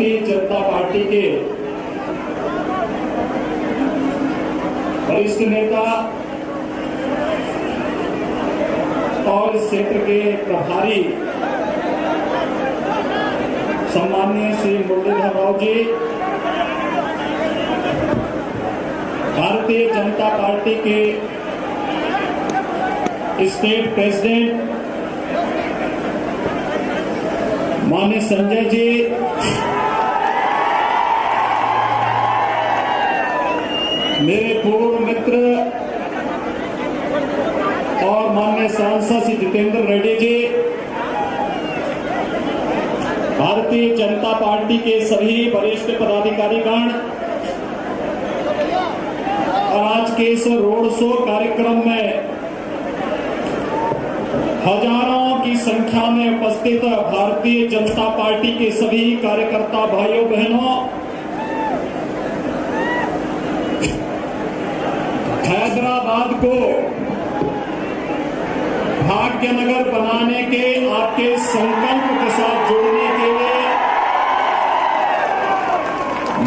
Bharatiya Janata party के वरिष्ठ नेता और इस क्षेत्र के प्रभारी सम्माननीय श्री मुरलीधर राव जी, भारतीय जनता पार्टी के स्टेट प्रेसिडेंट माननीय संजय जी, मेरे पूर्व मित्र और माननीय सांसद श्री जितेंद्र रेड्डी जी, भारतीय जनता पार्टी के सभी वरिष्ठ पदाधिकारीगण और आज के इस रोड शो कार्यक्रम में हजारों की संख्या में उपस्थित भारतीय जनता पार्टी के सभी कार्यकर्ता भाइयों बहनों, हैदराबाद को भाग्यनगर बनाने के आपके संकल्प के साथ जुड़ने के लिए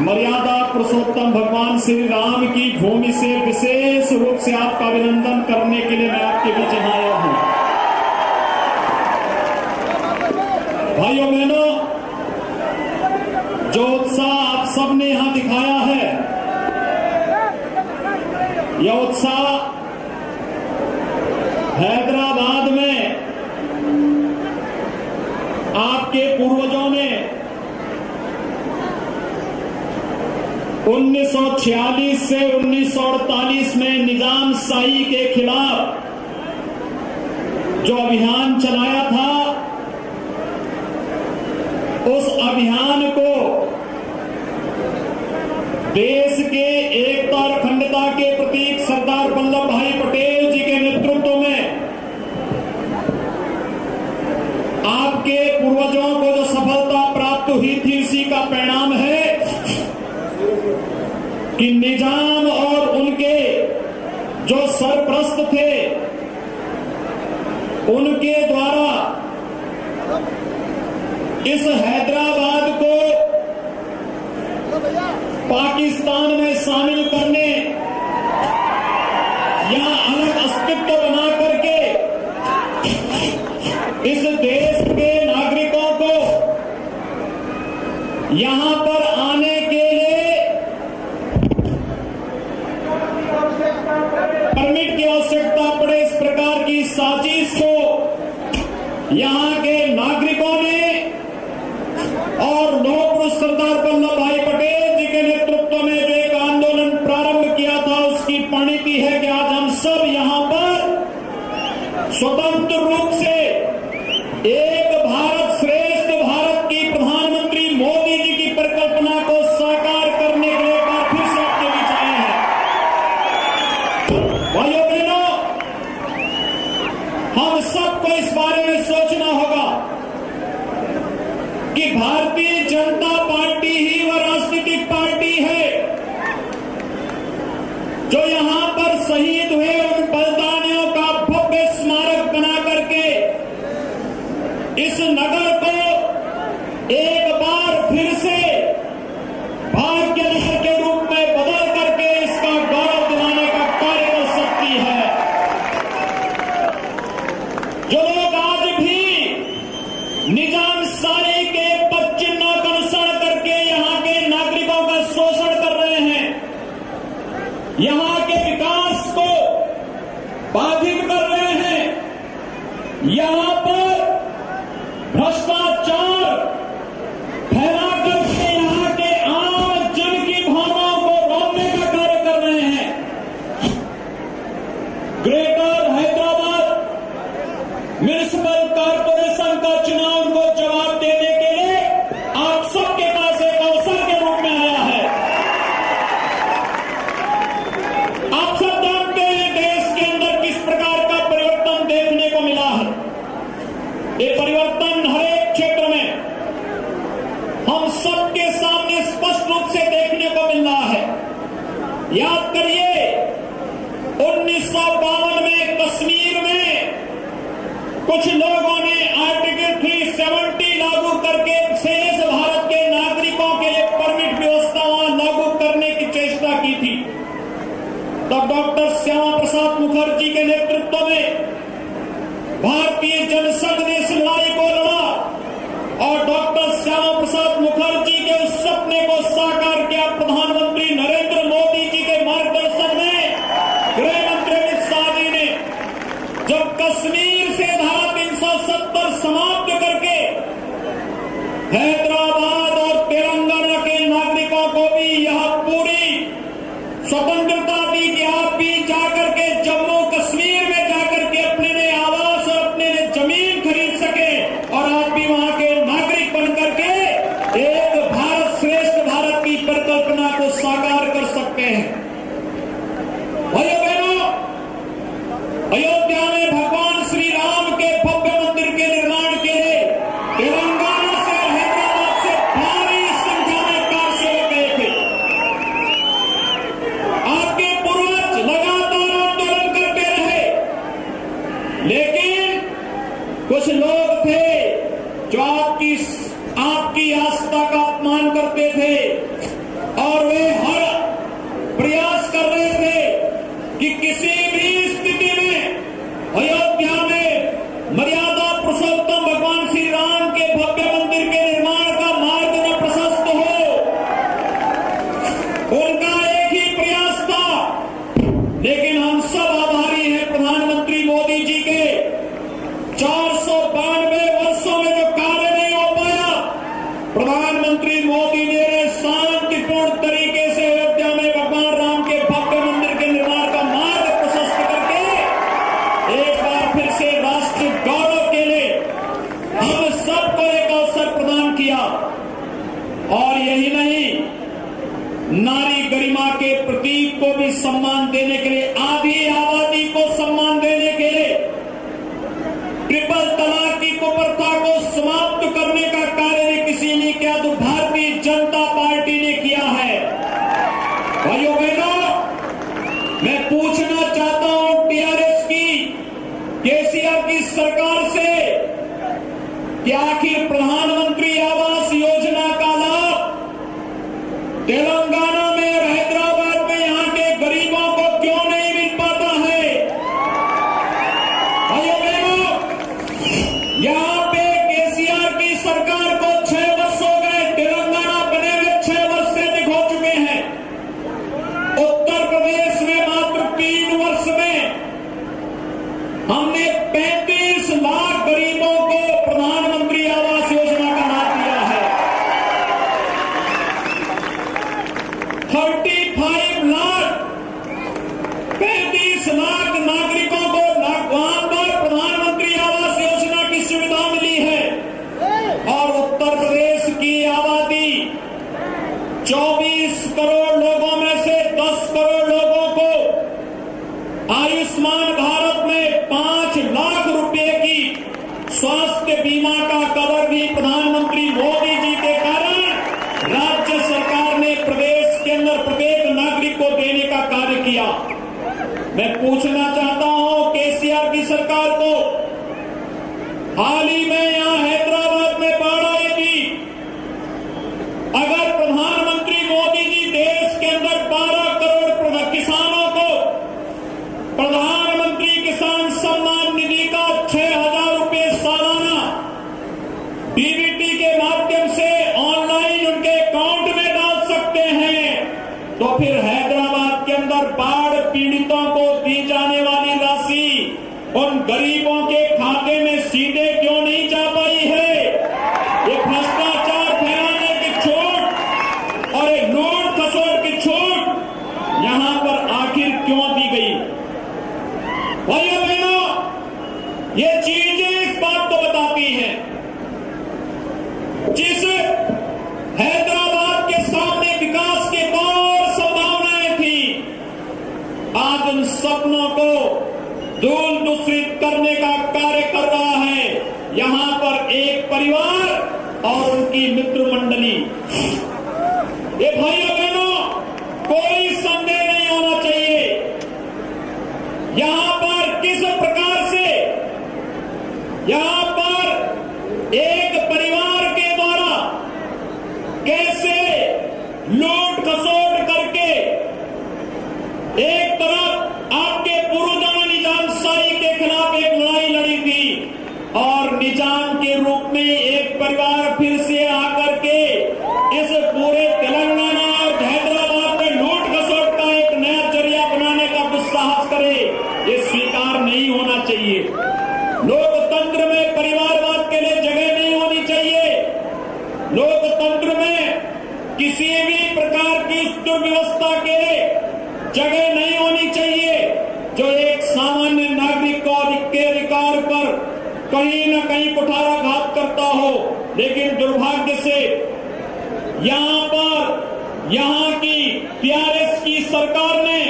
मर्यादा पुरुषोत्तम भगवान श्री राम की भूमि से विशेष रूप से आपका अभिनंदन करने के लिए मैं आपके बीच आया हूं। भाइयों बहनों, जो उत्साह आप सबने यहां दिखाया है, यह उत्साह हैदराबाद में आपके पूर्वजों ने 1946 से 1948 में निजाम शाही के खिलाफ जो अभियान चलाया था, उस अभियान को देश के एकता और अखंडता के प्रतीक सरदार वल्लभ भाई पटेल जी के नेतृत्व में आपके पूर्वजों को जो सफलता प्राप्त हुई थी, इसी का परिणाम है कि निजाम और उनके जो सरपरस्त थे, उनके द्वारा इस हैदराबाद को पाकिस्तान में शामिल करने या अलग अस्तित्व बना करके इस देश के नागरिकों को यहां पर आने के लिए परमिट की आवश्यकता पड़े, इस प्रकार की साजिश को यहां के नागरिकों ने और लौह पुरुष सरदार वल्लभ भाई पटेल जी के नेतृत्व में जो एक आंदोलन प्रारंभ किया था, उसकी परिणति है कि आज हम सब यहां पर स्वतंत्र रूप से एक भारत श्रेष्ठ भारत की प्रधानमंत्री मोदी जी की परिकल्पना को साकार करने के लिए एक बार फिर से आपके बीच आए हैं। भाइयों बहनों, हम सबको इस बारे में सोचना होगा कि भारतीय जनता पार्टी ही वह राजनीतिक पार्टी है जो यहां पर शहीद हुए उन बलिदानियों का भव्य स्मारक बना करके इस नगर को एक बार फिर से भाग्यनगर के रूप में बदल करके इसका गौरव दिलाने का कार्य कर सकती है। जो लोग आज भी निजाम शाही के पद चिन्हों का अनुसरण करके यहां के नागरिकों का शोषण कर रहे हैं, यहां के विकास को बाधित कर रहे हैं, यहां पर भ्रष्टाचार फैला करके यहां के आम जन की भावनाओं को रोकने का कार्य कर रहे हैं, ग्रेटर हैदराबाद म्युनिसिपल कॉर्पोरेशन का चुनाव को जवाब देने के लिए आप सबके पास एक अवसर के रूप में आया है। आप सब जानते हैं देश के अंदर किस प्रकार का परिवर्तन देखने को मिला है। ये परिवर्तन हर एक क्षेत्र में हम सबके सामने स्पष्ट रूप से देखने को मिल रहा है। याद करिए 1952 में कश्मीर में कुछ लोगों ने आर्टिकल 370 लागू करके शेष भारत के नागरिकों डॉक्टर श्यामा प्रसाद मुखर्जी के उस सपने को साकार किया प्रधानमंत्री नरेंद्र मोदी जी के मार्गदर्शन में। गृह मंत्री अमित शाह जी ने जब कश्मीर से धारा 370 समाप्त करके हैदराबाद और तेलंगाना के नागरिकों को भी यह पूरी स्वतंत्रता दी कि आप भी जाकर के जम्मू कश्मीर में जाकर के अपने लिए आवास और अपने लिए जमीन खरीद सके और आप भी वहां के नागरिक बनकर के एक भारत श्रेष्ठ भारत की परिकल्पना को साकार कर सकते हैं। भाइयों बहनों, अयोध्या में भगवान श्री राम के भव्य मंदिर के निर्माण के लिए तेलंगाना से और हैदराबाद से भारी संख्या में कार सेवक गए थे। आपके पूर्वज लगातार आंदोलन करते रहे, लेकिन कुछ लोग थे जो आपकी आस्था का अपमान करते थे और वे हर प्रयास कर रहे थे कि किसी भी स्थिति में अयोध्या में मर्यादा पुरुषोत्तम भगवान श्री राम के भव्य मंदिर के निर्माण का मार्ग न प्रशस्त हो। उनका एक ही प्रयास था, लेकिन हम सब आभारी हैं प्रधानमंत्री मोदी जी के 492 वर्षों में जो कार्य नहीं हो पाया, प्रधानमंत्री मोदी ने शांतिपूर्ण तरीके से अयोध्या में भगवान राम के भव्य मंदिर के निर्माण का मार्ग प्रशस्त करके एक बार फिर से राष्ट्र गौरव के लिए हम सबको एक अवसर प्रदान किया। और यही नहीं, नारी गरिमा के प्रतीक को भी सम्मान देने के लिए, आधी आबादी को सम्मान देने के लिए, ट्रिपल तलाक की कुप्रथा को समाप्त करने का कार्य भी किसी ने किया तो भारतीय जनता पार्टी ने किया है। भाइयों बहनों, मैं पूछना चाहता हूं टीआरएस की, केसीआर की सरकार से कि आखिर प्रधानमंत्री आवास योजना का लाभ तेलंगाना में और हैदराबाद में यहां के गरीबों को क्यों नहीं मिल पाता है? भाइयों बहनों, यहां पे केसीआर की सरकार को 6 वर्ष हो गए, तेलंगाना बने हुए 6 वर्ष से अधिक हो चुके हैं। उत्तर प्रदेश में मात्र 3 वर्ष में हमने 35 लाख गरीबों को प्रधानमंत्री आवास योजना का लाभ दिया है। 35 लाख 35 लाख नागरिकों को वहां पर प्रधानमंत्री आवास योजना की सुविधा मिली है। और उत्तर प्रदेश की आबादी 24 करोड़ लोगों में से 10 करोड़ लोगों को आयुष्मान भारत में 5 लाख रुपए की स्वास्थ्य बीमा का कवर भी प्रधानमंत्री मोदी जी के कारण राज्य सरकार ने प्रदेश के अंदर प्रत्येक नागरिक को देने का कार्य किया। मैं पूछना चाहता हूं केसीआर की सरकार को, हाल ही में यहां हैदराबाद में बाढ़ आई थी। अगर प्रधानमंत्री मोदी जी देश के अंदर 12 करोड़ किसानों को प्रधानमंत्री किसान सम्मान निधि का 6,000 रुपए सालाना डीबीटी के माध्यम से ऑनलाइन उनके अकाउंट में डाल सकते हैं, तो फिर हैदराबाद के अंदर बाढ़ पीड़ितों को दी जाने वाली राशि उन गरीबों के खाते में सीधे क्यों नहीं जा पाई है? ये भ्रष्टाचार फैलाने की छूट और एक नोट खसोट की छूट यहां पर आखिर क्यों दी गई? भाइयों बहनों, ये चीजें इस बात को बताती हैं, जिस हैदराबाद के सामने विकास की और संभावनाएं थी, आज उन सपनों को धूल दूषित करने का कार्य कर रहा है यहां पर एक परिवार और उनकी मित्र मंडली। ये भाइयों बहनों, कोई संदेह नहीं होना चाहिए यहां पर किस प्रकार से यहां पर एक परिवार के द्वारा कैसे लूट खसोट करके एक तरफ आपके पूर्वजों ने निजामशाही के खिलाफ एक लड़ाई लड़ी थी और निजाम के रूप में एक परिवार फिर से लोकतंत्र में किसी भी प्रकार की दुर्व्यवस्था के जगह नहीं होनी चाहिए जो एक सामान्य नागरिक के अधिकार पर कहीं न कहीं कुठाराघात करता हो। लेकिन दुर्भाग्य से यहां की टीआरएस की सरकार ने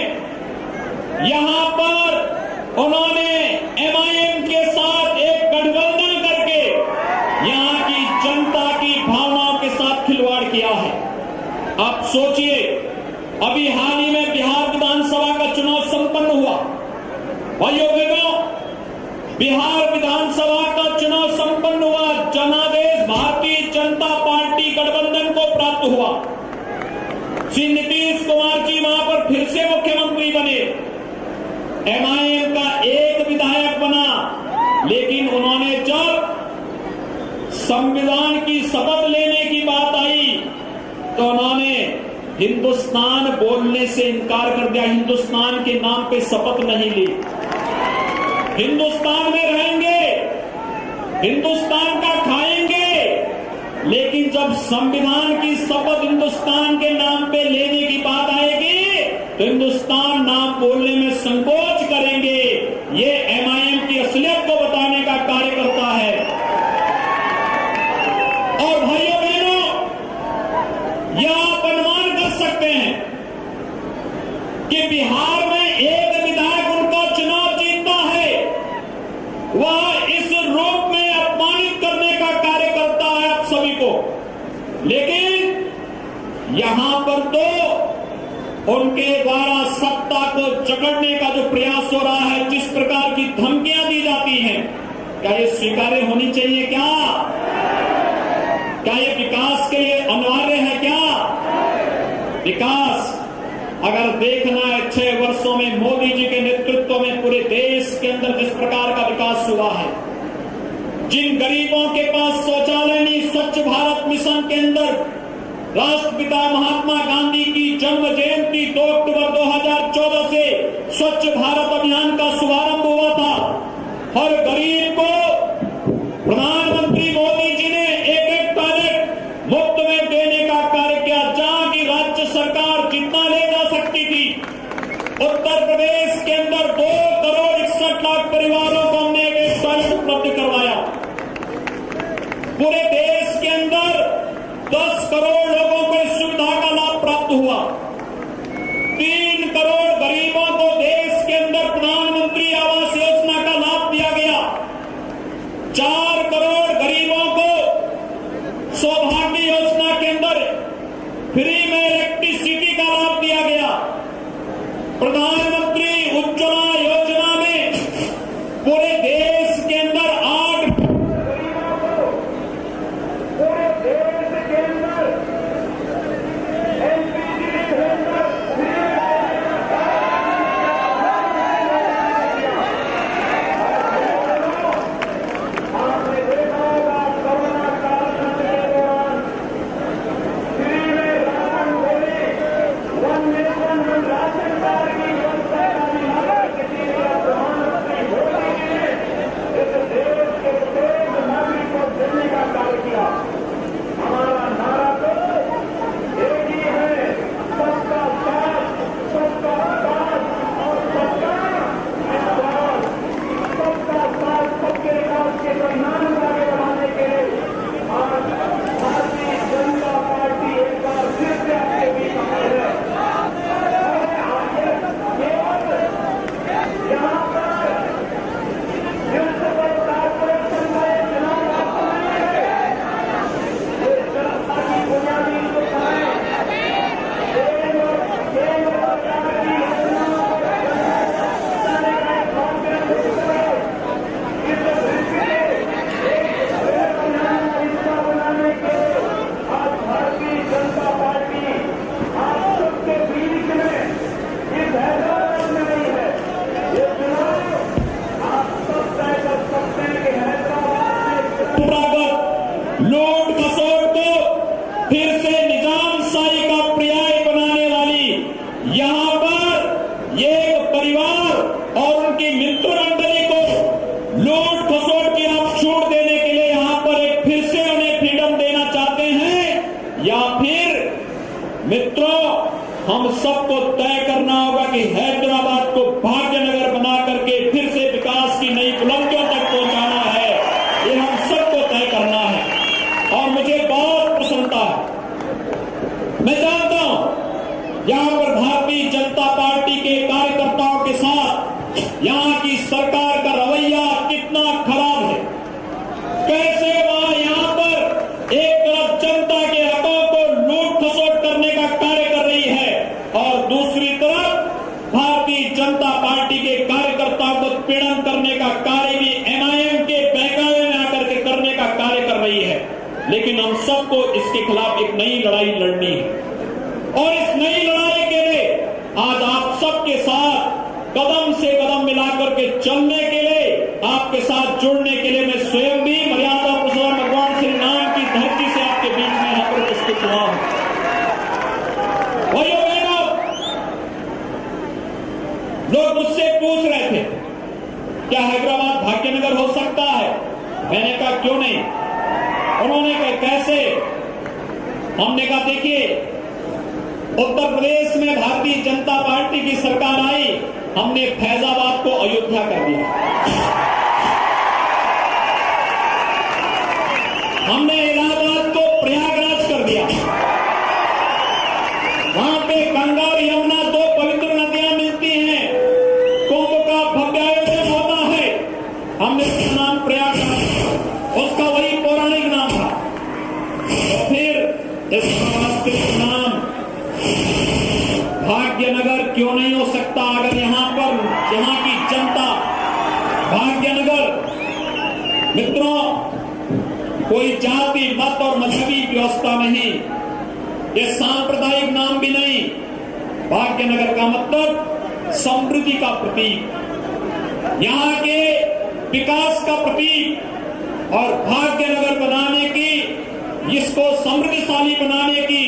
यहां पर उन्होंने एमआईएम के साथ एक गठबंधन करके यहां की जनता की भावनाओं के साथ खिलवाड़ किया है। आप सोचिए, अभी हाल ही में बिहार विधानसभा का चुनाव संपन्न हुआ। भाइयों बहनों, बिहार विधानसभा का चुनाव संपन्न हुआ, जनादेश भारतीय जनता पार्टी गठबंधन को प्राप्त हुआ। श्री नीतीश कुमार जी वहां पर फिर से मुख्यमंत्री बने, एमआईएम का एक विधायक बना। लेकिन उन्होंने जब संविधान की शपथ लेने की बात आई तो उन्होंने हिंदुस्तान बोलने से इनकार कर दिया। हिंदुस्तान के नाम पे शपथ नहीं ली। हिंदुस्तान में रहेंगे, हिंदुस्तान का खाएंगे, लेकिन जब संविधान की शपथ हिंदुस्तान के नाम पे लेने की बात आएगी तो हिंदुस्तान नाम बोलने में संकोच करेंगे। ये एमआईएम की असलियत को बताने का कार्य करता है। और भाइयों बहनों, यह आप अनुमान कर सकते हैं कि बिहार में एक विधायक उनका चुनाव जीतता है, वह इस रूप में अपमानित करने का कार्य करता है आप सभी को। लेकिन यहां पर तो उनके द्वारा सत्ता को जकड़ने का जो प्रयास हो रहा है, जिस प्रकार की धमकियां दी जाती हैं, क्या ये स्वीकार्य होनी चाहिए? क्या ये विकास के लिए अनिवार्य है? क्या विकास अगर देखना है 6 वर्षों में मोदी जी के नेतृत्व में पूरे देश के अंदर जिस प्रकार का विकास हुआ है, जिन गरीबों के पास शौचालय नहीं, स्वच्छ भारत मिशन के अंदर राष्ट्रपिता महात्मा गांधी की जन्म जयंती 2 अक्टूबर 2014 से स्वच्छ भारत अभियान का शुभारंभ हुआ था। हर गरीब को प्रधानमंत्री मोदी जी ने एक टॉयलेट मुफ्त में देने का कार्य किया। जहां की राज्य सरकार जितना ले जा सकती थी, उत्तर प्रदेश के अंदर 2 करोड़ 61 लाख परिवारों को हमने एक टॉयलेट उपलब्ध करवाया। पूरे देश के अंदर 10 करोड़ लोगों को इस सुविधा का लाभ प्राप्त हुआ। 3 करोड़ गरीबों को देश के अंदर प्रधानमंत्री आवास योजना का लाभ दिया गया। 4 करोड़ गरीबों को सौभाग्य योजना के अंदर फ्री में इलेक्ट्रिसिटी का लाभ दिया गया। प्रधानमंत्री उज्ज्वला योजना में पूरे देश के अंदर 8 पूरे देश के अंदर मित्रों, हम सबको तय करना होगा कि हैदराबाद को भाग्यनगर बना करके फिर से विकास की नई बुलंदियों तक पहुंचाना है। ये हम सबको तय करना है और मुझे बहुत प्रसन्नता है। मैं जानता हूं यहां पर भारतीय जनता पार्टी के कार्यकर्ताओं के साथ यहां की सरकार का रवैया कितना खराब है। कैसे वह यहां पर एक तरफ जनता के हकों को लूट खसोट करने का कार्य कर रही है और दूसरी तरफ भारतीय जनता पार्टी के कार्यकर्ताओं को पीड़न करने का कार्य भी एमआईएम के बहकावे में आकर के करने का कार्य कर रही है। लेकिन हम सबको इसके खिलाफ एक नई लड़ाई लड़नी है और इस नई लड़ाई के लिए आज आप सबके साथ कदम से कदम मिलाकर के चलने के लिए, आपके साथ जुड़ने के लिए मैं स्वयं भी मर्यादा पुरुषोत्तम भगवान श्री राम की धरती से आपके बीच में यहां पर उपस्थित हुआ हूं। भाइयों बहनों, लोग मुझसे पूछ रहे थे क्या हैदराबाद भाग्यनगर हो सकता है? मैंने कहा क्यों नहीं। उन्होंने कहा कैसे? हमने कहा देखिए, उत्तर प्रदेश में भारतीय जनता पार्टी की सरकार आई, हमने फैजाबाद को अयोध्या कर दिया, हमने इलाहाबाद को प्रयागराज कर दिया। वहां पे गंगा और यमुना दो पवित्र नदियां मिलती हैं, कुंभ का भव्य आयोजन होता है, हमने उसका नाम प्रयागराज, उसका वही पौराणिक नाम था। तो फिर इसका वास्तविक नाम भाग्यनगर क्यों नहीं हो सकता? अगर यहां पर यहां की जनता भाग्यनगर, मित्रों, कोई जाति मत और मजहबी व्यवस्था नहीं, ये सांप्रदायिक नाम भी नहीं। भाग्यनगर का मतलब समृद्धि का प्रतीक, यहां के विकास का प्रतीक और भाग्यनगर बनाने की, इसको समृद्धशाली बनाने की,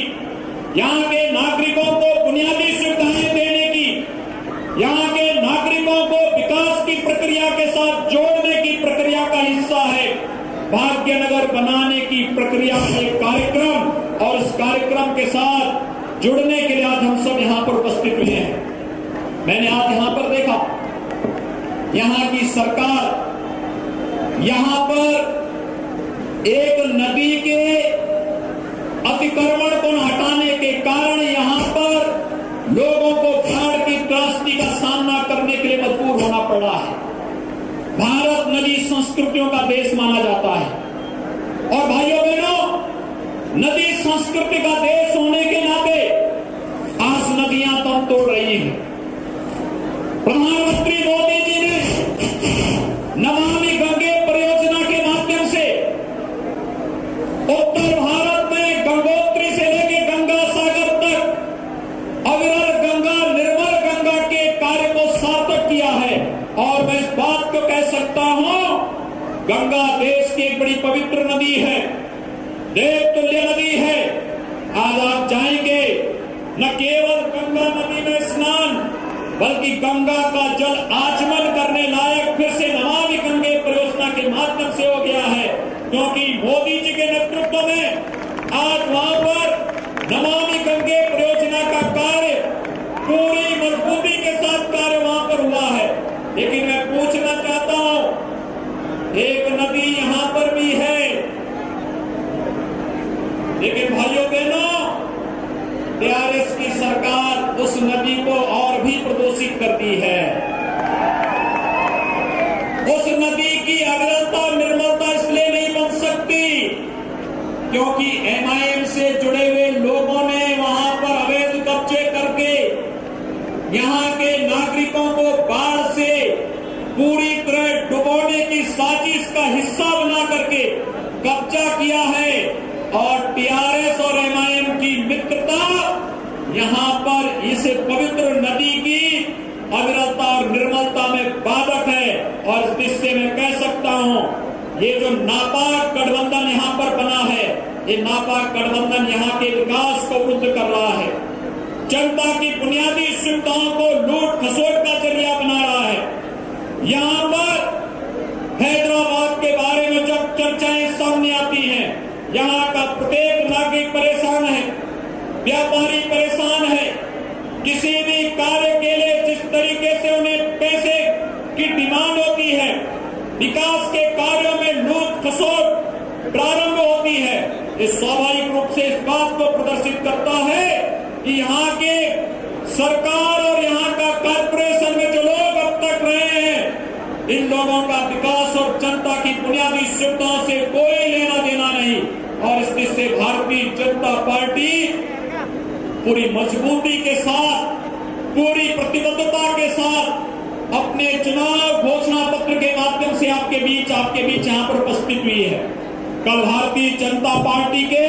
यहां के नागरिकों को बुनियादी सुविधाएं देने की, यहां के नागरिकों को विकास की प्रक्रिया के साथ जोड़ने की प्रक्रिया का हिस्सा है भाग्यनगर बनाने की प्रक्रिया के कार्यक्रम। और इस कार्यक्रम के साथ जुड़ने के लिए आज हम सब यहां पर उपस्थित हुए हैं। मैंने आज यहां पर देखा, यहां की सरकार यहां पर एक नदी के अतिक्रमण को हटाने के कारण यहां पर लोगों को बाढ़ की त्रासदी का सामना करने के लिए मजबूर होना पड़ा है। भारत नदी संस्कृतियों का देश माना जाता है और भाइयों बहनों, नदी संस्कृति का देश होने के नाते आज नदियां दम तोड़ रही हैं। प्रधानमंत्री मोदी जी ने नमामि गंगे परियोजना के माध्यम से उत्तर भारत में गंगोत्री से लेकर गंगा सागर तक अविरल गंगा, निर्मल गंगा के कार्य को सार्थक किया है। और मैं इस बात को कह सकता हूं, गंगा देश की एक बड़ी पवित्र नदी है, देवतुल्य नदी है। आज आप जाएंगे, न केवल गंगा नदी में स्नान, बल्कि गंगा का जल आचमन करने लायक फिर से नमामि गंगे परियोजना के माध्यम से हो गया है, क्योंकि मोदी जी के नेतृत्व में आज वहां पर नमामि गंगे परियोजना का कार्य पूरी मजबूती के साथ कार्य वहां पर हुआ है। लेकिन मैं पूछना चाहता हूं, एक नदी यहां पर भी है, लेकिन भाइयों बहनों, टीआरएस की सरकार उस नदी को और भी प्रदूषित करती है। उस नदी की अविरलता और निर्मलता इसलिए नहीं बन सकती क्योंकि एमआईएम से जुड़े हुए लोगों ने वहां पर अवैध कब्जे करके यहां के नागरिकों को बाढ़ से पूरी तरह डुबोने की साजिश का हिस्सा बना करके कब्जा किया है। और टीआरएस और एमआईएम की मित्रता यहां पर इस पवित्र नदी की अविरलता और निर्मलता में बाधक है। और इस दृष्टि में कह सकता हूं, ये जो नापाक गठबंधन यहां पर बना है, ये नापाक गठबंधन यहां के विकास को रुद्ध कर रहा है, जनता की बुनियादी सुविधाओं को लूट खसोट का जरिया बना रहा है। यहां पर हैदराबाद के बारे में जब चर्चाएं सामने आती हैं, यहां का प्रत्येक नागरिक परेशान है। व्यापारी परेशान है। किसी भी कार्य के लिए जिस तरीके से उन्हें पैसे की डिमांड होती है, विकास के कार्यों में लूट खसोट प्रारंभ होती है, ये स्वाभाविक रूप से इस बात को प्रदर्शित करता है कि यहाँ के सरकार और यहाँ का कॉर्पोरेशन में जो लोग अब तक रहे हैं, इन लोगों का विकास और जनता की बुनियादी सुविधाओं से कोई लेना देना नहीं। और इस से भारतीय जनता पार्टी पूरी मजबूती के साथ, पूरी प्रतिबद्धता के साथ अपने चुनाव घोषणा पत्र के माध्यम से आपके बीच यहाँ पर उपस्थित हुई है। कल भारतीय जनता पार्टी के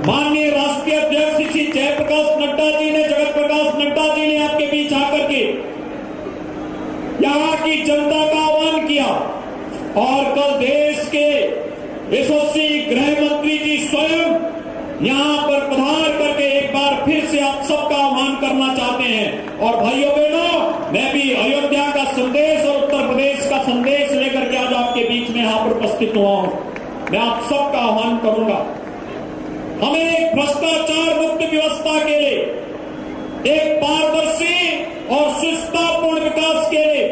माननीय राष्ट्रीय अध्यक्ष श्री जयप्रकाश नड्डा जी ने, जगत प्रकाश नड्डा जी ने आपके बीच आकर के यहाँ की जनता का आह्वान किया। और कल देश के यशस्वी गृह मंत्री जी स्वयं यहाँ पर पधार करके एक बार फिर से आप सबका आह्वान करना चाहते हैं। और भाइयों बहनों, मैं भी अयोध्या का संदेश और उत्तर प्रदेश का संदेश लेकर के आज आपके बीच में यहाँ पर उपस्थित हुआ हूं। मैं आप सबका आह्वान करूंगा, हमें एक भ्रष्टाचार मुक्त व्यवस्था के लिए, एक पारदर्शी और सुष्ठापूर्ण विकास के लिए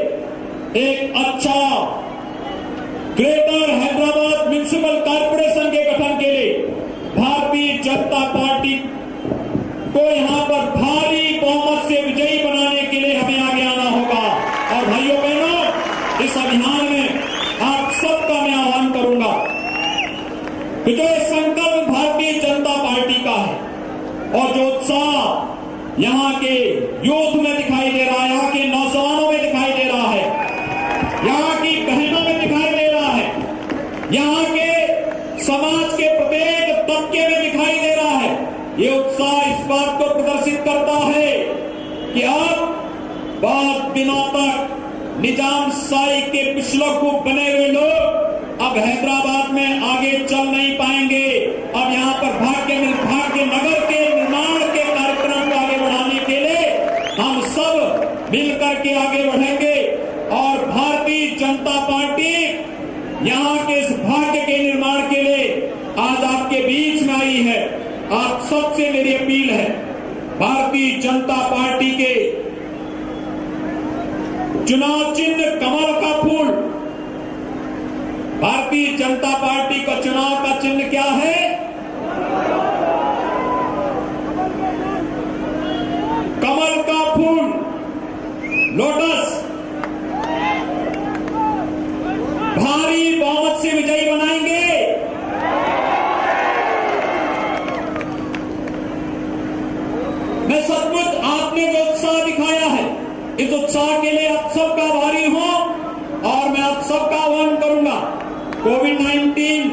एक अच्छा ग्रेटर हैदराबाद म्युनिसिपल कॉर्पोरेशन के गठन के लिए भारतीय जनता पार्टी को यहां पर भारी बहुमत से विजयी बनाने के लिए हमें आगे आना होगा। और भाइयों बहनों, इस अभियान में आप सबका मैं आह्वान करूंगा। विजय संकल्प भारतीय जनता पार्टी का है और जो उत्साह यहाँ के यूथ में दिखाई दे रहा है, यहाँ के नौजवानों में दिखाई दे रहा है, यहाँ की बहनों में दिखाई दे रहा है, यहाँ के समाज के प्रत्येक तबके में दिखाई दे रहा है, ये उत्साह इस बात को प्रदर्शित करता है कि अब बहुत दिनों तक निजामशाही के पिछलग्गू बने हुए लोग अब हैदराबाद में आगे चल नहीं पाएंगे। अब यहाँ पर भाग्य नगर के निर्माण के कार्यक्रम को आगे बढ़ाने के लिए हम सब मिलकर के आगे बढ़ेंगे और भारतीय जनता पार्टी यहाँ के इस भाग्य के निर्माण के लिए आज आपके बीच में आई है। आप सबसे मेरी अपील है, भारतीय जनता पार्टी के चुनाव चिन्ह कमल का फूल, भारतीय जनता पार्टी का चुनाव का चिन्ह क्या है? कमल का फूल, लोटस। भारी बहुमत से विजयी बनाएंगे। मैं सचमुच आपने जो उत्साह दिखाया है, इस उत्साह के लिए आप सबका आभारी हूं और मैं आप सबका आह्वान करूंगा। कोविड-19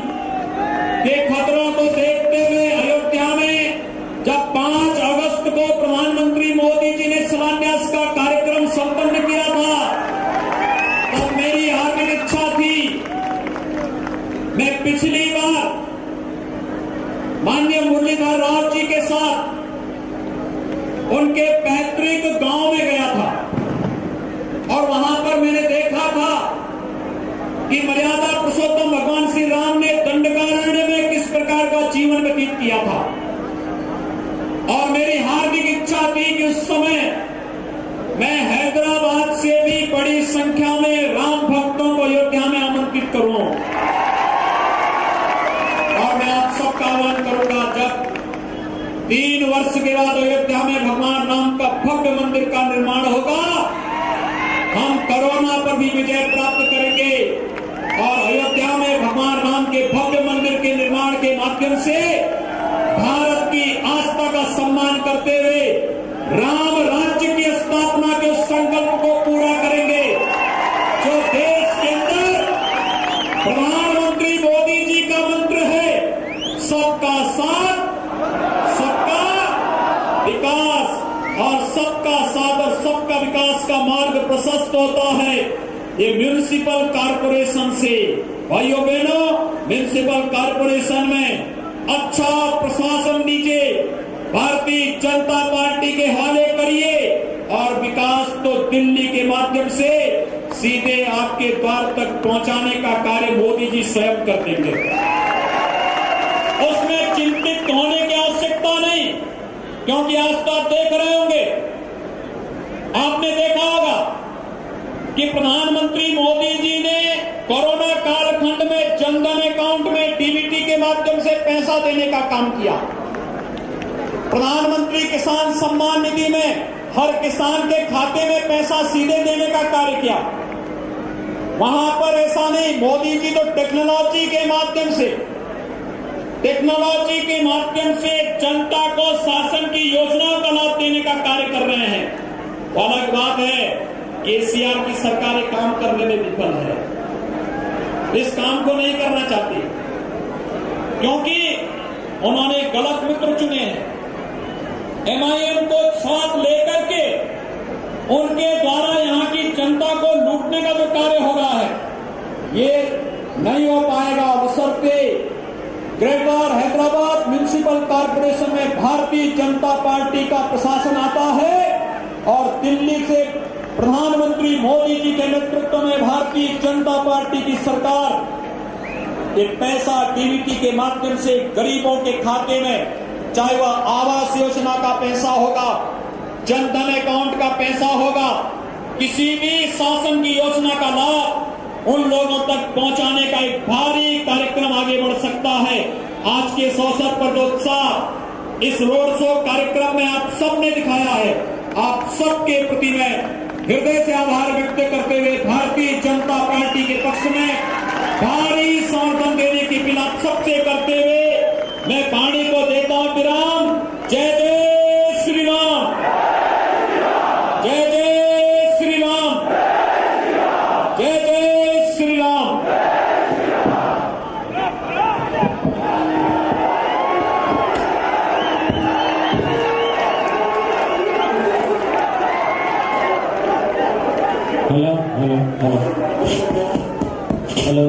के खतरों को देखते हुए अयोध्या में जब 5 अगस्त को प्रधानमंत्री मोदी जी ने शिलान्यास का कार्यक्रम संपन्न किया था, तब मेरी हार्दिक इच्छा थी, मैं पिछली बार माननीय मुरलीधर राव जी के साथ उनके पैतृक गांव में गया था और वहां पर मैंने देखा था कि मर्यादा पुरुषोत्तम भगवान श्री राम ने दंडकारण्य में किस प्रकार का जीवन व्यतीत किया था। और मेरी हार्दिक इच्छा थी कि उस समय मैं हैदराबाद से भी बड़ी संख्या में राम भक्तों को अयोध्या में आमंत्रित करूं। और मैं आप सबका आह्वान करूंगा, जब 3 वर्ष के बाद अयोध्या में भगवान राम का भव्य मंदिर का निर्माण होगा, हम कोरोना पर भी विजय प्राप्त करेंगे और अयोध्या में भगवान राम के भव्य मंदिर के निर्माण के माध्यम से भारत की आस्था का सम्मान करते हुए राम राज्य की स्थापना के उस संकल्प को पूरा करेंगे जो देश के अंदर प्रधानमंत्री मोदी जी का मंत्र है, सबका साथ, सबका विकास। और सबका साथ और सबका विकास का मार्ग प्रशस्त होता है ये म्युनिसिपल कॉर्पोरेशन से। भाइयों बहनों, म्युनिसिपल कॉर्पोरेशन में अच्छा प्रशासन दीजिए, भारतीय जनता पार्टी के हवाले करिए और विकास तो दिल्ली के माध्यम से सीधे आपके द्वार तक पहुंचाने का कार्य मोदी जी स्वयं कर देंगे। उसमें चिंतित होने की आवश्यकता नहीं। क्योंकि आज तो आप देख रहे होंगे, आपने देखा होगा कि प्रधानमंत्री मोदी जी ने कोरोना कालखंड में जनधन अकाउंट में डीबीटी के माध्यम से पैसा देने का काम किया। प्रधानमंत्री किसान सम्मान निधि में हर किसान के खाते में पैसा सीधे देने का कार्य किया। वहां पर ऐसा नहीं, मोदी जी तो टेक्नोलॉजी के माध्यम से जनता को शासन की योजनाओं का लाभ देने का कार्य कर रहे हैं। तो अलग बात है, केसीआर की सरकार काम करने में विफल है, इस काम को नहीं करना चाहती क्योंकि उन्होंने गलत मित्र चुने हैं। एमआईएम को साथ लेकर के उनके द्वारा यहां की जनता को लूटने का जो कार्य हो रहा है, ये नहीं हो पाएगा। बशर्ते ग्रेटर हैदराबाद म्युनिसिपल कॉर्पोरेशन में भारतीय जनता पार्टी का प्रशासन आता है और दिल्ली से प्रधानमंत्री मोदी जी के नेतृत्व में भारतीय जनता पार्टी की सरकार ये पैसा डीबीटी के माध्यम से गरीबों के खाते में, चाहे वह आवास योजना का पैसा होगा, जनधन अकाउंट का पैसा होगा, किसी भी शासन की योजना का लाभ उन लोगों तक पहुंचाने का एक भारी कार्यक्रम आगे बढ़ सकता है। आज के इस अवसर पर जो उत्साह इस रोड शो कार्यक्रम में आप सबने दिखाया है, आप सबके प्रति मैं हृदय से आभार व्यक्त करते हुए भारतीय जनता पार्टी के पक्ष में भारी समर्थन देने की अपील आप सबसे करते हुए मैं वाणी को देता हूं विराम। जय जय श्री राम, जय जय श्री राम, जय जय Shri Ram. Hello hello hello hello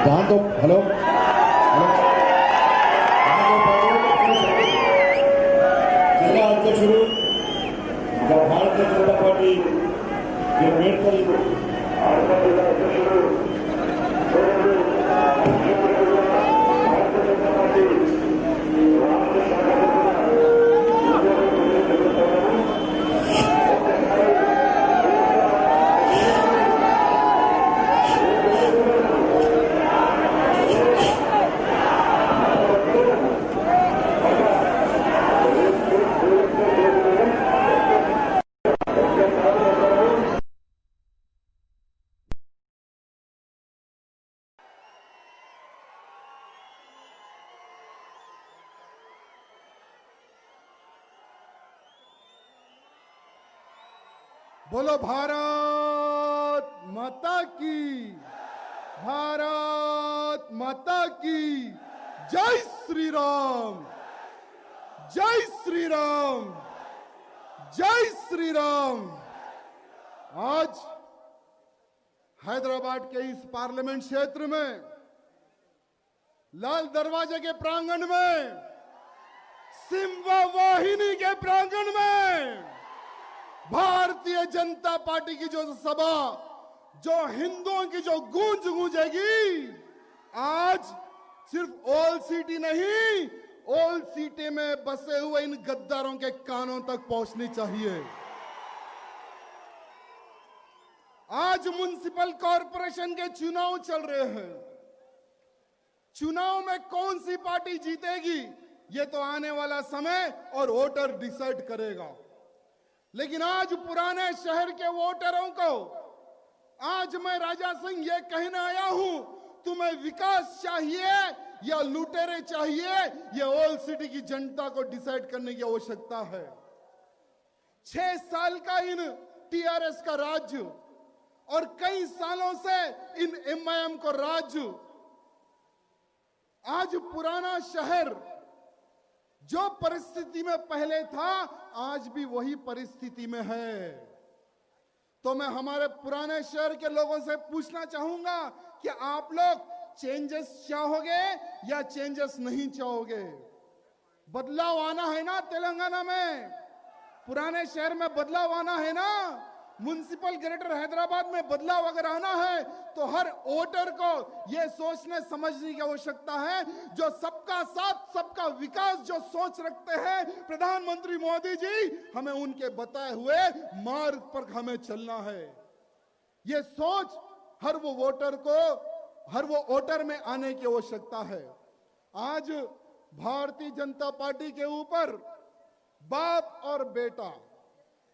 ध्यान दो। हेलो जिला अध्यक्ष जब भारतीय जनता पार्टी के बोलो भारत माता की, भारत माता की जय श्री राम, जय श्री राम, जय श्री राम। आज हैदराबाद के इस पार्लियामेंट क्षेत्र में लाल दरवाजे के प्रांगण में, सिम्बा वाहिनी के प्रांगण में भारतीय जनता पार्टी की जो सभा, जो हिंदुओं की जो गूंज गूंजेगी, आज सिर्फ ओल्ड सिटी नहीं, ओल्ड सिटी में बसे हुए इन गद्दारों के कानों तक पहुंचनी चाहिए। आज म्युनिसिपल कॉरपोरेशन के चुनाव चल रहे हैं। चुनाव में कौन सी पार्टी जीतेगी ये तो आने वाला समय और वोटर डिसाइड करेगा। लेकिन आज पुराने शहर के वोटरों को आज मैं राजा सिंह ये कहने आया हूं, तुम्हें विकास चाहिए या लुटेरे चाहिए, ये ओल्ड सिटी की जनता को डिसाइड करने की आवश्यकता है। 6 साल का इन टीआरएस का राज्य और कई सालों से इन एमआईएम को राज्य, आज पुराना शहर जो परिस्थिति में पहले था आज भी वही परिस्थिति में है। तो मैं हमारे पुराने शहर के लोगों से पूछना चाहूंगा कि आप लोग चेंजेस चाहोगे या चेंजेस नहीं चाहोगे? बदलाव आना है ना तेलंगाना में? पुराने शहर में बदलाव आना है ना? म्युनिसिपल ग्रेटर हैदराबाद में बदलाव अगर आना है तो हर वोटर को यह सोचने समझने की आवश्यकता है, जो सबका साथ सबका विकास जो सोच रखते हैं प्रधानमंत्री मोदी जी, हमें उनके बताए हुए मार्ग पर हमें चलना है। यह सोच हर वो वोटर में आने की आवश्यकता है। आज भारतीय जनता पार्टी के ऊपर बाप और बेटा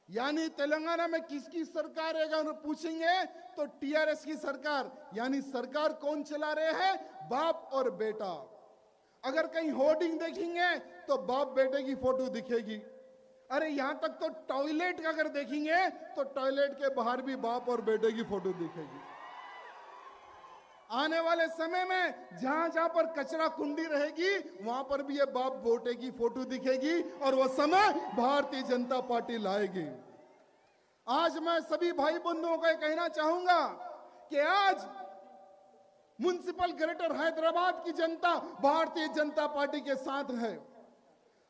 यानी तेलंगाना में किसकी सरकार है अगर पूछेंगे तो टीआरएस की सरकार, यानी सरकार कौन चला रहे हैं? बाप और बेटा। अगर कहीं होर्डिंग देखेंगे तो बाप बेटे की फोटो दिखेगी। अरे यहां तक तो टॉयलेट का अगर देखेंगे तो टॉयलेट के बाहर भी बाप और बेटे की फोटो दिखेगी। आने वाले समय में जहां जहां पर कचरा कुंडी रहेगी वहां पर भी ये बाप बेटे की फोटो दिखेगी और वह समय भारतीय जनता पार्टी लाएगी। आज मैं सभी भाई बंधुओं को कहना चाहूंगा कि आज म्युनिसिपल ग्रेटर हैदराबाद की जनता भारतीय जनता पार्टी के साथ है।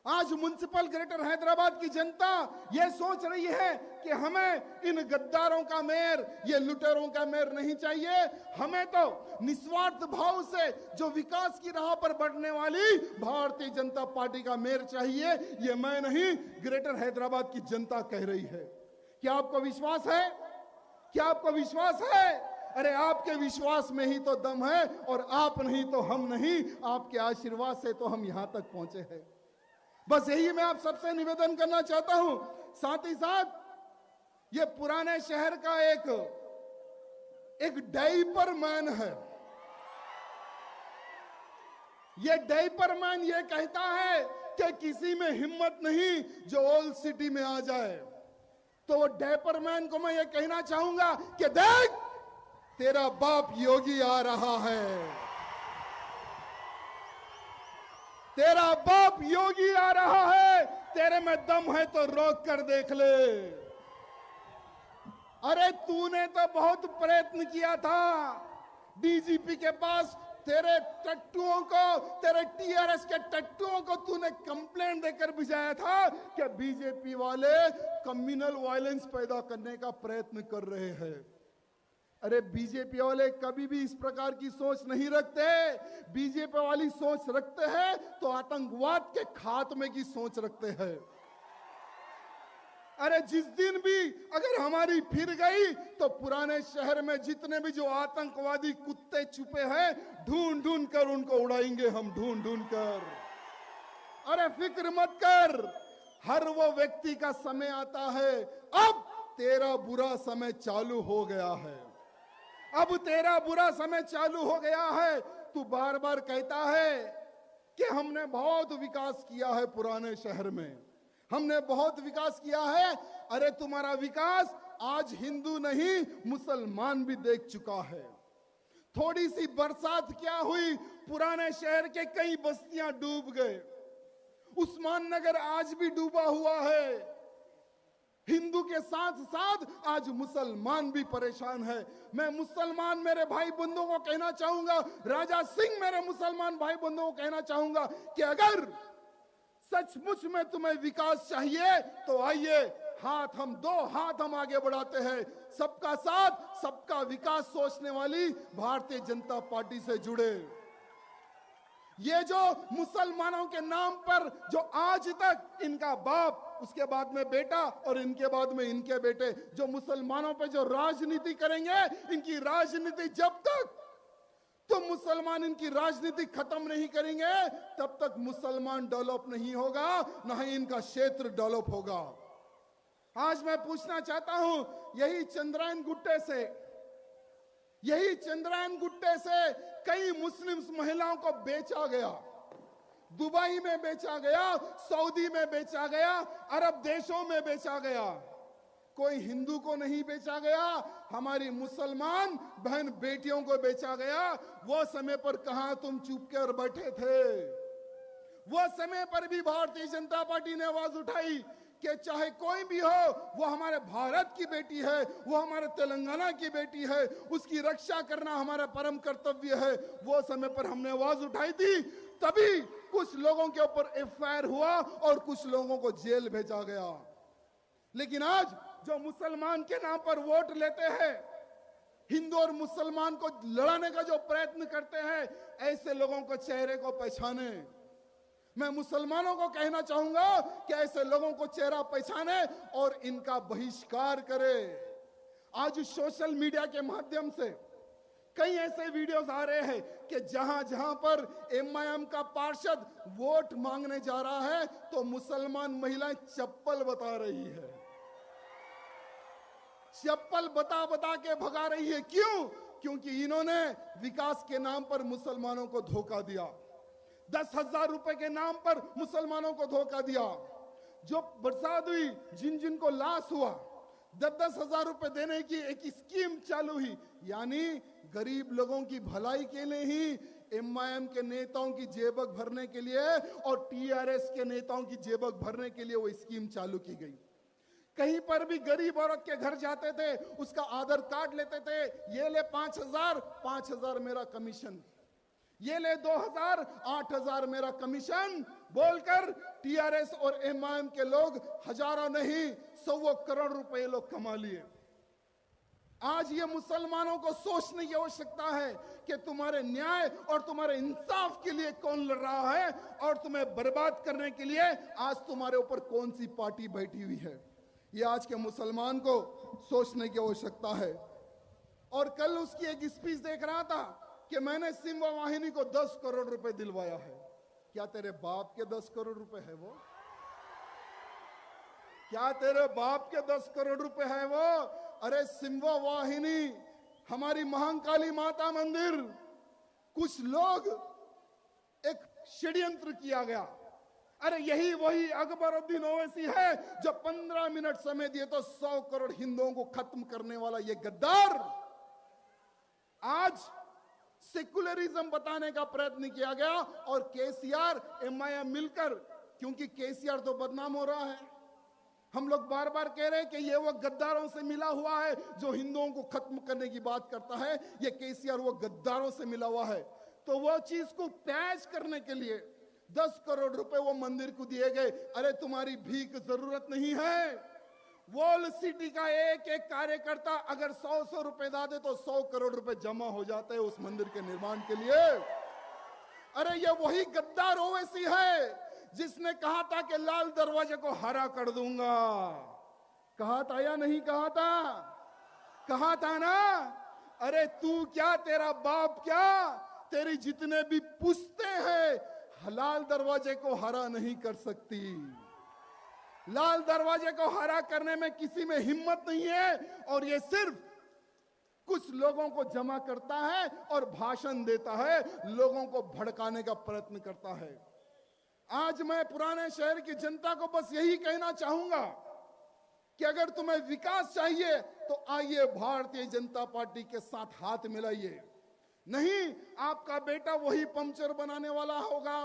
आज म्युनिसिपल ग्रेटर हैदराबाद की जनता यह सोच रही है कि हमें इन गद्दारों का मेयर, ये लुटेरों का मेयर नहीं चाहिए। हमें तो निस्वार्थ भाव से जो विकास की राह पर बढ़ने वाली भारतीय जनता पार्टी का मेयर चाहिए। ये मैं नहीं, ग्रेटर हैदराबाद की जनता कह रही है। क्या आपको विश्वास है? क्या आपको विश्वास है? अरे आपके विश्वास में ही तो दम है, और आप नहीं तो हम नहीं, आपके आशीर्वाद से तो हम यहां तक पहुंचे हैं। बस यही मैं आप सबसे निवेदन करना चाहता हूं। साथ ही साथ ये पुराने शहर का एक डायपर मैन है। ये डायपर मैन ये कहता है कि किसी में हिम्मत नहीं जो ओल्ड सिटी में आ जाए। तो वो डायपर मैन को मैं ये कहना चाहूंगा कि देख, तेरा बाप योगी आ रहा है, तेरा बाप योगी आ रहा है, तेरे में दम है तो रोक कर देख ले। अरे तूने तो बहुत प्रयत्न किया था डीजीपी के पास, तेरे टट्टुओं को, तेरे टीआरएस के टट्टुओं को तूने कंप्लेंट देकर भिजाया था कि बीजेपी वाले कम्युनल वायलेंस पैदा करने का प्रयत्न कर रहे हैं। अरे बीजेपी वाले कभी भी इस प्रकार की सोच नहीं रखते। बीजेपी वाली सोच रखते हैं तो आतंकवाद के खात्मे की सोच रखते हैं। अरे जिस दिन भी अगर हमारी फिर गई तो पुराने शहर में जितने भी जो आतंकवादी कुत्ते छुपे हैं, ढूंढ ढूंढ कर उनको उड़ाएंगे हम, ढूंढ ढूंढ कर। अरे फिक्र मत कर, हर वो व्यक्ति का समय आता है। अब तेरा बुरा समय चालू हो गया है, अब तेरा बुरा समय चालू हो गया है। तू बार बार कहता है कि हमने बहुत विकास किया है पुराने शहर में, हमने बहुत विकास किया है। अरे तुम्हारा विकास आज हिंदू नहीं मुसलमान भी देख चुका है। थोड़ी सी बरसात क्या हुई, पुराने शहर के कई बस्तियां डूब गए। उस्मान नगर आज भी डूबा हुआ है। हिंदू के साथ साथ आज मुसलमान भी परेशान है। मैं मुसलमान मेरे भाई बंधुओं को कहना चाहूंगा, राजा सिंह मेरे मुसलमान भाई बंधुओं को कहना चाहूंगा कि अगर सचमुच में तुम्हें विकास चाहिए तो आइए, दो हाथ हम आगे बढ़ाते हैं। सबका साथ सबका विकास सोचने वाली भारतीय जनता पार्टी से जुड़े। ये जो मुसलमानों के नाम पर जो आज तक इनका बाप, उसके बाद में बेटा और इनके बाद में इनके बेटे जो मुसलमानों पे जो राजनीति करेंगे, इनकी राजनीति जब तक तो मुसलमान इनकी राजनीति खत्म नहीं करेंगे तब तक मुसलमान डेवलप नहीं होगा, न ही इनका क्षेत्र डेवलप होगा। आज मैं पूछना चाहता हूं, यही चंद्रायन गुट्टे से कई मुस्लिम महिलाओं को बेचा गया, दुबई में बेचा गया, सऊदी में बेचा गया, अरब देशों में बेचा गया। कोई हिंदू को नहीं बेचा गया, हमारी मुसलमान बहन बेटियों को बेचा गया। वो समय पर कहां तुम चुप कर बैठे थे? वो समय पर भी भारतीय जनता पार्टी ने आवाज उठाई कि चाहे कोई भी हो, वो हमारे भारत की बेटी है, वो हमारे तेलंगाना की बेटी है, उसकी रक्षा करना हमारा परम कर्तव्य है। वो समय पर हमने आवाज उठाई थी, तभी कुछ लोगों के ऊपर एफआईआर हुआ और कुछ लोगों को जेल भेजा गया। लेकिन आज जो मुसलमान के नाम पर वोट लेते हैं, हिंदू और मुसलमान को लड़ाने का जो प्रयत्न करते हैं, ऐसे लोगों को चेहरे को पहचाने। मैं मुसलमानों को कहना चाहूंगा कि ऐसे लोगों को चेहरा पहचाने और इनका बहिष्कार करे। आज सोशल मीडिया के माध्यम से कई ऐसे वीडियोस आ रहे हैं कि जहां जहां पर एमआईएम का पार्षद वोट मांगने जा रहा है तो मुसलमान महिलाएं चप्पल बता रही है, चप्पल बता बता के भगा रही है। क्यों? क्योंकि इन्होंने विकास के नाम पर मुसलमानों को धोखा दिया, 10,000 रुपए के नाम पर मुसलमानों को धोखा दिया। जो बरसात हुई, जिन जिन को लॉस हुआ, 10,000 रुपए देने की एक स्कीम चालू हुई, यानी गरीब लोगों की भलाई के लिए ही एमआईएम के नेताओं की जेबक भरने के लिए और टीआरएस के नेताओं की जेबक भरने के लिए वो स्कीम चालू की गई। कहीं पर भी गरीब औरत के घर जाते थे, उसका आधार कार्ड लेते थे, ये ले 5,000 मेरा कमीशन, ये ले 2,000, 8,000 मेरा कमीशन बोलकर टीआरएस और एमआईएम के लोग हजारों नहीं 100 करोड़ रुपए लोग कमा लिए। आज ये मुसलमानों को सोचने की आवश्यकता है कि तुम्हारे न्याय और तुम्हारे इंसाफ के लिए कौन लड़ रहा है और तुम्हें बर्बाद करने के लिए आज तुम्हारे ऊपर कौन सी पार्टी बैठी हुई है। ये आज के मुसलमान को सोचने की आवश्यकता है। और कल उसकी एक स्पीच देख रहा था कि मैंने सिम्बा वाहिनी को 10 करोड़ रुपए दिलवाया है। क्या तेरे बाप के 10 करोड़ रुपए है वो? क्या तेरे बाप के 10 करोड़ रुपए है वो? अरे सिम्बा वाहिनी, हमारी महाकाली माता मंदिर, कुछ लोग एक षड्यंत्र किया गया। अरे यही वही अकबरुद्दीन ओवैसी है जो 15 मिनट समय दिए तो 100 करोड़ हिंदुओं को खत्म करने वाला ये गद्दार आज सेकुलरिज्म बताने का प्रयत्न किया गया और केसीआर एमआईएम मिलकर, क्योंकि केसीआर तो बदनाम हो रहा है। हम लोग बार बार कह रहे हैं कि ये वो गद्दारों से मिला हुआ है जो हिंदुओं को खत्म करने की बात करता है। ये केसीआर वो गद्दारों से मिला हुआ है। तो वो चीज को पैच करने के लिए 10 करोड़ रुपए वो मंदिर को दिए गए। अरे तुम्हारी भीख जरूरत नहीं है। वॉल सिटी का एक एक कार्यकर्ता अगर 100 रुपए दा दे तो 100 करोड़ रुपए जमा हो जाते हैं उस मंदिर के निर्माण के लिए। अरे ये वही गद्दार ओवैसी है जिसने कहा था कि लाल दरवाजे को हरा कर दूंगा। कहा था या नहीं कहा था? कहा था ना। अरे तू क्या, तेरा बाप क्या, तेरी जितने भी पुश्ते हैं लाल दरवाजे को हरा नहीं कर सकती। लाल दरवाजे को हरा करने में किसी में हिम्मत नहीं है और ये सिर्फ कुछ लोगों को जमा करता है और भाषण देता है, लोगों को भड़काने का प्रयत्न करता है। आज मैं पुराने शहर की जनता को बस यही कहना चाहूंगा कि अगर तुम्हें विकास चाहिए तो आइए भारतीय जनता पार्टी के साथ हाथ मिलाइए। नहीं, आपका बेटा वही पंक्चर बनाने वाला होगा,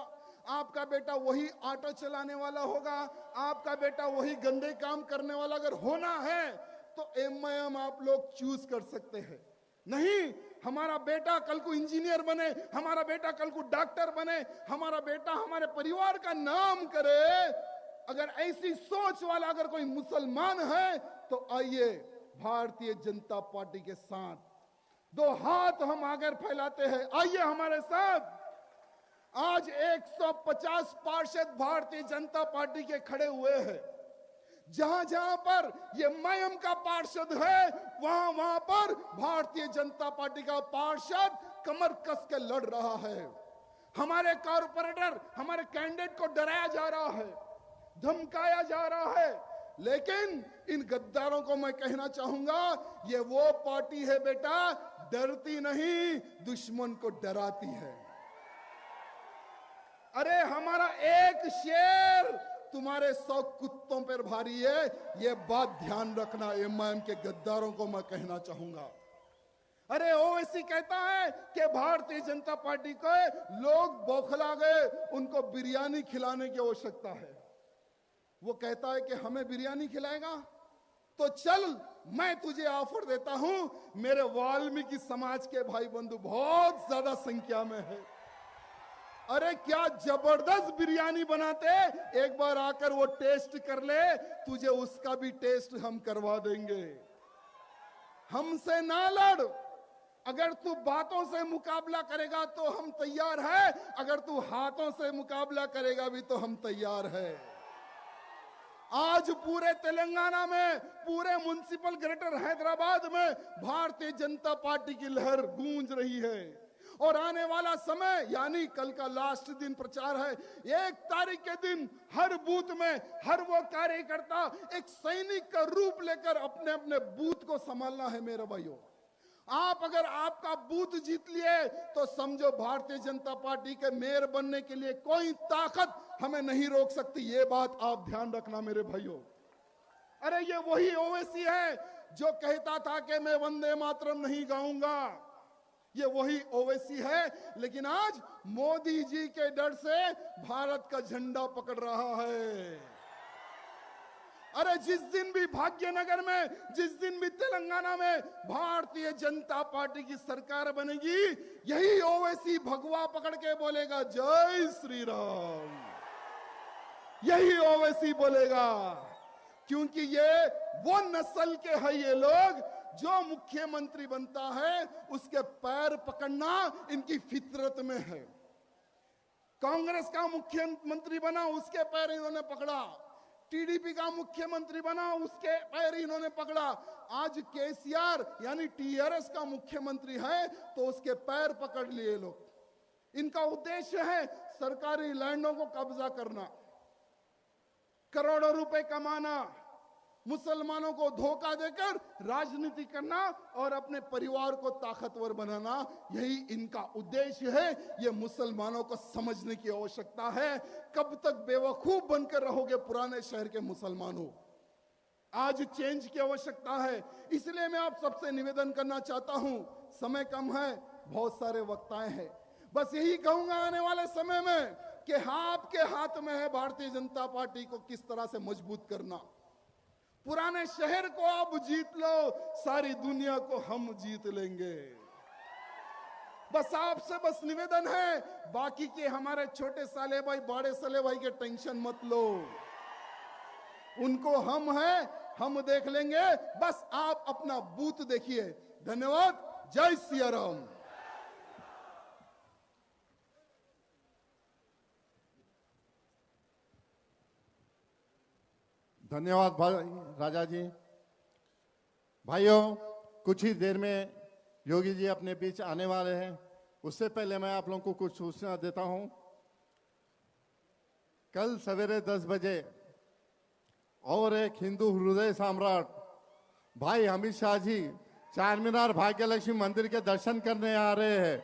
आपका बेटा वही ऑटो चलाने वाला होगा, आपका बेटा वही गंदे काम करने वाला अगर होना है तो एमआईएम आप लोग चूज कर सकते हैं। नहीं, हमारा बेटा कल को इंजीनियर बने, हमारा बेटा कल को डॉक्टर बने, हमारा बेटा हमारे परिवार का नाम करे। अगर ऐसी सोच वाला अगर कोई मुसलमान है तो आइए भारतीय जनता पार्टी के साथ 2 हाथ हम आगे फैलाते हैं, आइए हमारे साथ। आज 150 पार्षद भारतीय जनता पार्टी के खड़े हुए हैं। जहां जहां पर ये एमआईएम का पार्षद है वहां वहां पर भारतीय जनता पार्टी का पार्षद कमर कस के लड़ रहा है। हमारे कॉर्पोरेटर, हमारे कैंडिडेट को डराया जा रहा है, धमकाया जा रहा है। लेकिन इन गद्दारों को मैं कहना चाहूंगा, ये वो पार्टी है बेटा, डरती नहीं, दुश्मन को डराती है। अरे हमारा एक शेर तुम्हारे 100 कुत्तों पर भारी है, ये बात ध्यान रखना। एमआईएम के गद्दारों को मैं कहना चाहूंगा। अरे ओवैसी कहता है कि भारतीय जनता पार्टी को लोग बौखला गए, उनको बिरयानी खिलाने की आवश्यकता है। वो कहता है कि हमें बिरयानी खिलाएगा, तो चल मैं तुझे ऑफर देता हूं। मेरे वाल्मीकि समाज के भाई बंधु बहुत ज्यादा संख्या में है। अरे क्या जबरदस्त बिरयानी बनाते, एक बार आकर वो टेस्ट कर ले, तुझे उसका भी टेस्ट हम करवा देंगे। हमसे ना लड़, अगर तू बातों से मुकाबला करेगा तो हम तैयार है, अगर तू हाथों से मुकाबला करेगा भी तो हम तैयार है। आज पूरे तेलंगाना में, पूरे म्युनिसिपल ग्रेटर हैदराबाद में भारतीय जनता पार्टी की लहर गूंज रही है। और आने वाला समय यानी कल का लास्ट दिन प्रचार है, 1 तारीख के दिन हर बूथ में हर वो कार्यकर्ता एक सैनिक का रूप लेकर अपने अपने बूथ को संभालना है। मेरे भाइयों, आप अगर आपका बूथ जीत लिए तो समझो भारतीय जनता पार्टी के मेयर बनने के लिए कोई ताकत हमें नहीं रोक सकती। ये बात आप ध्यान रखना मेरे भाइयों। अरे ये वही ओवैसी है जो कहता था कि मैं वंदे मातरम नहीं गाऊंगा, ये वही ओवैसी है, लेकिन आज मोदी जी के डर से भारत का झंडा पकड़ रहा है। अरे जिस दिन भी भाग्यनगर में, जिस दिन भी तेलंगाना में भारतीय जनता पार्टी की सरकार बनेगी, यही ओवैसी भगवा पकड़ के बोलेगा जय श्री राम। यही ओवैसी बोलेगा, क्योंकि ये वो नस्ल के हैं ये लोग जो मुख्यमंत्री बनता है उसके पैर पकड़ना इनकी फितरत में है। कांग्रेस का मुख्यमंत्री बना, उसके पैर इन्होंने पकड़ा। टीडीपी का मुख्यमंत्री बना, उसके पैर इन्होंने पकड़ा। आज केसीआर यानी टीआरएस का मुख्यमंत्री है तो उसके पैर पकड़ लिए लोग। इनका उद्देश्य है सरकारी लैंडों को कब्जा करना, करोड़ों रुपए कमाना, मुसलमानों को धोखा देकर राजनीति करना और अपने परिवार को ताकतवर बनाना, यही इनका उद्देश्य है। ये मुसलमानों को समझने की आवश्यकता है। कब तक बेवकूफ बनकर रहोगे पुराने शहर के मुसलमानों? आज चेंज की आवश्यकता है। इसलिए मैं आप सबसे निवेदन करना चाहता हूं, समय कम है, बहुत सारे वक्ताएं हैं, बस यही कहूंगा आने वाले समय में कि आपके हाथ में है भारतीय जनता पार्टी को किस तरह से मजबूत करना। पुराने शहर को आप जीत लो, सारी दुनिया को हम जीत लेंगे। बस आपसे बस निवेदन है, बाकी के हमारे छोटे साले भाई, बड़े साले भाई के टेंशन मत लो, उनको हम हैं, हम देख लेंगे। बस आप अपना बूथ देखिए। धन्यवाद। जय सिया राम। धन्यवाद भाई राजा जी। भाइयों, कुछ ही देर में योगी जी अपने बीच आने वाले हैं। उससे पहले मैं आप लोगों को कुछ सूचना देता हूं। कल सवेरे 10 बजे और एक हिंदू हृदय सम्राट भाई अमित शाह जी चार मीनार भाग्यलक्ष्मी मंदिर के दर्शन करने आ रहे हैं।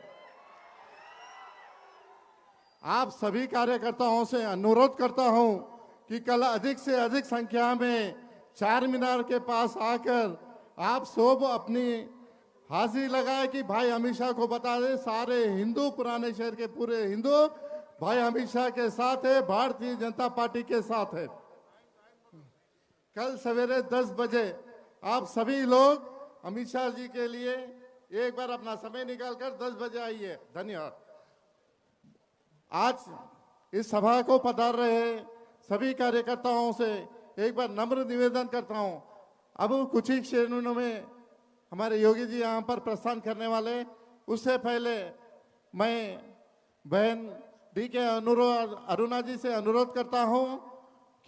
आप सभी कार्यकर्ताओं से अनुरोध करता हूं कि कल अधिक से अधिक संख्या में चार मीनार के पास आकर आप सब अपनी हाजिरी लगाए कि भाई अमित शाह को बता दें सारे हिंदू, पुराने शहर के पूरे हिंदू भाई अमित शाह के साथ है, भारतीय जनता पार्टी के साथ है। कल सवेरे 10 बजे आप सभी लोग अमित शाह जी के लिए एक बार अपना समय निकालकर 10 बजे आइए। धन्यवाद। आज इस सभा को पधार रहे सभी कार्यकर्ताओं से एक बार नम्र निवेदन करता हूं। अब कुछ ही क्षणों में हमारे योगी जी यहाँ पर प्रस्थान करने वाले, उससे पहले मैं बहन DK अरुणा जी से अनुरोध करता हूं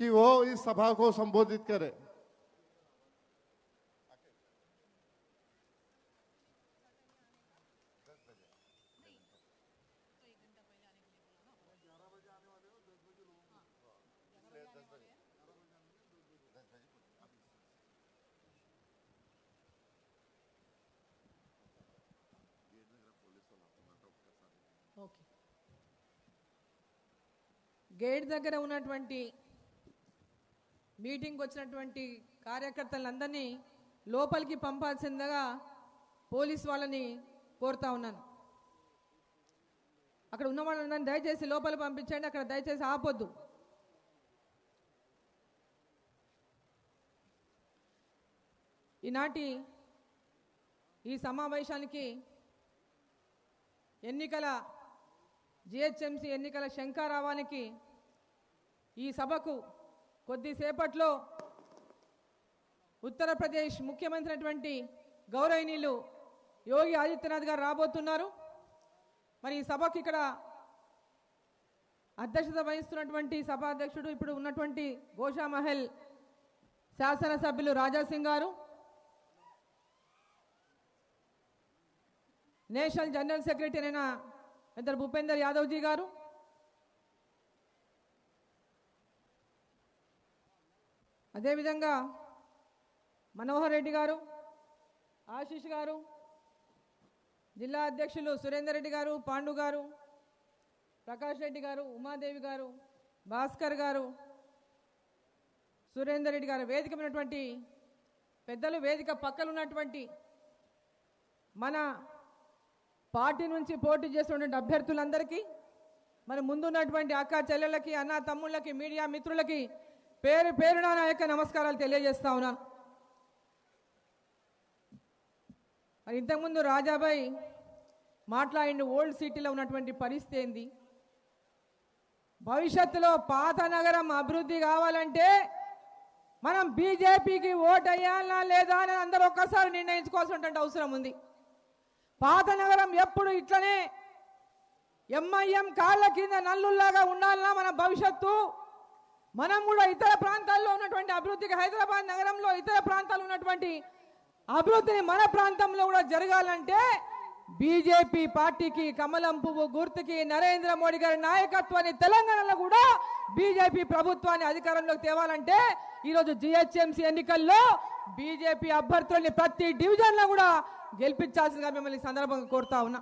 कि वो इस सभा को संबोधित करें। ఓకే, గేట్ దగ్గర ఉన్నటువంటి మీటింగ్ వచ్చినటువంటి కార్యకర్తలందరినీ లోపలికి పంపాల్సిందిగా పోలీస్ వాళ్ళని కోరుతా ఉన్నాను. అక్కడ ఉన్న వాళ్ళందరినీ దయచేసి లోపల పంపించండి. అక్కడ దయచేసి ఆపొద్దు. ఈనాటి ఈ సమావేశానికి ఎన్నికల జిహెచ్ఎంసీ ఎన్నికల శంఖారావానికి ఈ సభకు కొద్దిసేపట్లో ఉత్తరప్రదేశ్ ముఖ్యమంత్రి అయినటువంటి గౌరవనీయులు యోగి ఆదిత్యనాథ్ గారు రాబోతున్నారు. మరి ఈ సభకు ఇక్కడ అధ్యక్షత వహిస్తున్నటువంటి సభాధ్యక్షుడు ఇప్పుడు ఉన్నటువంటి గోషామహల్ శాసనసభ్యులు రాజాసింగ్ గారు, నేషనల్ జనరల్ సెక్రటరీ అయిన పెద్దలు భూపేందర్ యాదవ్జీ గారు, అదేవిధంగా మనోహర్ రెడ్డి గారు, ఆశీష్ గారు, జిల్లా అధ్యక్షులు సురేందర్ రెడ్డి గారు, పాండు గారు, ప్రకాష్ రెడ్డి గారు, ఉమాదేవి గారు, భాస్కర్ గారు, సురేందర్ రెడ్డి గారు, వేదిక ఉన్నటువంటి పెద్దలు, వేదిక పక్కన ఉన్నటువంటి మన పార్టీ నుంచి పోటీ చేస్తున్నటువంటి అభ్యర్థులందరికీ, మన ముందున్నటువంటి అక్క చెల్లెళ్ళకి, అన్న తమ్ముళ్ళకి, మీడియా మిత్రులకి పేరు పేరున నా యొక్క నమస్కారాలు తెలియజేస్తా ఉన్నాను. మరి ఇంతకుముందు రాజాబాయ్ మాట్లాడిన ఓల్డ్ సిటీలో ఉన్నటువంటి పరిస్థితి ఏంది, భవిష్యత్తులో పాత నగరం అభివృద్ధి కావాలంటే మనం బీజేపీకి ఓటు వేయాలా లేదా అని అందరూ ఒక్కసారి నిర్ణయించుకోవాల్సినటువంటి అవసరం ఉంది. పాత నగరం ఎప్పుడు ఇట్లనే ఎంఐఎం కాళ్ళ కింద నల్లుల్లాగా ఉండాలన్నా మన భవిష్యత్తు, మనం కూడా ఇతర ప్రాంతాల్లో ఉన్నటువంటి అభివృద్ధికి, హైదరాబాద్ నగరంలో ఇతర ప్రాంతాల్లో ఉన్నటువంటి అభివృద్ధిని మన ప్రాంతంలో కూడా జరగాలంటే బీజేపీ పార్టీకి, కమలం పువ్వు గుర్తుకి, నరేంద్ర మోడీ గారి నాయకత్వాన్ని తెలంగాణలో కూడా బీజేపీ ప్రభుత్వాన్ని అధికారంలోకి తేవాలంటే ఈరోజు జిహెచ్ఎంసీ ఎన్నికల్లో బీజేపీ అభ్యర్థులని ప్రతి డివిజన్లో కూడా గెలిపించాల్సిందిగా మిమ్మల్ని సందర్భంగా కోరుతా ఉన్నా.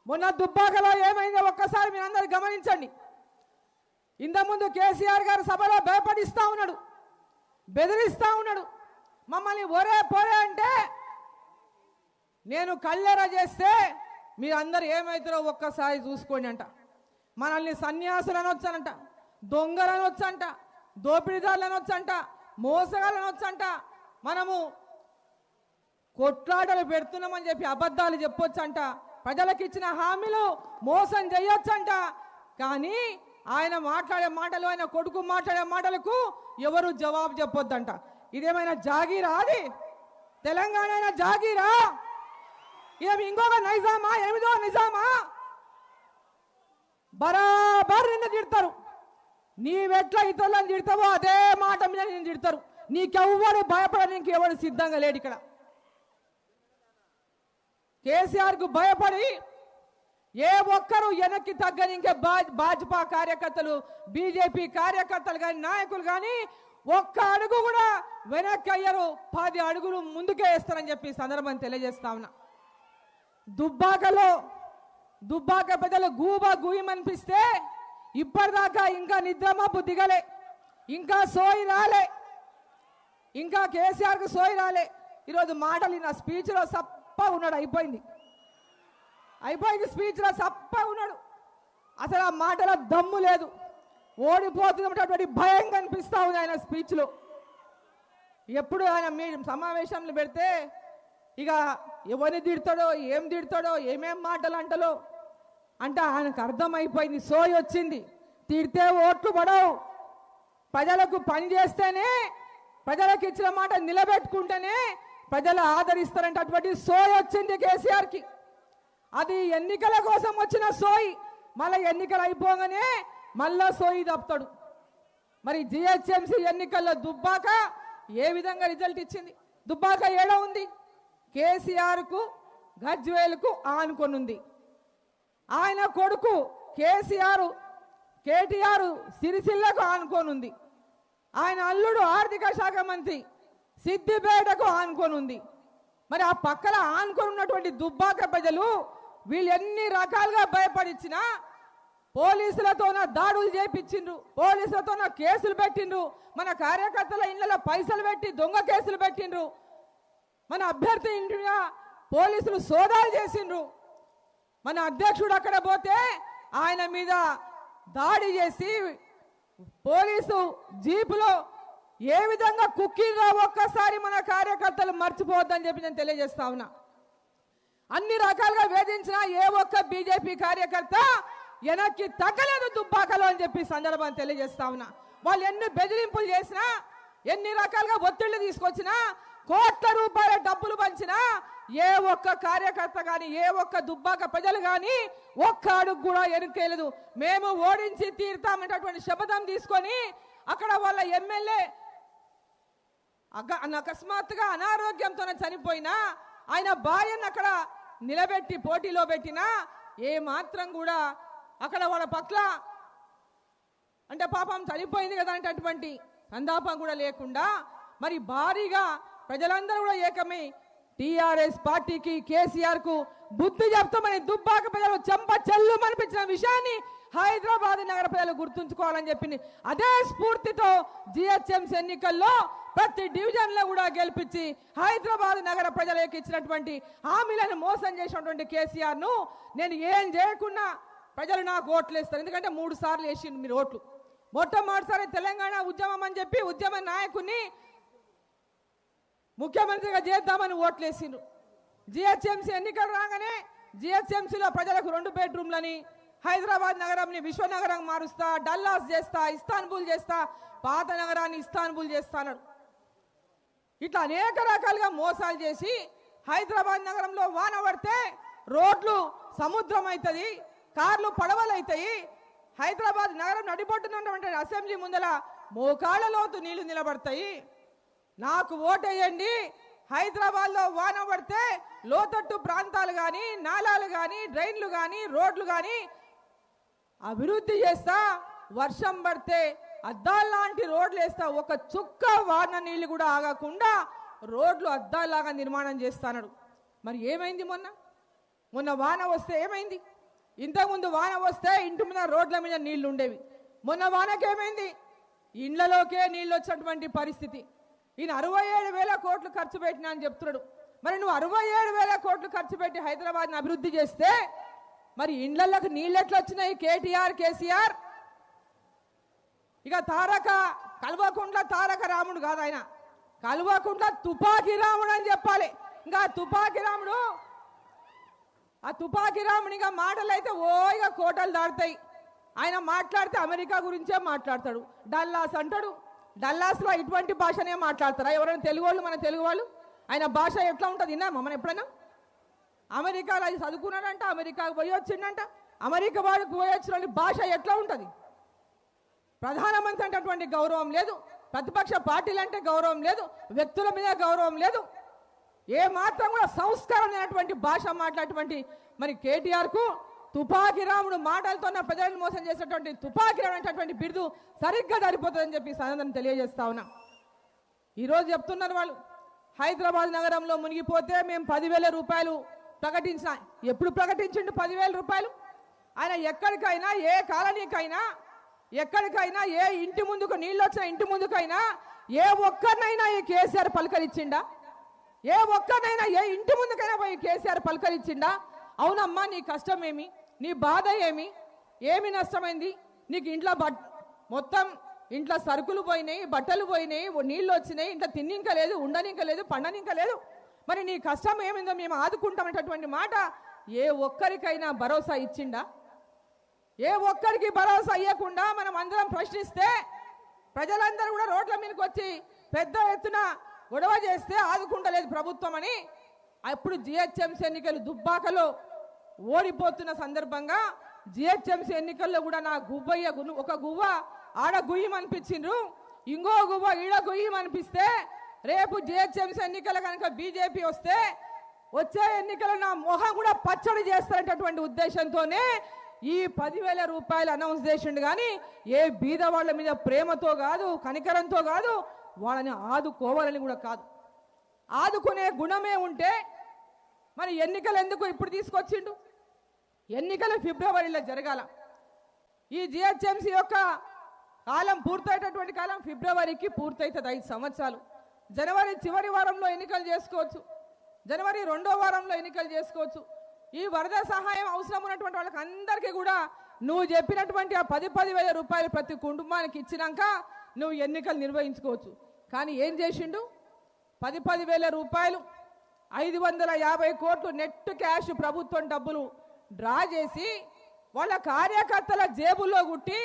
మొన్న దుబ్బాకలో ఏమైందో ఒక్కసారి మీరు అందరూ గమనించండి. ఇంతకుముందు కేసీఆర్ గారు సభలో భయపడిస్తా ఉన్నాడు, బెదిరిస్తా ఉన్నాడు, మమ్మల్ని ఒరే పోరే అంటే నేను కళ్ళెర చేస్తే మీరు అందరు ఏమవుతారో ఒక్కసారి చూసుకోండి అంట. మనల్ని సన్యాసులు అనొచ్చంట, దొంగలను వచ్చంట, దోపిడీదారులను వచ్చంట, మోసగాళ్ళను వచ్చంట, మనము కొట్లాటలు పెడుతున్నామని చెప్పి అబద్ధాలు చెప్పొచ్చంట, ప్రజలకు ఇచ్చిన హామీలు మోసం చేయొచ్చంట. కానీ ఆయన మాట్లాడే మాటలు, ఆయన కొడుకు మాట్లాడే మాటలకు ఎవరు జవాబు చెప్పొద్దంట. ఇదేమైనా జాగీరా? అది తెలంగాణ అయినా జాగీరా? ఏమి ఇంకొక నైజామా? 8వ నిజామా? బరాబర్ నిన్ను తిడతారు. నీవెట్లా ఇతరులను తిడతావో అదే మాట మీద నిన్ను తిడతారు. నీకెవ్వడు భయపడడానికి ఎవడు సిద్ధంగా లేడు. ఇక్కడ కేసీఆర్ కు భయపడి ఏ ఒక్కరు వెనక్కి తగ్గని, ఇంకా భాజపా కార్యకర్తలు, బీజేపీ కార్యకర్తలు కానీ, నాయకులు కానీ ఒక్క అడుగు కూడా వెనక్కి అయ్యారు, 10 అడుగులు ముందుకే వేస్తారని చెప్పి సందర్భం తెలియజేస్తా ఉన్నా. దుబ్బాక పెద్దలు గూబా గుయ్యమనిపిస్తే ఇప్పటిదాకా ఇంకా నిద్రమబ్బు దిగలే, ఇంకా సోయి రాలే, ఇంకా కేసీఆర్కు సోయి రాలే. ఈరోజు మాటలు నా స్పీచ్లో సప్ప ఉన్నాడు, అయిపోయింది స్పీచ్లో సప్ప ఉన్నాడు. అసలు ఆ మాటలో దమ్ము లేదు, ఓడిపోతున్నటువంటి భయం కనిపిస్తా ఉంది ఆయన స్పీచ్లో. ఎప్పుడు ఆయన మీ సమావేశంలో పెడితే ఇక ఎవరిని తిడతాడో, ఏం తిడతాడో, ఏమేం మాటలు అంటలో అంటే ఆయనకు అర్థమైపోయింది, సోయి వచ్చింది. తిడితే ఓట్లు పడవు, ప్రజలకు పని చేస్తేనే, ప్రజలకు ఇచ్చిన మాట నిలబెట్టుకుంటేనే ప్రజలు ఆదరిస్తారంటే అటువంటి సోయి వచ్చింది కేసీఆర్కి. అది ఎన్నికల కోసం వచ్చిన సోయి, మళ్ళీ ఎన్నికలు అయిపోగానే మళ్ళా సోయి తప్పుతాడు. మరి జిహెచ్ఎంసీ ఎన్నికల్లో దుబ్బాక ఏ విధంగా రిజల్ట్ ఇచ్చింది? దుబ్బాక ఏడ ఉంది? కేసీఆర్కు, గజ్వేల్కు ఆనుకొనుంది. ఆయన కొడుకు కేటీఆర్ సిరిసిల్లకు ఆనుకోనుంది. ఆయన అల్లుడు ఆర్థిక శాఖ మంత్రి సిద్దిపేటకు ఆనుకోనుంది. మరి ఆ పక్కన ఆనుకొని ఉన్నటువంటి దుబ్బాక ప్రజలు వీళ్ళు ఎన్ని రకాలుగా భయపడిచ్చినా పోలీసులతోన దాడులు చేయించిండ్రు, పోలీసులతోన కేసులు పెట్టిండ్రు, మన కార్యకర్తల ఇళ్లలో పైసలు పెట్టి దొంగ కేసులు పెట్టిండ్రు, మన అభ్యర్థి ఇంటిగా పోలీసులు సోదాలు చేసిండ్రు. మన అధ్యక్షుడు అక్కడ పోతే ఆయన మీద దాడి చేసి పోలీసు జీపులో ఏ విధంగా కుక్కీగా ఒక్కసారి మన కార్యకర్తలు మర్చిపోవద్దని చెప్పి నేను తెలియజేస్తా ఉన్నా. అన్ని రకాలుగా వేధించిన ఏ ఒక్క బీజేపీ కార్యకర్త వెనక్కి తగ్గలేదు దుబ్బాకలో అని చెప్పి సందర్భాన్ని తెలియజేస్తా ఉన్నా. వాళ్ళు ఎన్ని బెదిరింపులు చేసినా, ఎన్ని రకాలుగా ఒత్తిళ్లు తీసుకొచ్చినా, కోట్ల రూపాయల డబ్బులు పంచినా ఏ ఒక్క కార్యకర్త కానీ, ఏ ఒక్క దుబ్బాక ప్రజలు కానీ ఒక్క అడుగు కూడా ఎరుకేయలేదు. మేము ఓడించి తీరుతామనేటటువంటి శపథం తీసుకొని అక్కడ వాళ్ళ ఎమ్మెల్యే అకస్మాత్తుగా అనారోగ్యంతో చనిపోయినా ఆయన భార్యను అక్కడ నిలబెట్టి పోటీలో పెట్టినా ఏ మాత్రం కూడా అక్కడ వాళ్ళ పట్ల అంటే పాపం చనిపోయింది కదా అనేటటువంటి సంతాపం కూడా లేకుండా మరి భారీగా ప్రజలందరూ కూడా ఏకమై టీఆర్ఎస్ పార్టీకి కేసీఆర్ కు బుద్ధి చెప్తామని దుబ్బాక ప్రజలు చెంప చెల్లు అనిపించిన విషయాన్ని హైదరాబాద్ నగర ప్రజలు గుర్తుంచుకోవాలని చెప్పింది. అదే స్ఫూర్తితో జిహెచ్ఎంసీ ఎన్నికల్లో ప్రతి డివిజన్ లో కూడా గెలిపించి హైదరాబాద్ నగర ప్రజలకు ఇచ్చినటువంటి హామీలను మోసం చేసినటువంటి కేసీఆర్ ను నేను ఏం చేయకుండా ప్రజలు నాకు ఓట్లు వేస్తారు. ఎందుకంటే 3 సార్లు వేసిండు మీరు ఓట్లు. మొట్టమొదటిసారి తెలంగాణ ఉద్యమం అని చెప్పి ఉద్యమ నాయకుని ముఖ్యమంత్రిగా చేద్దామని ఓట్లు వేసిండ్రు. జిహెచ్ఎంసీ ఎన్నికలు రాగానే జిహెచ్ఎంసీలో ప్రజలకు 2 బెడ్రూమ్లని, హైదరాబాద్ నగరంని విశ్వనగరం మారుస్తా, డల్లాస్ చేస్తా, ఇస్తాన్బుల్ చేస్తా, పాత నగరాన్ని ఇస్తాన్బుల్ చేస్తాను. ఇట్లా అనేక రకాలుగా మోసాలు చేసి హైదరాబాద్ నగరంలో వాన పడితే రోడ్లు సముద్రం అవుతుంది, కార్లు పడవలు అవుతాయి. హైదరాబాద్ నగరం నడిబొట్టున్నటువంటి అసెంబ్లీ ముందల మోకాళ్ళ లోతు నీళ్లు నిలబడతాయి. నాకు ఓటేయండి, హైదరాబాద్ లో వాన పడితే లోతట్టు ప్రాంతాలు కానీ, నాలాలు కానీ, డ్రైన్లు కానీ, రోడ్లు కానీ అభివృద్ధి చేస్తా, వర్షం పడితే అద్దాల్లాంటి రోడ్లు వేస్తా, ఒక చుక్క వాన నీళ్లు కూడా ఆగకుండా రోడ్లు అద్దాల్లాగా నిర్మాణం చేస్తాడు. మరి ఏమైంది? మొన్న వాన వస్తే ఏమైంది? ఇంతకుముందు వాన వస్తే ఇంటి మీద రోడ్ల మీద నీళ్లు ఉండేవి. మొన్న వానకి ఏమైంది? ఇండ్లలోకే నీళ్ళు వచ్చినటువంటి పరిస్థితి. ఈయన 67,000 కోట్లు ఖర్చు పెట్టినా అని చెప్తున్నాడు. మరి నువ్వు 67,000 కోట్లు ఖర్చు పెట్టి హైదరాబాద్ని అభివృద్ధి చేస్తే మరి ఇండ్లలోకి నీళ్ళు ఎట్లా వచ్చినాయి? కేటీఆర్, కేసీఆర్ ఇక కల్వకుంట్ల తారక రాముడు కాదు ఆయన, కల్వకుంట్ల తుపాకీ రాముడు అని చెప్పాలి. ఇంకా తుపాకీ రాముడు, ఆ తుపాకీ రామునిగా మాటలు అయితే ఇక కోటలు దాడతాయి. ఆయన మాట్లాడితే అమెరికా గురించే మాట్లాడతాడు. డల్లాస్ అంటాడు. డల్లాస్లో ఇటువంటి భాషనే మాట్లాడతారా ఎవరైనా తెలుగు వాళ్ళు? మన తెలుగు వాళ్ళు ఆయన భాష ఎట్లా ఉంటుంది విన్నామా మనం ఎప్పుడైనా? అమెరికాలో అది చదువుకున్నాడంట, అమెరికాకు పోయి వచ్చిండంట. అమెరికా వాడికి పోయి వచ్చిన భాష ఎట్లా ఉంటుంది? ప్రధానమంత్రి అంటే అటువంటి గౌరవం లేదు, ప్రతిపక్ష పార్టీలు అంటే గౌరవం లేదు, వ్యక్తుల మీద గౌరవం లేదు, ఏ మాత్రం కూడా సంస్కారం లేనటువంటి భాష మాట్లాడేటువంటి మరి కేటీఆర్ కు తుపాకీ రాముడు మాటలతో ప్రజలను మోసం చేసేటువంటి తుపాకీ రాముడు అనేటటువంటి బిరుదు సరిగ్గా సరిపోతుందని చెప్పి సందర్భంగా తెలియజేస్తా ఉన్నా. ఈరోజు చెప్తున్నారు వాళ్ళు, హైదరాబాద్ నగరంలో మునిగిపోతే మేము 10,000 రూపాయలు ప్రకటించిన. ఎప్పుడు ప్రకటించిండు 10,000 రూపాయలు? ఆయన ఎక్కడికైనా, ఏ కాలనీకైనా, ఎక్కడికైనా, ఏ ఇంటి ముందుకు నీళ్ళు వచ్చిన ఇంటి ముందుకైనా ఏ ఒక్కరినైనా ఈ కేసీఆర్ పలకరించిండా? ఏ ఒక్కరినైనా ఏ ఇంటి ముందుకైనా పోయి కేసీఆర్ పలకరించిండా? అవునమ్మా, నీ కష్టం ఏమి, నీ బాధ ఏమి నష్టమైంది నీకు? ఇంట్లో మొత్తం ఇంట్లో సరుకులు పోయినాయి, బట్టలు పోయినాయి, నీళ్ళు వచ్చినాయి, ఇంట్లో తిన్నింక లేదు, ఉండనింక లేదు, పండనింక లేదు. మరి నీ కష్టం ఏమిందో మేము ఆదుకుంటామనేటటువంటి మాట ఏ ఒక్కరికైనా భరోసా ఇచ్చిండా? ఏ ఒక్కరికి భరోసా ఇవ్వకుండా మనం అందరం ప్రశ్నిస్తే ప్రజలందరూ కూడా రోడ్ల మీదకి వచ్చి పెద్ద ఎత్తున గొడవ చేస్తే ఆదుకుంటలేదు ప్రభుత్వం అని. అప్పుడు జిహెచ్ఎంసీ ఎన్నికలు దుబ్బాకలో ఓడిపోతున్న సందర్భంగా జిహెచ్ఎంసీ ఎన్నికల్లో కూడా నా గువ్వయ్య ఒక గువ్వ ఆడ గుయ్యమనిపించిండ్రు, ఇంకో గువ్వ ఈడ గుయ్యమనిపిస్తే రేపు జిహెచ్ఎంసీ ఎన్నికలు కనుక బీజేపీ వస్తే వచ్చే ఎన్నికలు నా మొహం కూడా పచ్చడి చేస్తారనేటటువంటి ఉద్దేశంతోనే ఈ 10,000 రూపాయలు అనౌన్స్ చేసిండు. కానీ ఏ బీద వాళ్ళ మీద ప్రేమతో కాదు, కనికరంతో కాదు, వాళ్ళని ఆదుకోవాలని కూడా కాదు. ఆదుకునే గుణమే ఉంటే మరి ఎన్నికలు ఎందుకు ఇప్పుడు తీసుకొచ్చిండు? ఎన్నికలు ఫిబ్రవరిలో జరగాల. ఈ జిహెచ్ఎంసీ యొక్క కాలం పూర్తయ్యేటటువంటి కాలం ఫిబ్రవరికి పూర్తవుతుంది. 5 సంవత్సరాలు. జనవరి చివరి వారంలో ఎన్నికలు చేసుకోవచ్చు, జనవరి 2వ వారంలో ఎన్నికలు చేసుకోవచ్చు. ఈ వరద సహాయం అవసరం ఉన్నటువంటి వాళ్ళకి అందరికీ కూడా నువ్వు చెప్పినటువంటి ఆ 10,000 రూపాయలు ప్రతి కుటుంబానికి ఇచ్చినాక నువ్వు ఎన్నికలు నిర్వహించుకోవచ్చు. కానీ ఏం చేసిండు? 10,000 రూపాయలు 550 కోట్లు నెట్ క్యాష్ ప్రభుత్వం డబ్బులు డ్రా చేసి వాళ్ళ కార్యకర్తల జేబుల్లో గుట్టి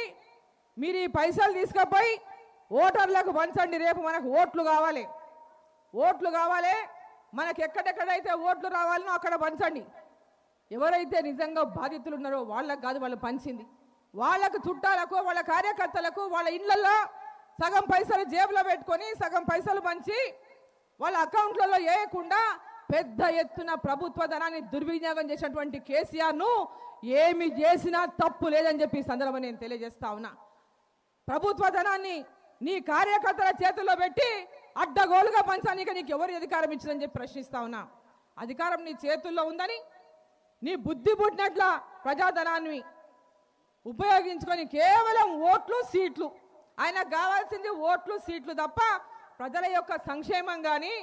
మీరు ఈ పైసలు తీసుకుపోయి ఓటర్లకు పంచండి, రేపు మనకు ఓట్లు కావాలి, ఓట్లు కావాలి, మనకు ఎక్కడెక్కడైతే ఓట్లు రావాలనో అక్కడ పంచండి. ఎవరైతే నిజంగా బాధితులు ఉన్నారో వాళ్ళకు కాదు వాళ్ళు పంచింది, వాళ్ళకు చుట్టాలకు, వాళ్ళ కార్యకర్తలకు, వాళ్ళ ఇళ్లలో సగం పైసలు జేబులో పెట్టుకొని సగం పైసలు పంచి వాళ్ళ అకౌంట్లలో వేయకుండా పెద్ద ఎత్తున ప్రభుత్వ ధనాన్ని దుర్వినియోగం చేసినటువంటి కేసీఆర్ను ఏమి చేసినా తప్పు లేదని చెప్పి ఈ సందర్భంగా నేను తెలియజేస్తా ఉన్నా. ప్రభుత్వ ధనాన్ని నీ కార్యకర్తల చేతుల్లో పెట్టి అడ్డగోలుగా పంచానికి నీకు ఎవరు అధికారం ఇచ్చిందని చెప్పి ప్రశ్నిస్తా ఉన్నా. అధికారం నీ చేతుల్లో ఉందని నీ బుద్ధి పుట్టినట్ల ప్రజాధనాన్ని ఉపయోగించుకొని కేవలం ఓట్లు సీట్లు, ఆయనకు కావాల్సింది ఓట్లు సీట్లు తప్ప ప్రజల యొక్క సంక్షేమం కానీ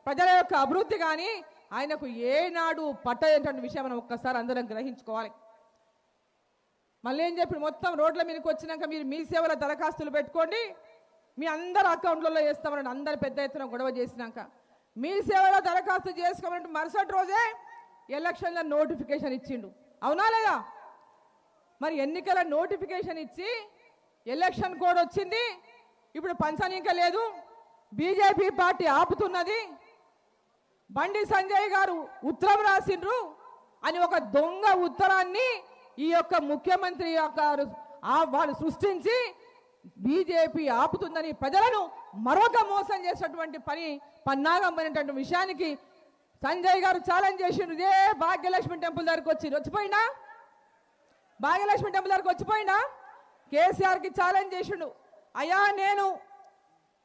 ప్రజల యొక్క అభివృద్ధి కానీ ఆయనకు ఏనాడు పట్టేటువంటి విషయం మనం ఒక్కసారి అందరం గ్రహించుకోవాలి. మళ్ళీ ఏం చెప్పి మొత్తం రోడ్ల మీదకి వచ్చినాక మీరు మీ సేవల దరఖాస్తులు పెట్టుకోండి, మీ అందరు అకౌంట్లలో వేస్తామని అందరు పెద్ద ఎత్తున గొడవ చేసినాక మీ సేవలో దరఖాస్తు చేసుకోమని మరుసటి రోజే ఎలక్షన్ల నోటిఫికేషన్ ఇచ్చిండు, అవునా లేదా? మరి ఎన్నికల నోటిఫికేషన్ ఇచ్చి ఎలక్షన్ కోడ్ వచ్చింది, ఇప్పుడు పంచనీక లేదు, బీజేపీ పార్టీ ఆపుతున్నది, బండి సంజయ్ గారు ఉత్తరం రాసిండ్రు అని ఒక దొంగ ఉత్తరాన్ని ఈ యొక్క ముఖ్యమంత్రి వాళ్ళు సృష్టించి బీజేపీ ఆపుతుందని ప్రజలను మరొక మోసం చేసినటువంటి పన్నాగం పడినటువంటి విషయానికి సంజయ్ గారు ఛాలెంజ్ చేసిండు. ఇదే భాగ్యలక్ష్మి టెంపుల్ దగ్గరకు వచ్చిపోయినా, భాగ్యలక్ష్మి టెంపుల్ దగ్గరకు వచ్చిపోయినా కేసీఆర్కి ఛాలెంజ్ చేసిండు, అయ్యా నేను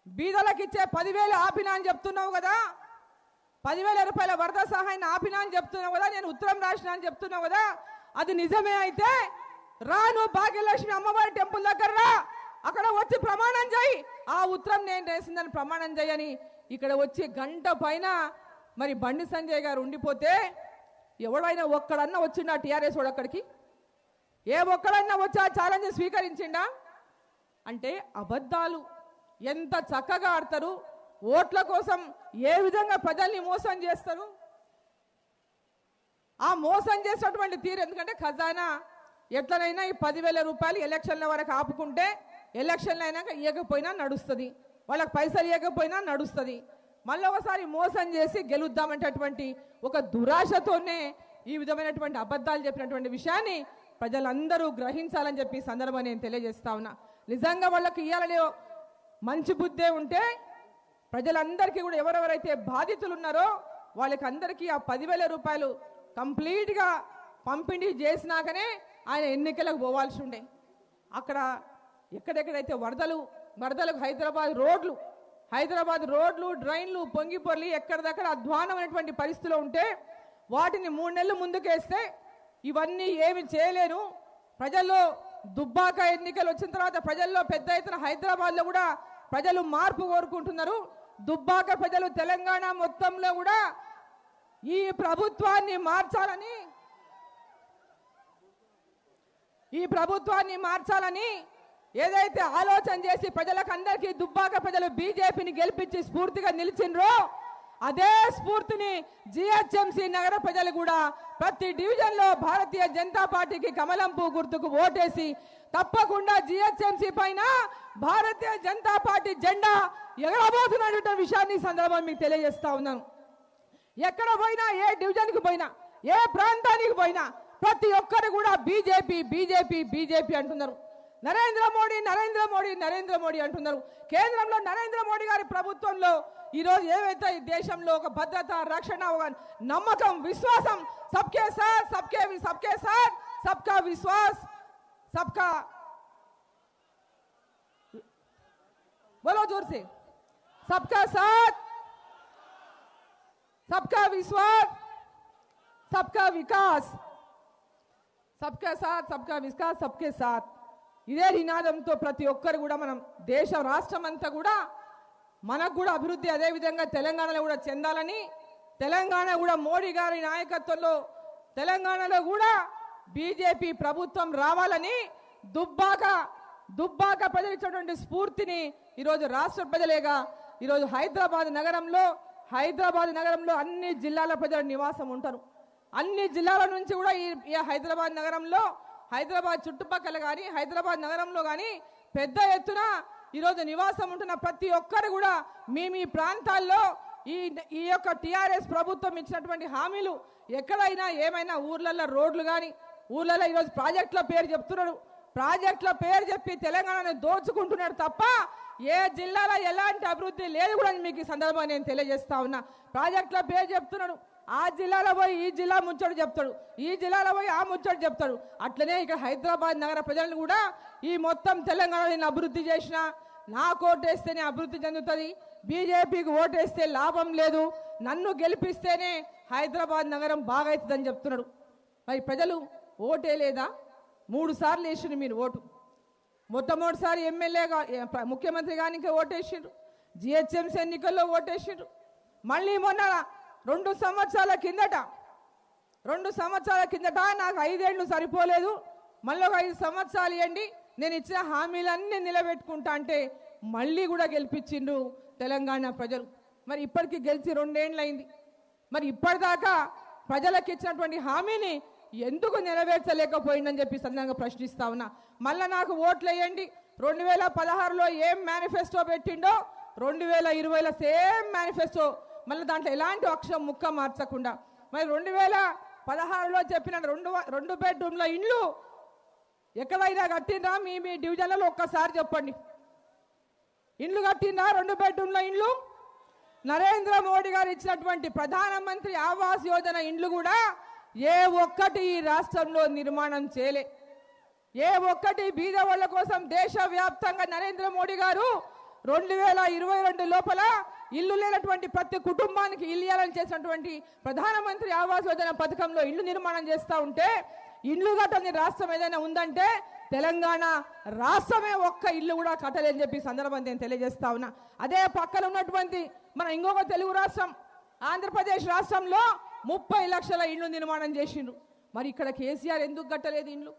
బీదలకు ఇచ్చే 10,000 ఆపినా అని చెప్తున్నావు కదా, 10,000 రూపాయల వరద సహాయాన్ని ఆపినా అని చెప్తున్నావు కదా, నేను ఉత్తరం రాసినా అని చెప్తున్నావు కదా, అది నిజమే అయితే రాను భాగ్యలక్ష్మి అమ్మవారి టెంపుల్ దగ్గర రా, అక్కడ వచ్చి ప్రమాణం చేయి, ఆ ఉత్తరం నేను రాసిందని ప్రమాణం చేయని ఇక్కడ వచ్చి గంట పైన మరి బండి సంజయ్ గారు ఉండిపోతే ఎవడైనా ఒక్కడన్నా వచ్చిండా టీఆర్ఎస్ వాడు అక్కడికి? ఏ ఒక్కడన్నా వచ్చి ఆ ఛాలెంజ్ స్వీకరించిండా? అంటే అబద్ధాలు ఎంత చక్కగా ఆడతారు, ఓట్ల కోసం ఏ విధంగా ప్రజల్ని మోసం చేస్తారు. ఆ మోసం చేసినటువంటి తీరు ఎందుకంటే ఖజానా ఎట్లనైనా ఈ 10,000 రూపాయలు ఎలక్షన్ల వరకు ఆపుకుంటే ఎలక్షన్లు అయినాక ఇవ్వకపోయినా నడుస్తుంది, వాళ్ళకి పైసలు ఇవ్వకపోయినా నడుస్తుంది, మళ్ళీ ఒకసారి మోసం చేసి గెలుద్దామంటటువంటి ఒక దురాశతోనే ఈ విధమైనటువంటి అబద్ధాలు చెప్పినటువంటి విషయాన్ని ప్రజలందరూ గ్రహించాలని చెప్పి సందర్భం నేను తెలియజేస్తా ఉన్నా. నిజంగా వాళ్ళకి ఇవ్వాలనే మంచి బుద్ధే ఉంటే ప్రజలందరికీ కూడా ఎవరెవరైతే బాధితులు ఉన్నారో వాళ్ళకి అందరికీ ఆ 10,000 రూపాయలు కంప్లీట్గా పంపిణీ చేసినాకనే ఆయన ఎన్నికలకు పోవాల్సి ఉండే. అక్కడ ఎక్కడెక్కడైతే వరదలకు హైదరాబాద్ రోడ్లు డ్రైన్లు పొంగిపొర్లి ఎక్కడిదక్కడ అధ్వానమైనటువంటి పరిస్థితిలో ఉంటే వాటిని 3 నెలలు ముందుకేస్తే ఇవన్నీ ఏమి చేయలేను, ప్రజల్లో దుబ్బాక ఎన్నికలు వచ్చిన తర్వాత ప్రజల్లో పెద్ద ఎత్తున హైదరాబాద్లో కూడా ప్రజలు మార్పు కోరుకుంటున్నారు, దుబ్బాక ప్రజలు తెలంగాణ మొత్తంలో కూడా ఈ ప్రభుత్వాన్ని మార్చాలని ఏదైతే ఆలోచన చేసి ప్రజలకు అందరికీ దుబ్బాక ప్రజలు బీజేపీని గెలిపించి స్ఫూర్తిగా నిలిచిండ్రో అదే స్ఫూర్తిని జిహెచ్ఎంసీ నగర ప్రజలు కూడా ప్రతి డివిజన్ లో భారతీయ జనతా పార్టీకి కమలం పువ్వు గుర్తుకు ఓటేసి తప్పకుండా జిహెచ్ఎంసీ పైన భారతీయ జనతా పార్టీ జెండా ఎగరబోతున్న విషయాన్ని సందర్భంగా మీకు తెలియజేస్తా ఉన్నాను. ఎక్కడ పోయినా, ఏ డివిజన్కి పోయినా, ఏ ప్రాంతానికి పోయినా ప్రతి ఒక్కరు కూడా బీజేపీ అంటున్నారు. నరేంద్ర మోడీ అంటున్నారు. కేంద్రంలో నరేంద్ర మోడీ గారి ప్రభుత్వంలో ఈరోజు ఏవైతే ఈ దేశంలో ఒక భద్రత, రక్షణ, ఒక నమ్మకం, విశ్వాసం, సబ్కే సాత్ సబ్కా విశ్వాస్ సబ్కా बोलो जोर से, सबका साथ सबका विश्वास सबका विकास, सबका साथ सबका विकास सबके साथ ఇదే నినాదంతో ప్రతి ఒక్కరు కూడా మనం రాష్ట్రం అంతా కూడా మనకు కూడా అభివృద్ధి అదే విధంగా తెలంగాణలో కూడా చెందాలని, తెలంగాణ కూడా మోడీ గారి నాయకత్వంలో తెలంగాణలో కూడా బీజేపీ ప్రభుత్వం రావాలని దుబ్బాక ప్రజలు ఇచ్చినటువంటి స్ఫూర్తిని ఈరోజు రాష్ట్ర ప్రజలేగా ఈరోజు హైదరాబాద్ నగరంలో అన్ని జిల్లాల ప్రజలు నివాసం ఉంటారు. అన్ని జిల్లాల నుంచి కూడా ఈ హైదరాబాద్ నగరంలో, హైదరాబాద్ చుట్టుపక్కల కానీ, హైదరాబాద్ నగరంలో కానీ పెద్ద ఎత్తున ఈరోజు నివాసం ఉంటున్న ప్రతి ఒక్కరు కూడా మీ ప్రాంతాల్లో ఈ యొక్క టిఆర్ఎస్ ప్రభుత్వం ఇచ్చినటువంటి హామీలు ఎక్కడైనా ఏమైనా ఊర్లలో రోడ్లు కానీ, ఊర్లలో ఈరోజు ప్రాజెక్టుల పేరు చెప్తున్నాడు. ప్రాజెక్టుల పేరు చెప్పి తెలంగాణను దోచుకుంటున్నాడు తప్ప ఏ జిల్లాలో ఎలాంటి అభివృద్ధి లేదు కూడా మీకు ఈ సందర్భంగా నేను తెలియజేస్తా ఉన్నా. ప్రాజెక్టుల పేరు చెప్తున్నాడు, ఆ జిల్లాలో పోయి ఈ జిల్లా ముచ్చడు చెప్తాడు, ఈ జిల్లాలో పోయి ఆ ముచ్చడు చెప్తాడు. అట్లనే ఇక్కడ హైదరాబాద్ నగర ప్రజలను కూడా ఈ మొత్తం తెలంగాణ నేను అభివృద్ధి చేసిన, నాకు ఓటేస్తేనే అభివృద్ధి చెందుతుంది, బీజేపీకి ఓటేస్తే లాభం లేదు, నన్ను గెలిపిస్తేనే హైదరాబాద్ నగరం బాగవుతుందని చెప్తున్నాడు. మరి ప్రజలు ఓటే లేదా? 3 సార్లు వేసిండు మీరు ఓటు. మొట్టమొదటిసారి ఎమ్మెల్యేగా ముఖ్యమంత్రి గారికి ఓటేసిండ్రు, జిహెచ్ఎంసీ ఎన్నికల్లో ఓటేసిండ్రు. మళ్ళీ మొన్న 2 సంవత్సరాల కిందట నాకు 5 ఏళ్ళు సరిపోలేదు, మళ్ళీ ఒక 5 సంవత్సరాలు ఇవ్వండి, నేను ఇచ్చిన హామీలన్నీ నిలబెట్టుకుంటా అంటే మళ్ళీ కూడా గెలిపించిండ్రు తెలంగాణ ప్రజలు. మరి ఇప్పటికీ గెలిచి 2 ఏళ్ళు అయింది. మరి ఇప్పటిదాకా ప్రజలకు ఇచ్చినటువంటి హామీని ఎందుకు నెరవేర్చలేకపోయిందని చెప్పి సందర్భంగా ప్రశ్నిస్తా ఉన్నా. మళ్ళీ నాకు ఓట్లు వేయండి, 2016లో ఏం మేనిఫెస్టో పెట్టిండో 2020లో సేమ్ మేనిఫెస్టో, మళ్ళీ దాంట్లో ఎలాంటి అక్షరం ముక్క మార్చకుండా. మరి 2016లో చెప్పిన 2 బెడ్రూమ్ల ఇండ్లు ఎక్కడైనా కట్టిందా? మీ డివిజన్లలో ఒక్కసారి చెప్పండి. ఇండ్లు కట్టిందా 2 బెడ్రూమ్ల ఇండ్లు? నరేంద్ర మోడీ గారు ఇచ్చినటువంటి ప్రధానమంత్రి ఆవాస్ యోజన ఇండ్లు కూడా ఏ ఒక్కటి ఈ రాష్ట్రంలో నిర్మాణం చేయలే. ఏ ఒక్కటి బీద వాళ్ళ కోసం దేశవ్యాప్తంగా నరేంద్ర మోడీ గారు 2022 లోపల ఇల్లు లేనటువంటి ప్రతి కుటుంబానికి ఇల్లు ఇవ్వాలని చేసినటువంటి ప్రధానమంత్రి ఆవాస్ యోజన పథకంలో ఇల్లు నిర్మాణం చేస్తూ ఉంటే, ఇల్లు కట్టని రాష్ట్రం ఏదైనా ఉందంటే తెలంగాణ రాష్ట్రమే ఒక్క ఇల్లు కూడా కట్టలేదని చెప్పి సందర్భం నేను తెలియజేస్తా ఉన్నా. అదే పక్కన ఉన్నటువంటి మన ఇంకొక తెలుగు రాష్ట్రం ఆంధ్రప్రదేశ్ రాష్ట్రంలో 30 లక్షల ఇల్లు నిర్మాణం చేసిండ్రు. మరి ఇక్కడ కేసీఆర్ ఎందుకు కట్టలేదు ఇండ్లు?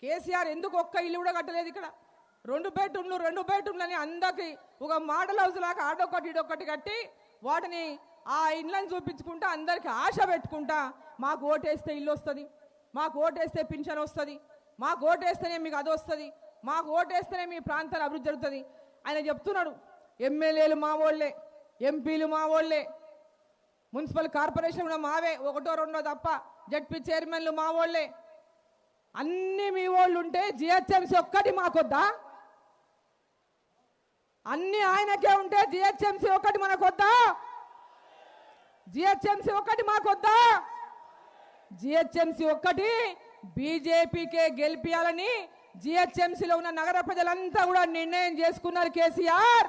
కేసీఆర్ ఎందుకు ఒక్క ఇల్లు కూడా కట్టలేదు? ఇక్కడ 2 బెడ్రూమ్లు అని అందరికి ఒక మోడల్ హౌస్ లాగా ఆడొకటి ఇడొకటి కట్టి వాటిని ఆ ఇళ్ళని చూపించుకుంటా అందరికి ఆశ పెట్టుకుంటా మాకు ఓటేస్తే ఇల్లు వస్తుంది, మాకు ఓటేస్తే పింఛన్ వస్తుంది, మాకు ఓటేస్తేనే మీకు అది వస్తుంది, మాకు ఓటేస్తేనే మీ ప్రాంతాన్ని అభివృద్ధి జరుగుతుంది ఆయన చెప్తున్నాడు. ఎమ్మెల్యేలు మా వాళ్ళే, ఎంపీలు మా వాళ్ళే, మున్సిపల్ కార్పొరేషన్ కూడా మావే, 1, 2 తప్ప, జడ్పీ చైర్మన్లు మా వాళ్ళే, అన్ని మీ వాళ్ళు ఉంటే జిహెచ్ఎంసీ ఒక్కటి మాకొద్దా? అన్ని ఆయనకే ఉంటే జిహెచ్ఎంసీ ఒకటి మనకొద్దా? జిహెచ్ఎంసీ ఒకటి మాకొద్దా? జిహెచ్ఎంసీ ఒక్కటి బీజేపీకే గెలిపియాలని జిహెచ్ఎంసీలో ఉన్న నగర ప్రజలంతా కూడా నిర్ణయం చేసుకున్నారు. కేసీఆర్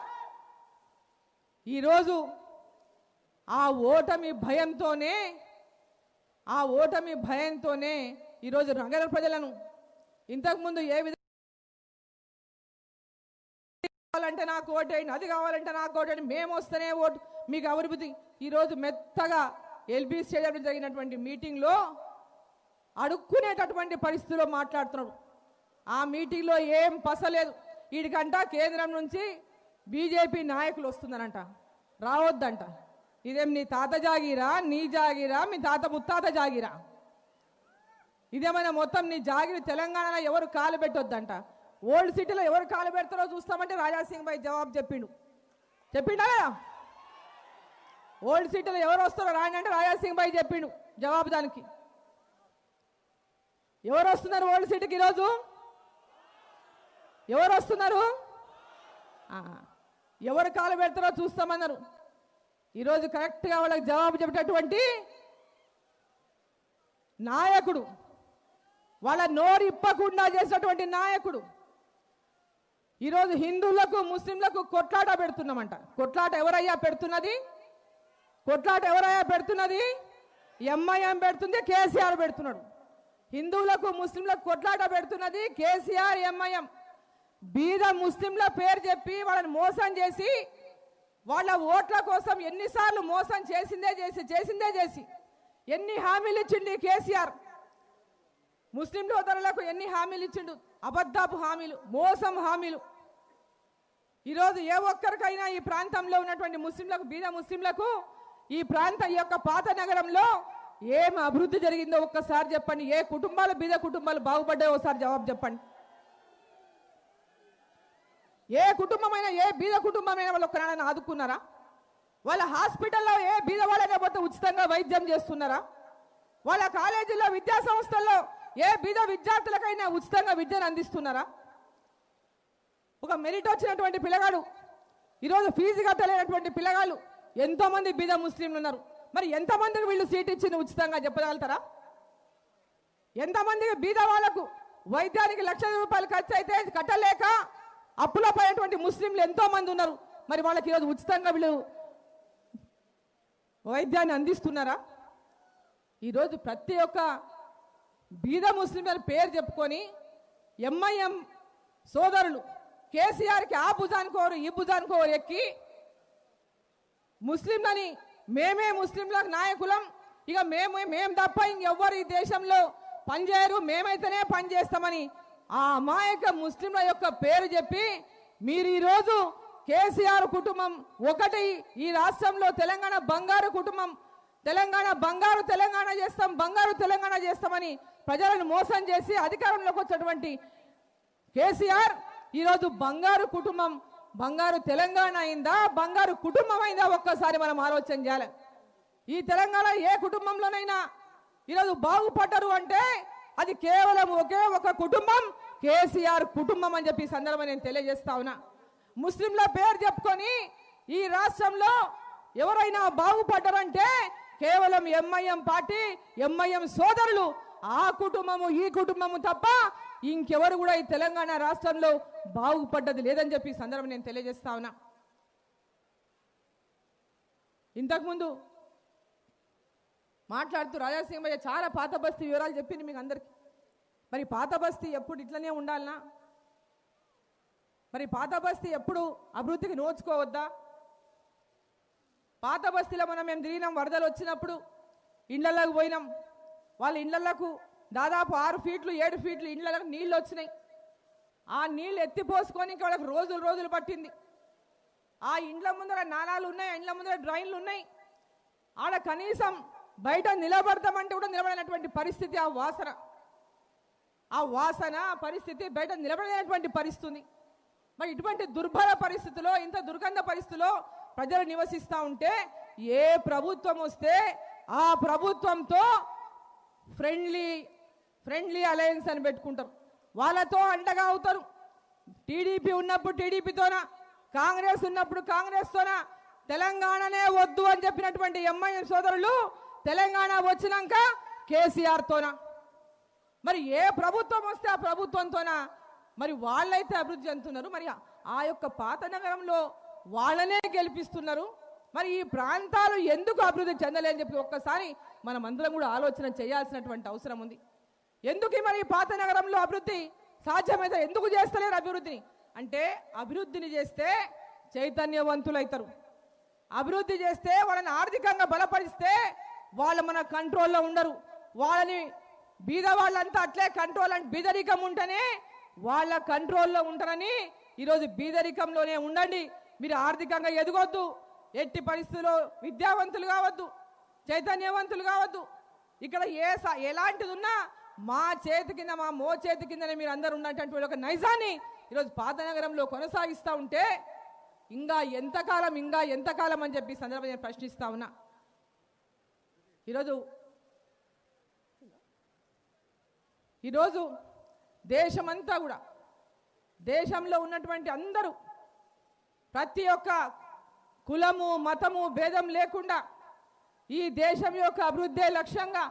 ఈరోజు ఆ ఓటమి భయంతోనే ఈరోజు నగర ప్రజలను ఇంతకుముందు ఏ విధంగా కావాలంటే నాకు ఓటేయండి, అది కావాలంటే నాకు ఓటేయండి, మేము వస్తేనే ఓటు మీకు అభివృద్ధి. ఈరోజు మెత్తగా ఎల్బీ స్టేడియం జరిగినటువంటి మీటింగ్లో అడుక్కునేటటువంటి పరిస్థితిలో మాట్లాడుతున్నాడు. ఆ మీటింగ్లో ఏం పసలేదు. వీడికంట కేంద్రం నుంచి బీజేపీ నాయకులు వస్తున్నారంట, రావద్దంట. ఇదేం నీ తాత జాగిరా, నీ జాగిరా, మీ తాత ముత్తాత జాగిరా? ఇదేమైనా మొత్తం నీ జాగిరి తెలంగాణలో ఎవరు కాలు పెట్టొద్దంట. ఓల్డ్ సిటీలో ఎవరు కాలు పెడతారో చూస్తామంటే రాజాసింగ్ భాయ్ జవాబు చెప్పిండా కదా? ఓల్డ్ సిటీలో ఎవరు వస్తారో రాని అంటే రాజాసింగ్ భాయ్ చెప్పిండు జవాబు. దానికి ఎవరు వస్తున్నారు ఓల్డ్ సిటీకి? ఈరోజు ఎవరు వస్తున్నారు? ఎవరు కాలు పెడతారో చూస్తామన్నారు. ఈరోజు కరెక్ట్గా వాళ్ళకి జవాబు చెప్పేటటువంటి నాయకుడు, వాళ్ళ నోరు ఇప్పకుండా చేసినటువంటి నాయకుడు. ఈరోజు హిందువులకు ముస్లింలకు కొట్లాట పెడుతున్నామంట. కొట్లాట ఎవరయ్యా పెడుతున్నది? ఎంఐఎం పెడుతుంది, కేసీఆర్ పెడుతున్నాడు. హిందువులకు ముస్లింలకు కొట్లాట పెడుతున్నది కేసీఆర్, ఎంఐఎం. బీద ముస్లింల పేరు చెప్పి వాళ్ళని మోసం చేసి వాళ్ళ ఓట్ల కోసం ఎన్నిసార్లు మోసం చేసిందే చేసి ఎన్ని హామీలు ఇచ్చిండు కేసీఆర్? ముస్లిం సోదరులకు ఎన్ని హామీలు ఇచ్చిండు? అబద్ధపు హామీలు, మోసం హామీలు. ఈరోజు ఏ ఒక్కరికైనా ఈ ప్రాంతంలో ఉన్నటువంటి ముస్లింలకు, బీద ముస్లింలకు ఈ యొక్క పాత నగరంలో ఏం అభివృద్ధి జరిగిందో ఒక్కసారి చెప్పండి. ఏ కుటుంబాలు, బీద కుటుంబాలు బాగుపడ్డాయో ఒకసారి జవాబు చెప్పండి. ఏ కుటుంబమైనా, ఏ బీద కుటుంబమైనా వాళ్ళు ఒక్కనాడైనా ఆదుకున్నారా? వాళ్ళ హాస్పిటల్లో ఏ బీద వాళ్ళైనా పోతే ఉచితంగా వైద్యం చేస్తున్నారా? వాళ్ళ కాలేజీల్లో, విద్యా సంస్థల్లో ఏ బీద విద్యార్థులకైనా ఉచితంగా విద్యను అందిస్తున్నారా? ఒక మెరిట్ వచ్చినటువంటి పిల్లగాడు, ఈరోజు ఫీజు కట్టలేనటువంటి పిల్లగాళ్ళు ఎంతో మంది బీద ముస్లింలు ఉన్నారు. మరి ఎంతమందికి వీళ్ళు సీట్ ఇచ్చింది ఉచితంగా చెప్పగలుగుతారా? ఎంతమందికి బీద వాళ్ళకు వైద్యానికి లక్షల రూపాయలు ఖర్చు అయితే కట్టలేక అప్పులో పడినటువంటి ముస్లింలు ఎంతో మంది ఉన్నారు. మరి వాళ్ళకి ఈరోజు ఉచితంగా వీళ్ళు వైద్యాన్ని అందిస్తున్నారా? ఈరోజు ప్రతి ఒక్క బీద ముస్లిం పేరు చెప్పుకొని ఎంఐఎం సోదరులు కేసీఆర్కి ఆ భుజానికోరు ఈ భుజానికోరు ఎక్కి ముస్లింలని మేమే ముస్లింలకు నాయకులం, ఇక మేము తప్ప ఇంకెవ్వరు ఈ దేశంలో పనిచేయరు, మేమైతేనే పనిచేస్తామని ఆ అమాయక ముస్లింల యొక్క పేరు చెప్పి మీరు ఈరోజు కేసీఆర్ కుటుంబం ఒకటి, ఈ రాష్ట్రంలో తెలంగాణ బంగారు కుటుంబం, తెలంగాణ చేస్తాం, బంగారు తెలంగాణ చేస్తామని ప్రజలను మోసం చేసి అధికారంలోకి వచ్చినటువంటి కేసీఆర్ ఈరోజు బంగారు కుటుంబం, బంగారు తెలంగాణ అయిందా, బంగారు కుటుంబం అయిందా? ఒక్కసారి మనం ఆలోచన చేయాలి. ఈ తెలంగాణ ఏ కుటుంబంలోనైనా ఈరోజు బాగుపడ్డరు అంటే అది కేవలం ఒకే ఒక కుటుంబం, కేసీఆర్ కుటుంబం అని చెప్పి సందర్భం నేను తెలియజేస్తా ఉన్నా. ముస్లింల పేరు చెప్పుకొని ఈ రాష్ట్రంలో ఎవరైనా బాగుపడ్డారంటే కేవలం ఎంఐఎం పార్టీ, ఎంఐఎం సోదరులు, ఆ కుటుంబము ఈ కుటుంబము తప్ప ఇంకెవరు కూడా ఈ తెలంగాణ రాష్ట్రంలో బాగుపడ్డది లేదని చెప్పి సందర్భం నేను తెలియజేస్తా ఉన్నా. ఇంతకుముందు మాట్లాడుతూ రాజాసింహయ్య చాలా పాత బస్తీ వివరాలు చెప్పింది మీకు అందరికీ. మరి పాత బస్తీ ఎప్పుడు ఇట్లనే ఉండాలనా? మరి పాత బస్తీ ఎప్పుడు అభివృద్ధికి నోచుకోవద్దా? పాత బస్తీలో మేము తిరిగినాం, వరదలు వచ్చినప్పుడు ఇళ్లలోకి పోయినాం. వాళ్ళ ఇళ్లకు దాదాపు 6 ఫీట్లు 7 ఫీట్లు ఇళ్లకు నీళ్ళు వచ్చినాయి. ఆ నీళ్ళు ఎత్తిపోసుకొని వాళ్ళకి రోజులు పట్టింది. ఆ ఇండ్ల ముందర నాలాలు ఉన్నాయి, ఇండ్ల ముందర డ్రైన్లు ఉన్నాయి. ఆడ కనీసం బయట నిలబడతామంటే కూడా నిలబడినటువంటి పరిస్థితి, ఆ వాసన పరిస్థితి, బయట నిలబడలేనటువంటి పరిస్థితి. మరి ఇటువంటి దుర్భర పరిస్థితిలో, ఇంత దుర్గంధ పరిస్థితిలో ప్రజలు నివసిస్తూ ఉంటే ఏ ప్రభుత్వం వస్తే ఆ ప్రభుత్వంతో ఫ్రెండ్లీ అలయన్స్ అని పెట్టుకుంటారు, వాళ్ళతో అండగా అవుతారు. టీడీపీ ఉన్నప్పుడు టీడీపీతోనా, కాంగ్రెస్ ఉన్నప్పుడు కాంగ్రెస్తోనా, తెలంగాణనే వద్దు అని చెప్పినటువంటి ఎంఐఎం సోదరులు తెలంగాణ వచ్చినాక కేసీఆర్తోనా. మరి ఏ ప్రభుత్వం వస్తే ఆ ప్రభుత్వంతోనా మరి వాళ్ళైతే అభివృద్ధి చెందుతున్నారు. మరి ఆ యొక్క పాత నగరంలో వాళ్ళనే గెలిపిస్తున్నారు. మరి ఈ ప్రాంతాలు ఎందుకు అభివృద్ధి చెందలేని చెప్పి ఒక్కసారి మనం అందరం కూడా ఆలోచన చేయాల్సినటువంటి అవసరం ఉంది. ఎందుకు మరి పాత నగరంలో అభివృద్ధి సాధ్యమైతే ఎందుకు చేస్తలేరు అభివృద్ధిని అంటే, అభివృద్ధిని చేస్తే చైతన్యవంతులైతారు, అభివృద్ధి చేస్తే వాళ్ళని ఆర్థికంగా బలపరిస్తే వాళ్ళు మన కంట్రోల్లో ఉండరు. వాళ్ళని బీద వాళ్ళంతా అట్లే కంట్రోల్ అంటే బీదరికం ఉంటేనే వాళ్ళ కంట్రోల్లో ఉంటారని ఈరోజు బీదరికంలోనే ఉండండి. మీరు ఆర్థికంగా ఎదగొద్దు, ఎట్టి పరిస్థితుల్లో విద్యావంతులు కావద్దు, చైతన్యవంతులు కావద్దు. ఇక్కడ ఎలాంటిది ఉన్నా మా చేతి కింద, మా మో చేతి కిందనే మీరు అందరూ ఉన్నటువంటి ఒక నైజాన్ని ఈరోజు పాత నగరంలో కొనసాగిస్తూ ఉంటే ఇంకా ఎంతకాలం అని చెప్పి సందర్భంగా నేను ప్రశ్నిస్తా ఉన్నా. ఈరోజు దేశమంతా కూడా, దేశంలో ఉన్నటువంటి అందరూ ప్రతి ఒక్క కులము మతము భేదం లేకుండా ఈ దేశం యొక్క అభివృద్ధి లక్ష్యంగా,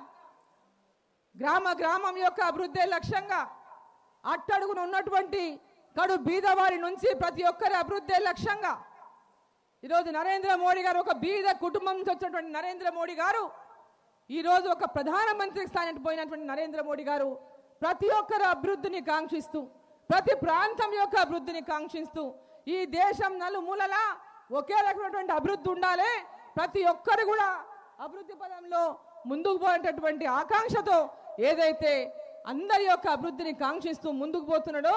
గ్రామం యొక్క అభివృద్ధి లక్ష్యంగా, అట్టడుగున ఉన్నటువంటి కడు బీదవారి నుంచి ప్రతి ఒక్కరి అభివృద్ధి లక్ష్యంగా ఈరోజు నరేంద్ర మోడీ గారు, ఒక బీద కుటుంబం నుంచి వచ్చినటువంటి నరేంద్ర మోడీ గారు, ఈరోజు ఒక ప్రధానమంత్రి స్థానానికి పోయినటువంటి నరేంద్ర మోడీ గారు ప్రతి ఒక్కరి అభివృద్ధిని కాంక్షిస్తూ, ప్రతి ప్రాంతం యొక్క అభివృద్ధిని కాంక్షిస్తూ, ఈ దేశం నలుమూలలా ఒకే రకమైనటువంటి అభివృద్ధి ఉండాలి, ప్రతి ఒక్కరు కూడా అభివృద్ధి పదంలో ముందుకు పోయేటటువంటి ఆకాంక్షతో ఏదైతే అందరి యొక్క అభివృద్ధిని కాంక్షిస్తూ ముందుకు పోతున్నాడో,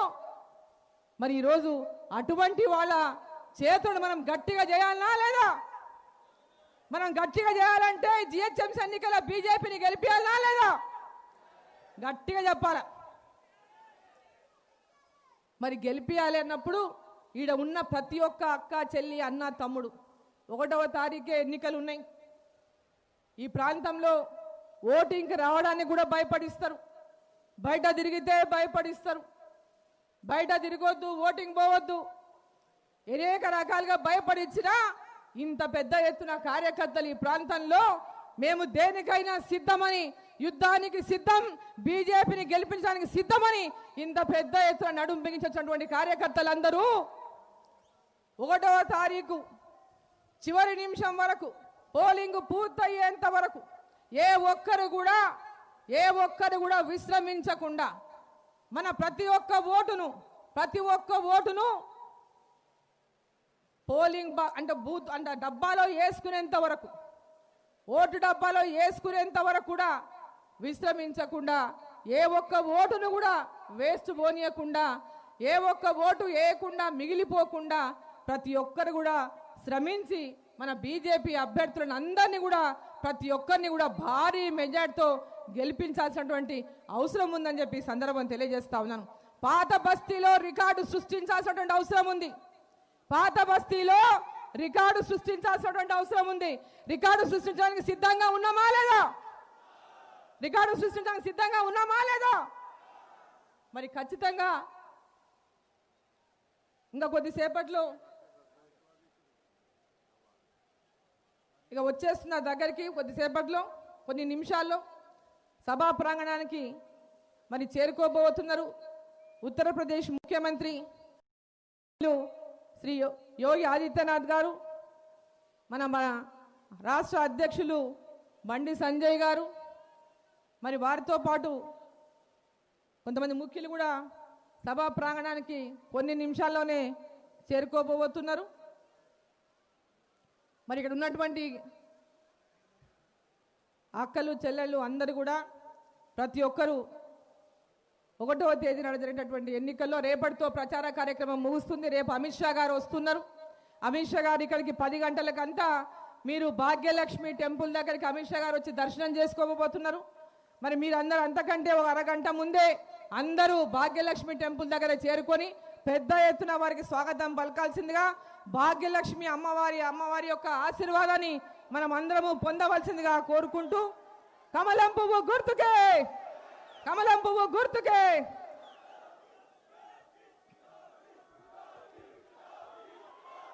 మరి ఈరోజు అటువంటి వాళ్ళ చేతుడు మనం గట్టిగా చేయాలనా లేదా? మనం గట్టిగా చేయాలంటే జిహెచ్ఎంసీ ఎన్నికల బీజేపీని గెలిపించాలనా లేదా? గట్టిగా చెప్పాల. మరి గెలిపించాలి అన్నప్పుడు ఈడ ఉన్న ప్రతి ఒక్క అక్క చెల్లి అన్న తమ్ముడు 1వ తారీఖే ఎన్నికలు ఉన్నాయి. ఈ ప్రాంతంలో ఓటింగ్కి రావడానికి కూడా భయపడిస్తారు. బయట తిరిగితే భయపడిస్తారు. బయట తిరగొద్దు, ఓటింగ్ పోవద్దు, అనేక రకాలుగా భయపడించినా ఇంత పెద్ద ఎత్తున కార్యకర్తలు ఈ ప్రాంతంలో మేము దేనికైనా సిద్ధమని, యుద్ధానికి సిద్ధం, బీజేపీని గెలిపించడానికి సిద్ధమని ఇంత పెద్ద ఎత్తున నడుం బిగించినటువంటి కార్యకర్తలందరూ 1వ తారీఖు చివరి నిమిషం వరకు పోలింగ్ పూర్తయ్యేంత వరకు ఏ ఒక్కరు కూడా విశ్రమించకుండా మన ప్రతి ఒక్క ఓటును పోలింగ్ అంటే బూత్ అంటే డబ్బాలో వేసుకునేంత వరకు, ఓటు డబ్బాలో వేసుకునేంత వరకు కూడా విశ్రమించకుండా, ఏ ఒక్క ఓటును కూడా వేస్ట్ పోనీయకుండా, ఏ ఒక్క ఓటు వేయకుండా మిగిలిపోకుండా ప్రతి ఒక్కరు కూడా శ్రమించి మన బీజేపీ అభ్యర్థులను అందరినీ కూడా ప్రతి ఒక్కరిని కూడా భారీ మెజార్టీతో గెలిపించాల్సినటువంటి అవసరం ఉందని చెప్పి సందర్భం తెలియజేస్తా ఉన్నాను. పాత బస్తీలో రికార్డు సృష్టించాల్సినటువంటి అవసరం ఉంది. పాత బస్తీలో రికార్డు సృష్టించాల్సినటువంటి అవసరం ఉంది. రికార్డు సృష్టించడానికి సిద్ధంగా ఉన్నామా లేదా? రికార్డు సృష్టించడానికి సిద్ధంగా ఉన్నామా లేదా? మరి ఖచ్చితంగా ఇంకా కొద్దిసేపట్లో ఇక వచ్చేస్తున్న దగ్గరికి, కొద్దిసేపట్లో కొన్ని నిమిషాల్లో సభా ప్రాంగణానికి మరి చేరుకోబోతున్నారు ఉత్తరప్రదేశ్ ముఖ్యమంత్రి శ్రీ యోగి ఆదిత్యనాథ్ గారు, మన రాష్ట్ర అధ్యక్షులు బండి సంజయ్ గారు, మరి వారితో పాటు కొంతమంది ముఖ్యులు కూడా సభా ప్రాంగణానికి కొన్ని నిమిషాల్లోనే చేరుకోబోతున్నారు. మరి ఇక్కడ ఉన్నటువంటి అక్కలు చెల్లెళ్ళు అందరూ కూడా ప్రతి ఒక్కరూ 1వ తేదీన జరిగినటువంటి ఎన్నికల్లో రేపటితో ప్రచార కార్యక్రమం ముగుస్తుంది. రేపు అమిత్ షా గారు వస్తున్నారు. అమిత్ షా గారు ఇక్కడికి 10 గంటలకంతా మీరు భాగ్యలక్ష్మి టెంపుల్ దగ్గరికి అమిత్ షా గారు వచ్చి దర్శనం చేసుకోబోతున్నారు. మరి మీరందరూ అంతకంటే ఒక అరగంట ముందే అందరూ భాగ్యలక్ష్మి టెంపుల్ దగ్గర చేరుకొని పెద్ద ఎత్తున వారికి స్వాగతం పలకాల్సిందిగా, భాగ్యలక్ష్మి అమ్మవారి యొక్క ఆశీర్వాదాన్ని మనం అందరము పొందవలసిందిగా కోరుకుంటూ, కమలం పువ్వు గుర్తుకే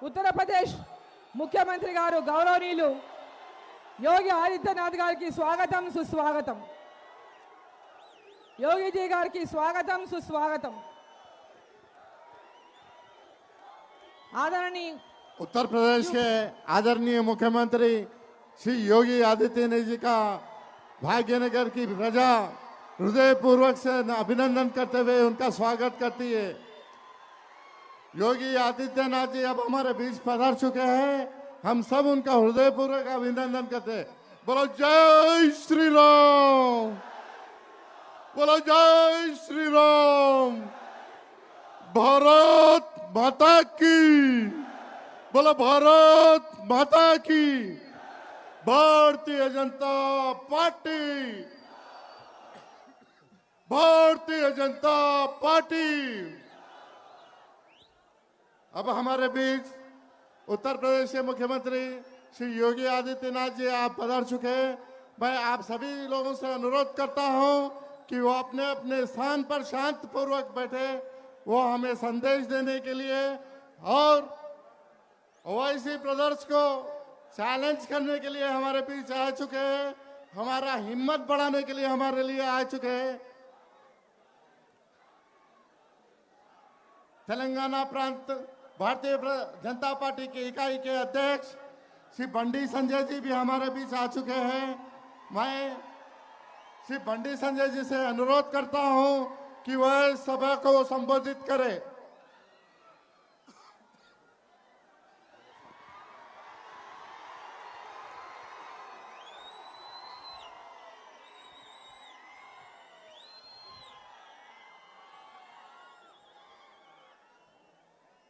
ఉత్తరప్రదేశ్ ముఖ్యమంత్రి గారు గౌరవనీయులు యోగి ఆదిత్యనాథ్ గారికి స్వాగతం సుస్వాగతం. యోగిజీ గారికి స్వాగతం సుస్వాగతం. आदरणीय उत्तर प्रदेश के आदरणीय मुख्यमंत्री श्री योगी आदित्यनाथ जी का भाग्यनगर की प्रजा हृदयपूर्वक से अभिनंदन करते हुए उनका स्वागत करती है। योगी आदित्यनाथ जी अब हमारे बीच पधार चुके हैं, हम सब उनका हृदयपूर्वक अभिनंदन करते हैं। बोलो जय श्री राम, बोलो जय श्री राम, भारत माता की, बोलो भारत माता की, भारतीय जनता पार्टी, भारतीय जनता पार्टी। अब हमारे बीच उत्तर प्रदेश के मुख्यमंत्री श्री योगी आदित्यनाथ जी आप पधार चुके हैं। मैं आप सभी लोगों से अनुरोध करता हूं कि वो अपने अपने स्थान पर शांत पूर्वक बैठे, वो हमें संदेश देने के लिए और ओवैसी ब्रदर्स को चैलेंज करने के लिए हमारे बीच आ चुके हैं, हमारा हिम्मत बढ़ाने के लिए हमारे लिए आ चुके हैं। तेलंगाना प्रांत भारतीय जनता पार्टी की इकाई के अध्यक्ष श्री बंडी संजय जी भी हमारे बीच आ चुके हैं। मैं श्री बंडी संजय जी से अनुरोध करता हूं कि वह सभा को संबोधित करे।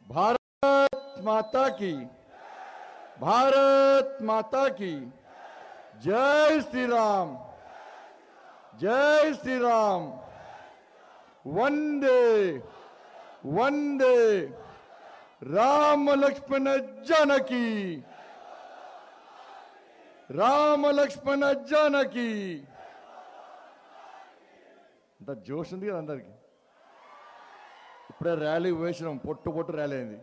भारत माता की, भारत माता की। जय श्री राम, जय श्री राम। वंदे वंदे राम लक्ष्मण जानकी, राम लक्ष्मण जानकी। అంత జోష్ ఉంది కదా అందరికి. ఇప్పుడే ర్యాలీ వేసినాం, పొట్టు ర్యాలీ అయింది.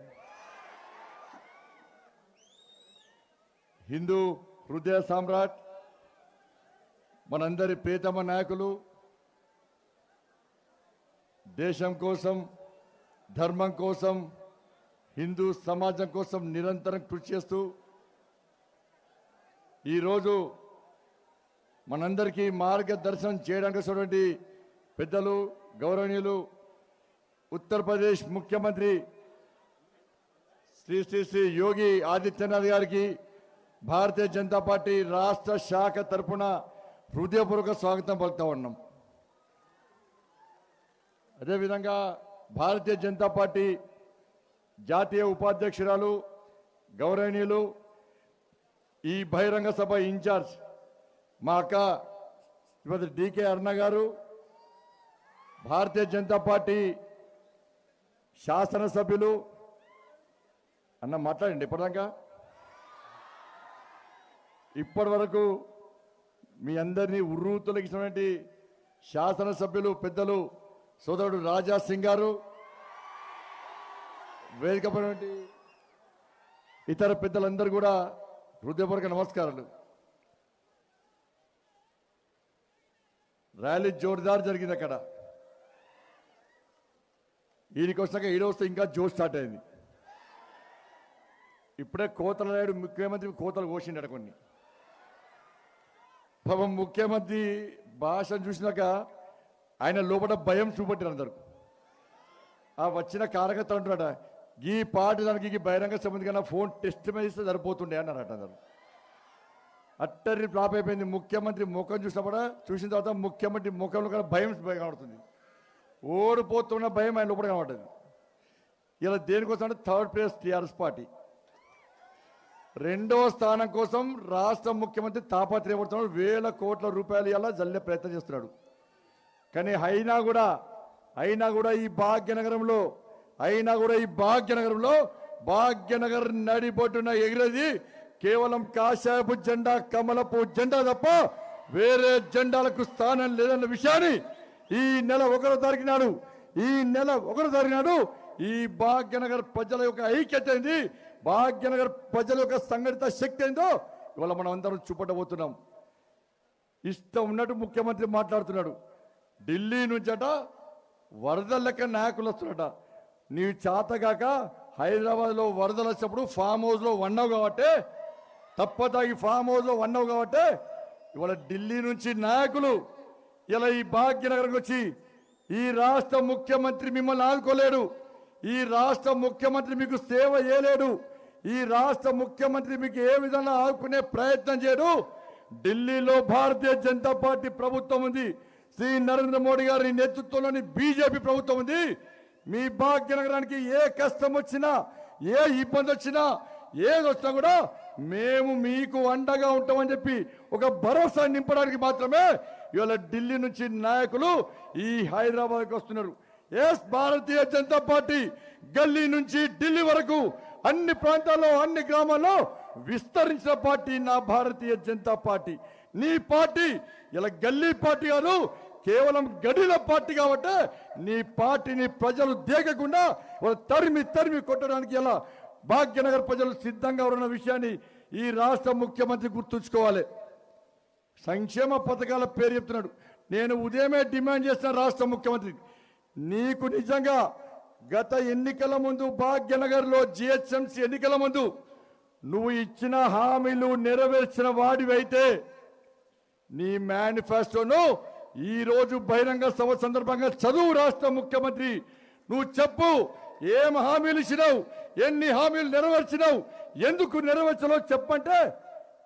హిందూ హృదయ సామ్రాట్ మనందరి ప్రియతమ నాయకులు, దేశం కోసం, ధర్మం కోసం, హిందూ సమాజం కోసం నిరంతరం కృషి చేస్తూ ఈరోజు మనందరికీ మార్గదర్శనం చేయడానికి వచ్చినటువంటి పెద్దలు, గౌరవనీయులు ఉత్తరప్రదేశ్ ముఖ్యమంత్రి శ్రీ శ్రీ శ్రీ యోగి ఆదిత్యనాథ్ గారికి భారతీయ జనతా పార్టీ రాష్ట్ర శాఖ తరఫున హృదయపూర్వక స్వాగతం పలుకుతా ఉన్నాం. అదేవిధంగా భారతీయ జనతా పార్టీ జాతీయ ఉపాధ్యక్షురాలు గౌరవనీయులు, ఈ బహిరంగ సభ ఇన్ఛార్జ్ మా అక్క శ్రీమతి డికే అరుణ గారు, భారతీయ జనతా పార్టీ శాసనసభ్యులు, అన్న మాట్లాడండి. ఇప్పటి వరకు మీ అందరినీ ఉర్రూతులకిచ్చినటువంటి శాసనసభ్యులు పెద్దలు సోదరుడు రాజా సింగ్ గారు, వేదికపైనటువంటి ఇతర పెద్దలందరూ కూడా హృదయపూర్వక నమస్కారాలు. ర్యాలీ జోర్దార్ జరిగింది అక్కడ. ఈయనకి వచ్చాక ఈడొస్తే ఇంకా జోష్ స్టార్ట్ అయింది. ఇప్పుడే కోతల నాయుడు ముఖ్యమంత్రి కోతలు కోసిండట కొన్ని. పాపం ముఖ్యమంత్రి భాషను చూసినాక ఆయన లోపల భయం చూపట్టారు అందరు. ఆ వచ్చిన కార్యకర్తలు అంటున్నాడ, ఈ పార్టీ దానికి ఈ బహిరంగ సంబంధి కన్నా ఫోన్ టెస్ట్ మీద ఇస్తే సరిపోతుండే అన్నారట అందరు. అట్టరి ఫ్లాప్ అయిపోయింది. ముఖ్యమంత్రి ముఖం చూసిన తర్వాత ముఖ్యమంత్రి ముఖంలో కూడా భయం కనబడుతుంది. ఓడిపోతున్న భయం ఆయన లోపల కనబడుతుంది. ఇలా దేనికోసం అంటే థర్డ్ ప్లేస్ టీఆర్ఎస్ పార్టీ, రెండవ స్థానం కోసం రాష్ట్ర ముఖ్యమంత్రి తాపత్రయపడుతున్నాడు. వేల కోట్ల రూపాయలు ఇలా జల్లే ప్రయత్నం చేస్తున్నాడు. కానీ అయినా కూడా ఈ భాగ్యనగర్ నడిబొట్టున ఎగిరేది కేవలం కాషాయపు జెండా, కమలపు జెండా తప్ప వేరే జెండాలకు స్థానం లేదన్న విషయాన్ని ఈ నెల 1వ తారీఖు నాడు ఈ భాగ్యనగర్ ప్రజల యొక్క ఐక్యత ఏంది, భాగ్యనగర్ ప్రజల యొక్క సంఘటిత శక్తి ఏందో ఇవాళ మనం అందరం చూపట్టబోతున్నాం. ఇష్టం ఉన్నట్టు ముఖ్యమంత్రి మాట్లాడుతున్నాడు. ఢిల్లీ నుంచట వరద లెక్క నాయకులు వస్తున్నట. నీవు చేతగాక హైదరాబాద్లో వరదలు వచ్చినప్పుడు ఫామ్ హౌస్లో వన్నావు కాబట్టి, తప్పతాగి ఫామ్ హౌస్లో వన్నావు కాబట్టి ఇవాళ ఢిల్లీ నుంచి నాయకులు ఇలా ఈ భాగ్యనగర్కి వచ్చి ఈ రాష్ట్ర ముఖ్యమంత్రి మిమ్మల్ని ఆదుకోలేడు, ఈ రాష్ట్ర ముఖ్యమంత్రి మీకు సేవ చేయలేడు, ఈ రాష్ట్ర ముఖ్యమంత్రి మీకు ఏ విధంగా ఆదుకునే ప్రయత్నం చేయడు. ఢిల్లీలో భారతీయ జనతా పార్టీ ప్రభుత్వం ఉంది, శ్రీ నరేంద్ర మోడీ గారి నేతృత్వంలోని బీజేపీ ప్రభుత్వం ఉంది. మీ భాగ్యనగరానికి ఏ కష్టం వచ్చినా, ఏ ఇబ్బంది వచ్చినా, ఏది వచ్చినా కూడా మేము మీకు అండగా ఉంటామని చెప్పి ఒక భరోసా నింపడానికి మాత్రమే ఇవాళ ఢిల్లీ నుంచి నాయకులు ఈ హైదరాబాద్కి వస్తున్నారు. ఎస్, భారతీయ జనతా పార్టీ గల్లీ నుంచి ఢిల్లీ వరకు అన్ని ప్రాంతాల్లో, అన్ని గ్రామాల్లో విస్తరించిన పార్టీ నా భారతీయ జనతా పార్టీ. నీ పార్టీ ఇలా గల్లీ పార్టీ కాదు, కేవలం గడిల పార్టీ కాబట్టి నీ పార్టీని ప్రజలు దేకకుండా తరిమి కొట్టడానికి ఇలా భాగ్యనగర్ ప్రజలు సిద్ధంగా ఉన్న విషయాన్ని ఈ రాష్ట్ర ముఖ్యమంత్రి గుర్తుంచుకోవాలి. సంక్షేమ పథకాల పేరు చెప్తున్నాడు. నేను ఉదయమే డిమాండ్ చేసిన రాష్ట్ర ముఖ్యమంత్రి, నీకు నిజంగా గత ఎన్నికల ముందు భాగ్యనగర్లో జిహెచ్ఎంసీ ఎన్నికల ముందు నువ్వు ఇచ్చిన హామీలు నెరవేర్చిన వాడివైతే నీ మేనిఫెస్టోను ఈ రోజు బహిరంగ సభ సందర్భంగా చదువు. రాష్ట్ర ముఖ్యమంత్రి నువ్వు చెప్పు, ఏం హామీలు ఇచ్చినావు, ఎన్ని హామీలు నెరవేర్చినావు, ఎందుకు నెరవేర్చలో చెప్పంటే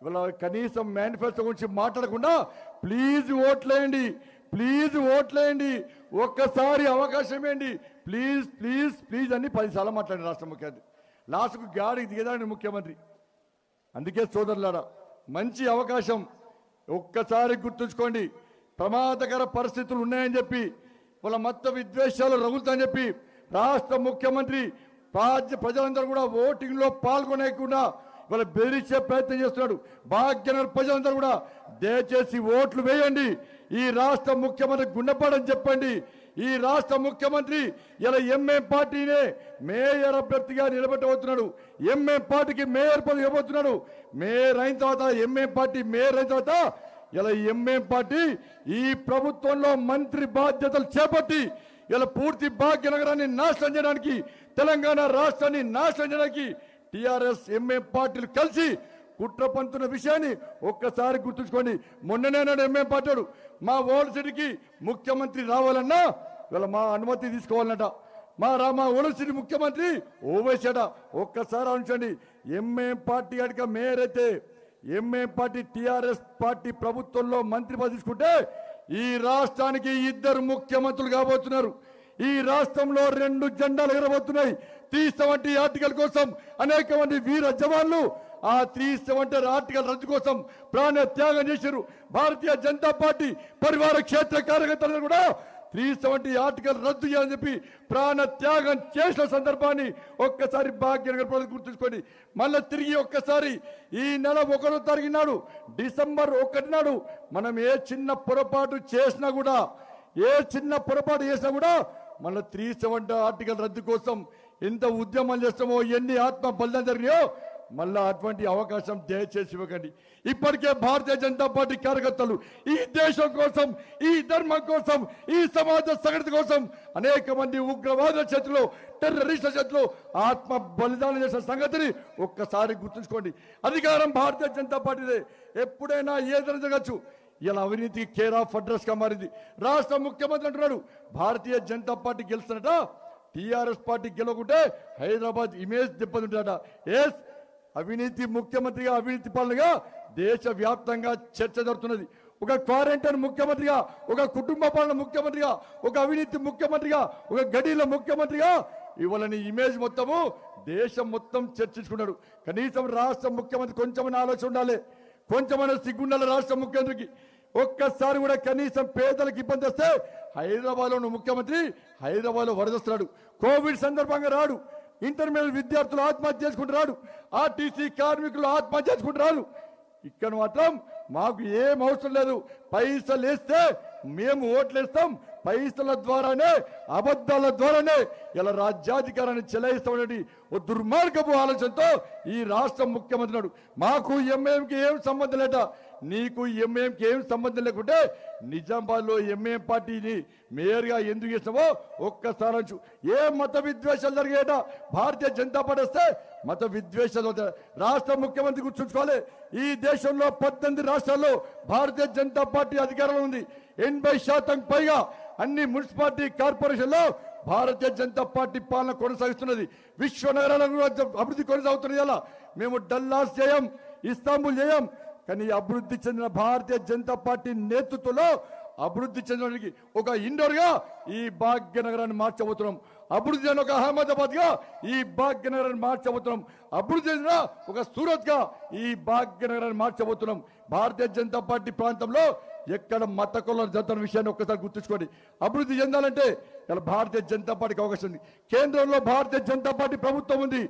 ఇవాళ కనీసం మేనిఫెస్టో గురించి మాట్లాడకుండా ప్లీజ్ ఓట్లేయండి, ఒక్కసారి అవకాశం ఏంటి, ప్లీజ్ అని 10 సార్లు మాట్లాడి రాష్ట్ర ముఖ్యమంత్రి. లాస్ట్కు గాడికి దిగదాని ముఖ్యమంత్రి. అందుకే సోదరులారా, మంచి అవకాశం ఒక్కసారి గుర్తుంచుకోండి. ప్రమాదకర పరిస్థితులు ఉన్నాయని చెప్పి వాళ్ళ మత విద్వేషాలు రగులుతాయని చెప్పి రాష్ట్ర ముఖ్యమంత్రి ప్రజలందరూ కూడా ఓటింగ్లో పాల్గొనేకుండా ఇవాళ బెదిరించే ప్రయత్నం చేస్తున్నాడు. భాగ్యనగర్ ప్రజలందరూ కూడా దయచేసి ఓట్లు వేయండి, ఈ రాష్ట్ర ముఖ్యమంత్రి గుండెపాడని చెప్పండి. ఈ రాష్ట్ర ముఖ్యమంత్రి ఇలా ఎంఏ పార్టీనే మేయర్ అభ్యర్థిగా నిలబెట్టబోతున్నాడు. ఎంఏ పార్టీకి మేయర్ పదవి ఇవ్వబోతున్నాడు. మేయర్ అయిన తర్వాత ఎంఏ పార్టీ మేయర్ అయిన తర్వాత ఇలా ఎంఏ పార్టీ ఈ ప్రభుత్వంలో మంత్రి బాధ్యతలు చేపట్టి ఇలా పూర్తి భాగ్యనగరాన్ని నాశనం చేయడానికి, తెలంగాణ రాష్ట్రాన్ని నాశనం చేయడానికి టిఆర్ఎస్ ఎంఏ పార్టీలు కలిసి కుట్ర పంతున్న విషయాన్ని ఒక్కసారి గుర్తుంచుకోండి. మొన్ననే ఎంఏ పార్టీ మా ఓల్డ్ సిటీకి ముఖ్యమంత్రి రావాలన్నా ఇలా మా అనుమతి తీసుకోవాలన్నట. మా ఓల్డ్ సిటీ ముఖ్యమంత్రి ఓవేశాడ. ఒక్కసారి ఆలోచించండి. ఎంఏ పార్టీ అడిక మేయర్ అయితే ఎంఏ పార్టీ టిఆర్ఎస్ పార్టీ ప్రభుత్వంలో మంత్రి పదవి తీసుకుంటే ఈ రాష్ట్రానికి 2 ముఖ్యమంత్రులు కాబోతున్నారు. ఈ రాష్ట్రంలో 2 జెండాలు ఎగరబోతున్నాయి. 370 ఆర్టికల్ కోసం అనేక మంది వీర జవాన్లు ఆ 370 ఆర్టికల్ రద్దు కోసం ప్రాణ త్యాగం చేశారు. భారతీయ జనతా పార్టీ పరివార క్షేత్ర కార్యకర్తలు కూడా 370 ఆర్టికల్ రద్దు చేయాలని చెప్పి ప్రాణ త్యాగం చేసిన సందర్భాన్ని ఒక్కసారి భాగ్యనగర్ ప్రజలు గుర్తుంచుకోండి. మళ్ళీ తిరిగి ఒక్కసారి ఈ నెల 1వ తారీఖు నాడు డిసెంబర్ 1 నాడు మనం ఏ చిన్న పొరపాటు చేసినా కూడా మళ్ళీ 370 ఆర్టికల్ రద్దు కోసం ఎంత ఉద్యమాలు చేస్తామో, ఎన్ని ఆత్మ బలిదానం జరిగినాయో మళ్ళా అటువంటి అవకాశం దయచేసి ఇవ్వకండి. ఇప్పటికే భారతీయ జనతా పార్టీ కార్యకర్తలు ఈ దేశం కోసం, ఈ ధర్మం కోసం, ఈ సమాజ సంఘటన కోసం అనేక మంది ఉగ్రవాదుల చేతిలో, టెర్రరిస్టుల చేతిలో ఆత్మ బలిదానం చేసిన సంగతిని ఒక్కసారి గుర్తుంచుకోండి. అధికారం భారతీయ జనతా పార్టీదే. ఎప్పుడైనా ఏదైనా జరగచ్చు. ఇలా అవినీతికి కేర్ ఆఫ్ అడ్రస్ గా మారింది. రాష్ట్ర ముఖ్యమంత్రి అంటున్నాడు భారతీయ జనతా పార్టీ గెలుస్తున్నట, టీఆర్ఎస్ పార్టీ గెలవకుంటే హైదరాబాద్ ఇమేజ్ దెబ్బతింటాడ. ఎస్, అవినీతి ముఖ్యమంత్రిగా, అవినీతి పాలనగా దేశ వ్యాప్తంగా చర్చ జరుగుతున్నది. ఒక క్వారంటైన్ ముఖ్యమంత్రిగా, ఒక కుటుంబ పాలన ముఖ్యమంత్రిగా, ఒక అవినీతి ముఖ్యమంత్రిగా, ఒక గడీల ముఖ్యమంత్రిగా ఇవాళని ఇమేజ్ మొత్తము దేశం మొత్తం చర్చించుకున్నాడు. కనీసం రాష్ట్ర ముఖ్యమంత్రి కొంచెమైనా ఆలోచన ఉండాలి, కొంచెమైనా సిగ్గుండాలి రాష్ట్ర ముఖ్యమంత్రికి. ఒక్కసారి కూడా కనీసం పేదలకు ఇబ్బంది వస్తే హైదరాబాద్లో ఉన్న ముఖ్యమంత్రి హైదరాబాద్లో వరదొస్తున్నాడు. కోవిడ్ సందర్భంగా రాడు. ఇంటర్మీడియట్ విద్యార్థులు ఆత్మహత్య చేసుకుంటున్నాడు. ఆర్టీసీ కార్మికులు ఆత్మహత్య చేసుకుంటున్నారు. ఇక్కడ మాత్రం మాకు ఏం అవసరం లేదు, పైసలు వేస్తే మేము ఓట్లేస్తాం, పైసల ద్వారానే, అబద్ధాల ద్వారానే ఇలా రాజ్యాధికారాన్ని చెలాయిస్తామనేది ఓ దుర్మార్గపు ఆలోచనతో ఈ రాష్ట్ర ముఖ్యమంత్రి నాడు. మాకు ఎంఏఎంకి ఏం సంబంధం లేట, నీకు ఎంఏఎంకి ఏం సంబంధం లేకుంటే నిజామాబాద్లో ఎంఏఎం పార్టీని మేయర్గా ఎందుకు చేసినావో ఒక్కసారి అంచు. ఏ మత విద్వేషాలు జరిగేట భారతీయ జనతా పార్టీ వస్తే మత విద్వేషాలు అవుతాయి. రాష్ట్ర ముఖ్యమంత్రి గుర్తుంచుకోవాలి, ఈ దేశంలో 18 రాష్ట్రాల్లో భారతీయ జనతా పార్టీ అధికారంలో ఉంది. 80% పైగా అన్ని మున్సిపాలిటీ కార్పొరేషన్లో భారతీయ జనతా పార్టీ పాలన కొనసాగిస్తున్నది. విశ్వ నగరాలను అభివృద్ధి కొనసాగుతున్నది. అలా మేము డల్లాస్ చేయం, ఇస్తాంబుల్ చేయం, కానీ అభివృద్ధి చెందిన భారతీయ జనతా పార్టీ నేతృత్వంలో అభివృద్ధి చెందడానికి ఒక ఇండోర్ గా ఈ భాగ్యనగరాన్ని మార్చబోతున్నాం. అభివృద్ధి చెందిన ఒక అహ్మదాబాద్ గా ఈ భాగ్యనగరాన్ని మార్చబోతున్నాం. అభివృద్ధి చెందిన ఒక సూరత్ గా ఈ భాగ్యనగరాన్ని మార్చబోతున్నాం. భారతీయ జనతా పార్టీ ప్రాంతంలో ఎక్కడ మత కులాలు జరుగుతున్న విషయాన్ని ఒక్కసారి గుర్తుంచుకోండి. అభివృద్ధి చెందాలంటే ఇలా భారతీయ జనతా పార్టీకి అవకాశం ఉంది. కేంద్రంలో భారతీయ జనతా పార్టీ ప్రభుత్వం ఉంది.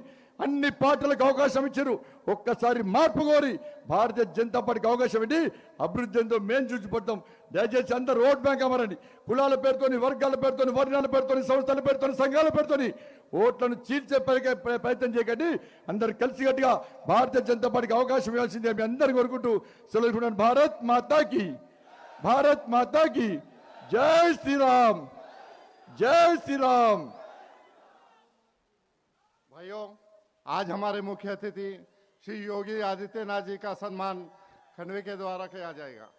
అన్ని పార్టీలకు అవకాశం ఇచ్చారు. ఒక్కసారి మార్పు కోరి భారతీయ జనతా పార్టీకి అవకాశం ఏంటి, అభివృద్ధి ఎంతో మేము చూసిపడతాం. దయచేసి అందరూ ఓట్ బ్యాంక్ అవ్వరండి. కులాల పేరుతోని, వర్గాల పేరుతోని, వర్ణాల పేరుతోని, సంస్థల పేరుతోని, సంఘాల పేరుతోని ఓట్లను చీల్చే ప్రయత్నం చేయకండి. అందరు కలిసికట్టుగా భారతీయ జనతా పార్టీకి అవకాశం ఇవ్వాల్సిందే మీ అందరికీ కోరుకుంటూ సెలవు. భారత్ మాతాకి, भारत माता की जय श्री राम, जय श्री राम। भाइयों, आज हमारे मुख्य अतिथि श्री योगी आदित्यनाथ जी का सम्मान खंडवे के द्वारा किया जाएगा।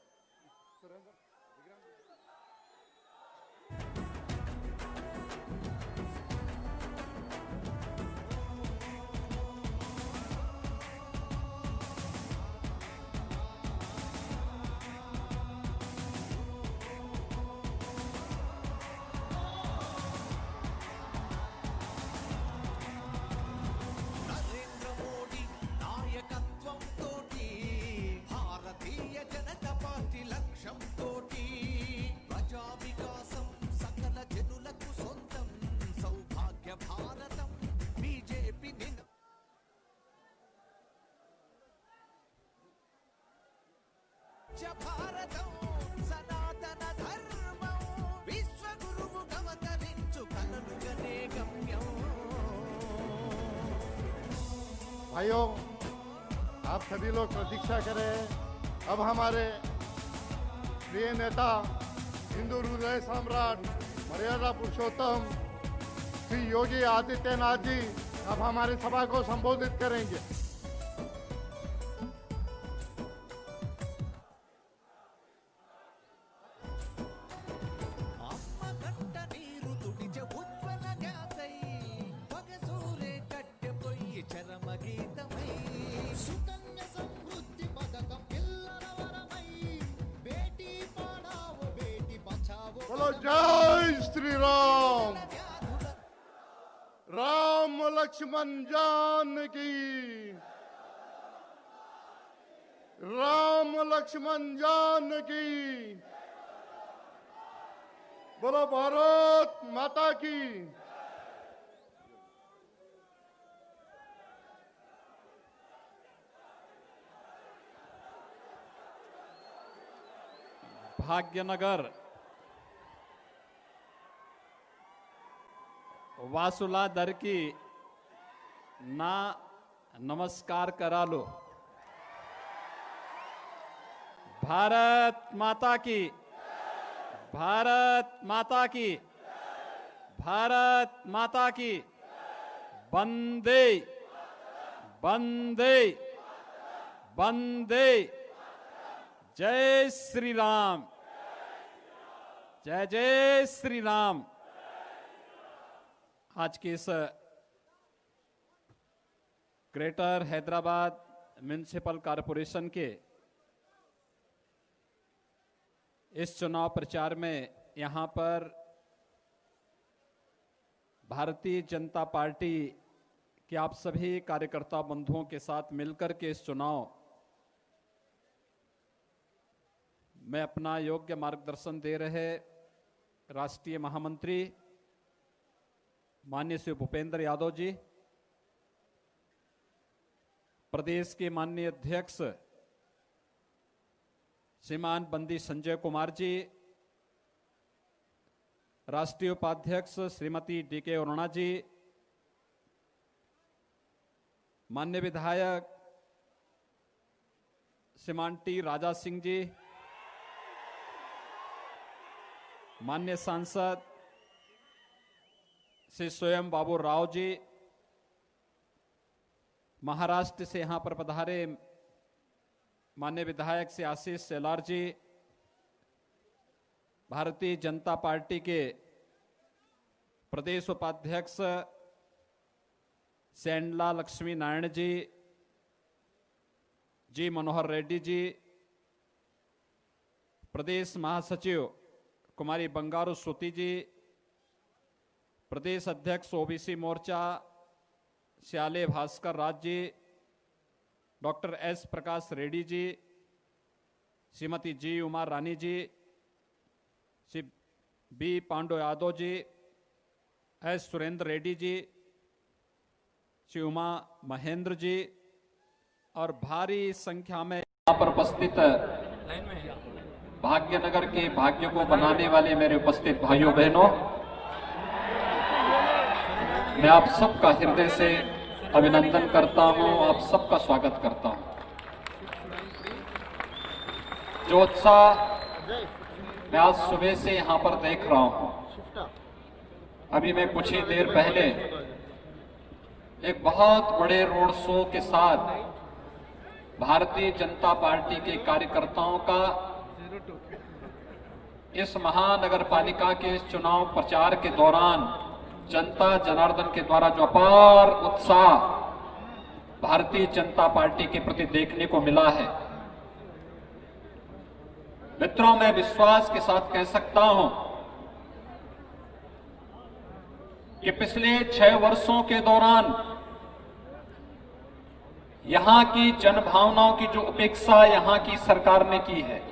స్వచ్ఛ భారతం సనాతన ధర్మం విశ్వగురువు అవతరించు కలలుగనే గమ్యం. भाइयों, आप सभी लोग प्रतीक्षा करें. अब हमारे प्रिय नेता, हिंदू हृदय सम्राट, मर्यादा पुरुषोत्तम श्री योगी आदित्यनाथ जी अब हमारी सभा को संबोधित करेंगे. అమ్మ కంట నీరు తుడిచే ఉజ్వల జ్ఞాతై పగసూరే కట్టె పొయ్యి చరమ గీతమై సుకన్య సమృద్ధి పథకం పిల్లల వరమై బేటీ పడావో బేటీ బచావో बोलो जय श्री राम. राम लक्ष्मण जानकी, राम लक्ष्मण जानकी. बोलो भारत माता की. भाग्यनगर वासुला दर की ना नमस्कार करा लो. भारत माता की, भारत माता की, भारत माता की. वंदे वंदे वंदे. जय श्री राम, जय जय श्री राम. आज की इस ग्रेटर हैदराबाद म्युनिसिपल कॉरपोरेशन के इस चुनाव प्रचार में यहाँ पर भारतीय जनता पार्टी के आप सभी कार्यकर्ता बंधुओं के साथ मिलकर के इस चुनाव में अपना योग्य मार्गदर्शन दे रहे राष्ट्रीय महामंत्री माननीय श्री भूपेंद्र यादव जी, प्रदेश के माननीय अध्यक्ष श्रीमान बंदी संजय कुमार जी, राष्ट्रीय उपाध्यक्ष श्रीमती डीके अरुणा जी, माननीय विधायक श्रीमान टी राजा सिंह जी, माननीय सांसद श्री स्वयं बाबू राव जी, महाराष्ट्र से यहां पर पधारे माननीय विधायक श्री आशीष सेलार जी, भारतीय जनता पार्टी के प्रदेश उपाध्यक्ष सैंडला लक्ष्मी नारायण जी, जी मनोहर रेड्डी जी, प्रदेश महासचिव कुमारी बंगारू श्रुति जी, प्रदेश अध्यक्ष ओबीसी मोर्चा श्याले भास्कर राज जी, डॉक्टर एस प्रकाश रेड्डी जी, श्रीमती जी उमा रानी जी, श्री बी पांडु यादव जी, एस सुरेंद्र रेड्डी जी, श्री उमा महेंद्र जी और भारी संख्या में यहाँ पर उपस्थित भाग्यनगर के भाग्य को बनाने वाले मेरे उपस्थित भाइयों बहनों, मैं आप सबका हृदय से अभिनंदन करता हूं, आप सबका स्वागत करता हूं. जो उत्साह मैं आज सुबह से यहां पर देख रहा हूं, अभी मैं कुछ ही देर पहले एक बहुत बड़े रोड शो के साथ भारतीय जनता पार्टी के कार्यकर्ताओं का इस महानगर पालिका के इस चुनाव प्रचार के दौरान जनता जनार्दन के द्वारा जो अपार उत्साह भारतीय जनता पार्टी के प्रति देखने को मिला है, मित्रों मैं विश्वास के साथ कह सकता हूं कि पिछले 6 वर्षों के दौरान यहां की जनभावनाओं की जो उपेक्षा यहां की सरकार ने की है,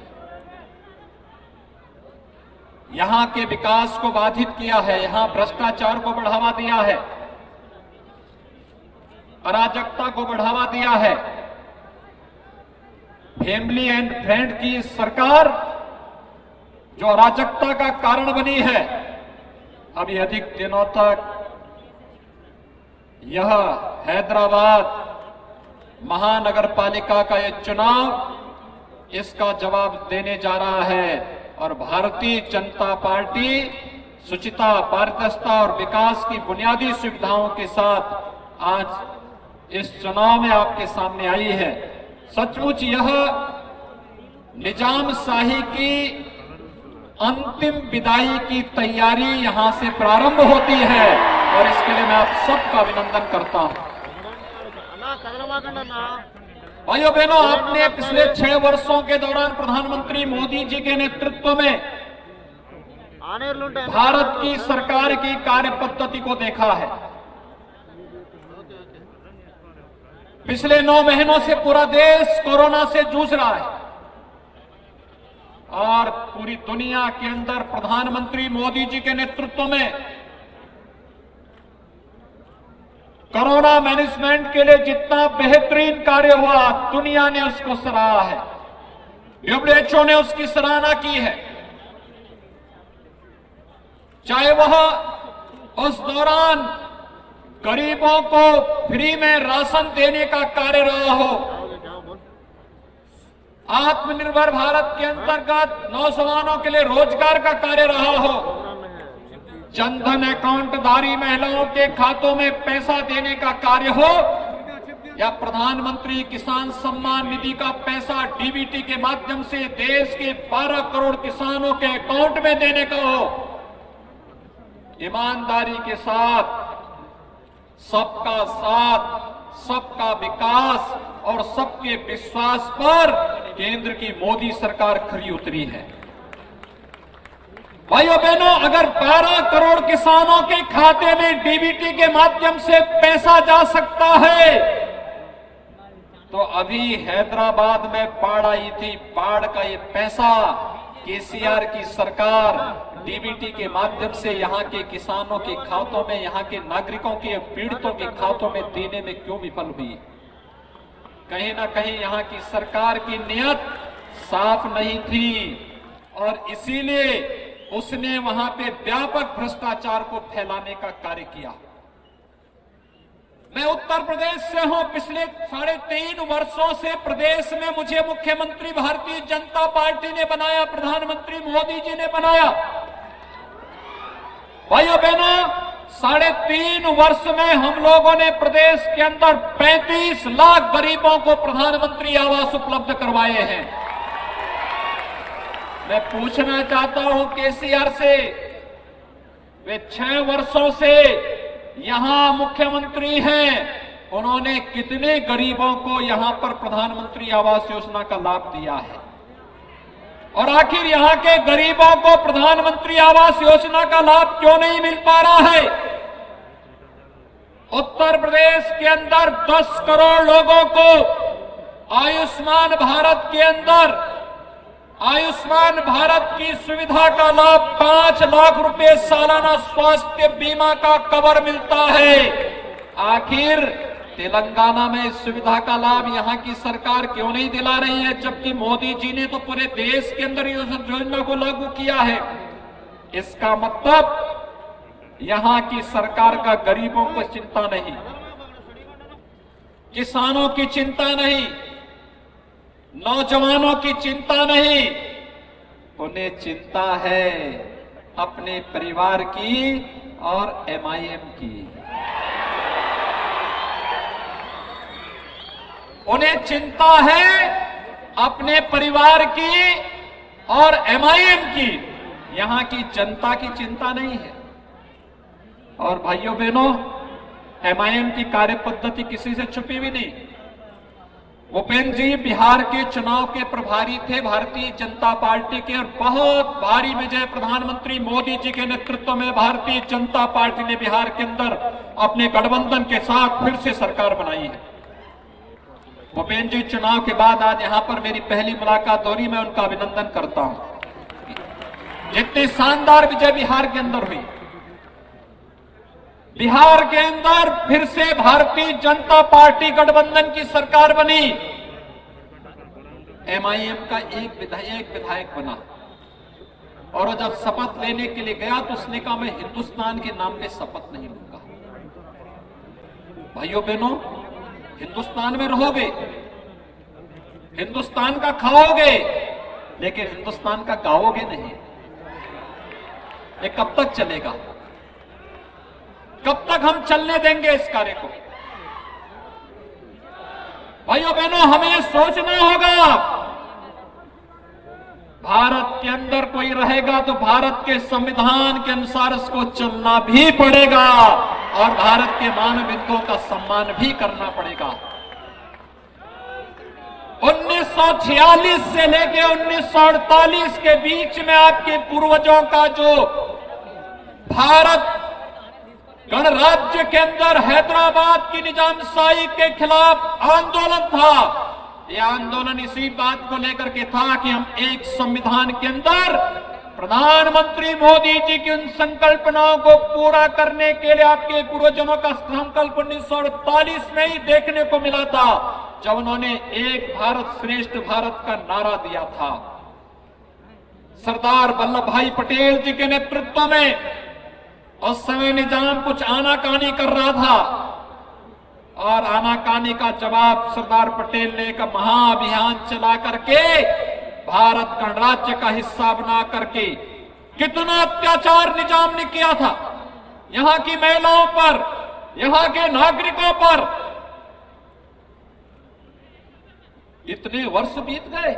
यहां के विकास को बाधित किया है, यहां भ्रष्टाचार को बढ़ावा दिया है, अराजकता को बढ़ावा दिया है, फैमिली एंड फ्रेंड की सरकार जो अराजकता का कारण बनी है, अभी अधिक दिनों तक यह हैदराबाद महानगर पालिका का यह चुनाव इसका जवाब देने जा रहा है। और भारतीय जनता पार्टी शुचिता, पारदर्शिता और विकास की बुनियादी सुविधाओं के साथ आज इस चुनाव में आपके सामने आई है। सचमुच यह निजाम शाही की अंतिम विदाई की तैयारी यहां से प्रारंभ होती है और इसके लिए मैं आप सबका अभिनंदन करता हूं। भाइयों बहनों, आपने पिछले 6 वर्षों के दौरान प्रधानमंत्री मोदी जी के नेतृत्व में भारत की सरकार की कार्य पद्धति को देखा है। पिछले 9 महीनों से पूरा देश कोरोना से जूझ रहा है और पूरी दुनिया के अंदर प्रधानमंत्री मोदी जी के नेतृत्व में कोरोना मैनेजमेंट के लिए जितना बेहतरीन कार्य हुआ, दुनिया ने उसको सराहा है। WHO ने उसकी सराहना की है। चाहे वह उस दौरान गरीबों को फ्री में राशन देने का कार्य रहा हो, आत्मनिर्भर भारत के अंतर्गत नौजवानों के लिए रोजगार का कार्य रहा हो, जनधन अकाउंटधारी महिलाओं के खातों में पैसा देने का कार्य हो, या प्रधानमंत्री किसान सम्मान निधि का पैसा डीबीटी के माध्यम से देश के 12 करोड़ किसानों के अकाउंट में देने का हो, ईमानदारी के साथ सबका साथ, सबका विकास और सबके विश्वास पर केंद्र की मोदी सरकार खरी उतरी है। भाइयों बहनों, अगर 12 करोड़ किसानों के खाते में डीबीटी के माध्यम से पैसा जा सकता है, तो अभी हैदराबाद में बाढ़ आई थी, बाढ़ का ये पैसा केसीआर की सरकार डीबीटी के माध्यम से यहां के किसानों के खातों में, यहां के नागरिकों के पीड़ितों के खातों में देने में क्यों विफल हुई? कहीं ना कहीं यहां की सरकार की नीयत साफ नहीं थी और इसीलिए उसने वहां पे व्यापक भ्रष्टाचार को फैलाने का कार्य किया। मैं उत्तर प्रदेश से हूं। पिछले 3.5 वर्षों से प्रदेश में मुझे मुख्यमंत्री भारतीय जनता पार्टी ने बनाया, प्रधानमंत्री मोदी जी ने बनाया। भाइयों बहनों, 3.5 वर्ष में हम लोगों ने प्रदेश के अंदर 35 लाख गरीबों को प्रधानमंत्री आवास उपलब्ध करवाए हैं। मैं पूछना चाहता हूं केसीआर से, वे 6 वर्षों से यहां मुख्यमंत्री हैं, उन्होंने कितने गरीबों को यहां पर प्रधानमंत्री आवास योजना का लाभ दिया है? और आखिर यहां के गरीबों को प्रधानमंत्री आवास योजना का लाभ क्यों नहीं मिल पा रहा है? उत्तर प्रदेश के अंदर 10 करोड़ लोगों को आयुष्मान भारत के अंदर आयुष्मान भारत की सुविधा का लाभ 5 लाख रुपए सालाना स्वास्थ्य बीमा का कवर मिलता है। आखिर तेलंगाना में इस सुविधा का लाभ यहां की सरकार क्यों नहीं दिला रही है, जबकि मोदी जी ने तो पूरे देश के अंदर इस योजना को लागू किया है? इसका मतलब यहां की सरकार का गरीबों को चिंता नहीं, किसानों की चिंता नहीं, नौजवानों की चिंता नहीं, उन्हें चिंता है अपने परिवार की और एमआईएम की। उन्हें चिंता है अपने परिवार की और एमआईएम की, यहां की जनता की चिंता नहीं है। और भाइयों बहनों, एमआईएम की कार्य पद्धति किसी से छुपी भी नहीं। भूपेंद्र जी बिहार के चुनाव के प्रभारी थे भारतीय जनता पार्टी के, और बहुत भारी विजय प्रधानमंत्री मोदी जी के नेतृत्व में भारतीय जनता पार्टी ने बिहार के अंदर अपने गठबंधन के साथ फिर से सरकार बनाई है। भूपेंद्र जी चुनाव के बाद आज यहां पर मेरी पहली मुलाकात हो रही, मैं उनका अभिनंदन करता हूं। जितनी शानदार विजय बिहार के अंदर हुई, बिहार के अंदर फिर से भारतीय जनता पार्टी गठबंधन की सरकार बनी। एमआईएम का एक विधायक बना और वो जब शपथ लेने के लिए गया तो उसने कहा मैं हिंदुस्तान के नाम पे शपथ नहीं लूंगा। भाइयों बहनों, हिंदुस्तान में रहोगे, हिंदुस्तान का खाओगे, लेकिन हिंदुस्तान का गाओगे नहीं। ये कब तक चलेगा? कब तक हम चलने देंगे इस कार्य को? भाइयों बहनों, हमें ये सोचना होगा, भारत के अंदर कोई रहेगा तो भारत के संविधान के अनुसार उसको चलना भी पड़ेगा और भारत के मानविकों का सम्मान भी करना पड़ेगा। 1946 से लेकर 1948 के बीच में आपके पूर्वजों का जो भारत गणराज्य के अंदर हैदराबाद की निजामशाही के खिलाफ आंदोलन था, यह आंदोलन इसी बात को लेकर के था कि हम एक संविधान के अंदर प्रधानमंत्री मोदी जी की उन संकल्पनाओं को पूरा करने के लिए आपके पूर्वजों का संकल्प 1948 में ही देखने को मिला था, जब उन्होंने एक भारत श्रेष्ठ भारत का नारा दिया था। सरदार वल्लभ भाई पटेल जी के नेतृत्व में उस समय निजाम कुछ आनाकानी कर रहा था और आनाकानी का जवाब सरदार पटेल ने एक महाअभियान चला करके भारत गणराज्य का हिस्सा बना करके कितना अत्याचार निजाम ने किया था यहां की महिलाओं पर, यहां के नागरिकों पर। इतने वर्ष बीत गए,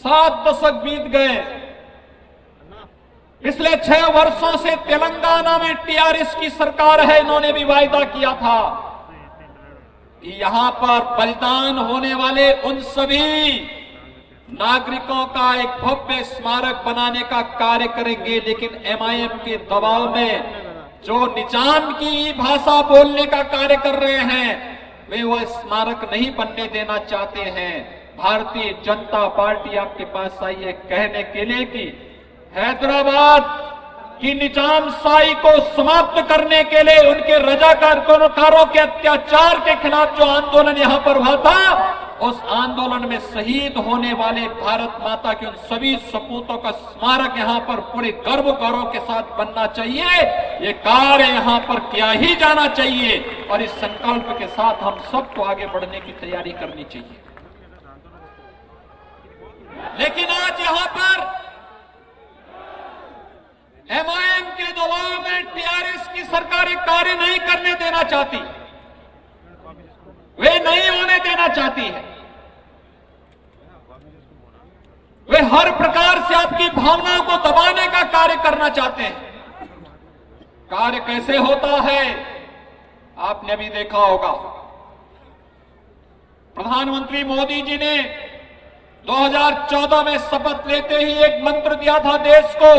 7 दशक बीत गए। पिछले 6 वर्षों से तेलंगाना में टीआरएस की सरकार है, इन्होंने भी वायदा किया था कि यहां पर बलिदान होने वाले उन सभी नागरिकों का एक भव्य स्मारक बनाने का कार्य करेंगे, लेकिन एमआईएम के दबाव में जो निजाम की भाषा बोलने का कार्य कर रहे हैं वे वो स्मारक नहीं बनने देना चाहते हैं। भारतीय जनता पार्टी आपके पास आई है कहने के लिए कि हैदराबाद की निजामशाही को समाप्त करने के लिए उनके रजाकारों के अत्याचार के खिलाफ जो आंदोलन यहां पर हुआ था, उस आंदोलन में शहीद होने वाले भारत माता के उन सभी सपूतों का स्मारक यहां पर पूरे गर्व गौरव के साथ बनना चाहिए। ये कार्य यहां पर किया ही जाना चाहिए और इस संकल्प के साथ हम सबको आगे बढ़ने की तैयारी करनी चाहिए। लेकिन आज यहां पर एमआईएम के दबाव में टीआरएस की सरकार कार्य नहीं करने देना चाहती, वे नहीं होने देना चाहती है। वे हर प्रकार से आपकी भावनाओं को दबाने का कार्य करना चाहते हैं। कार्य कैसे होता है आपने अभी देखा होगा। प्रधानमंत्री मोदी जी ने 2014 में शपथ लेते ही एक मंत्र दिया था देश को।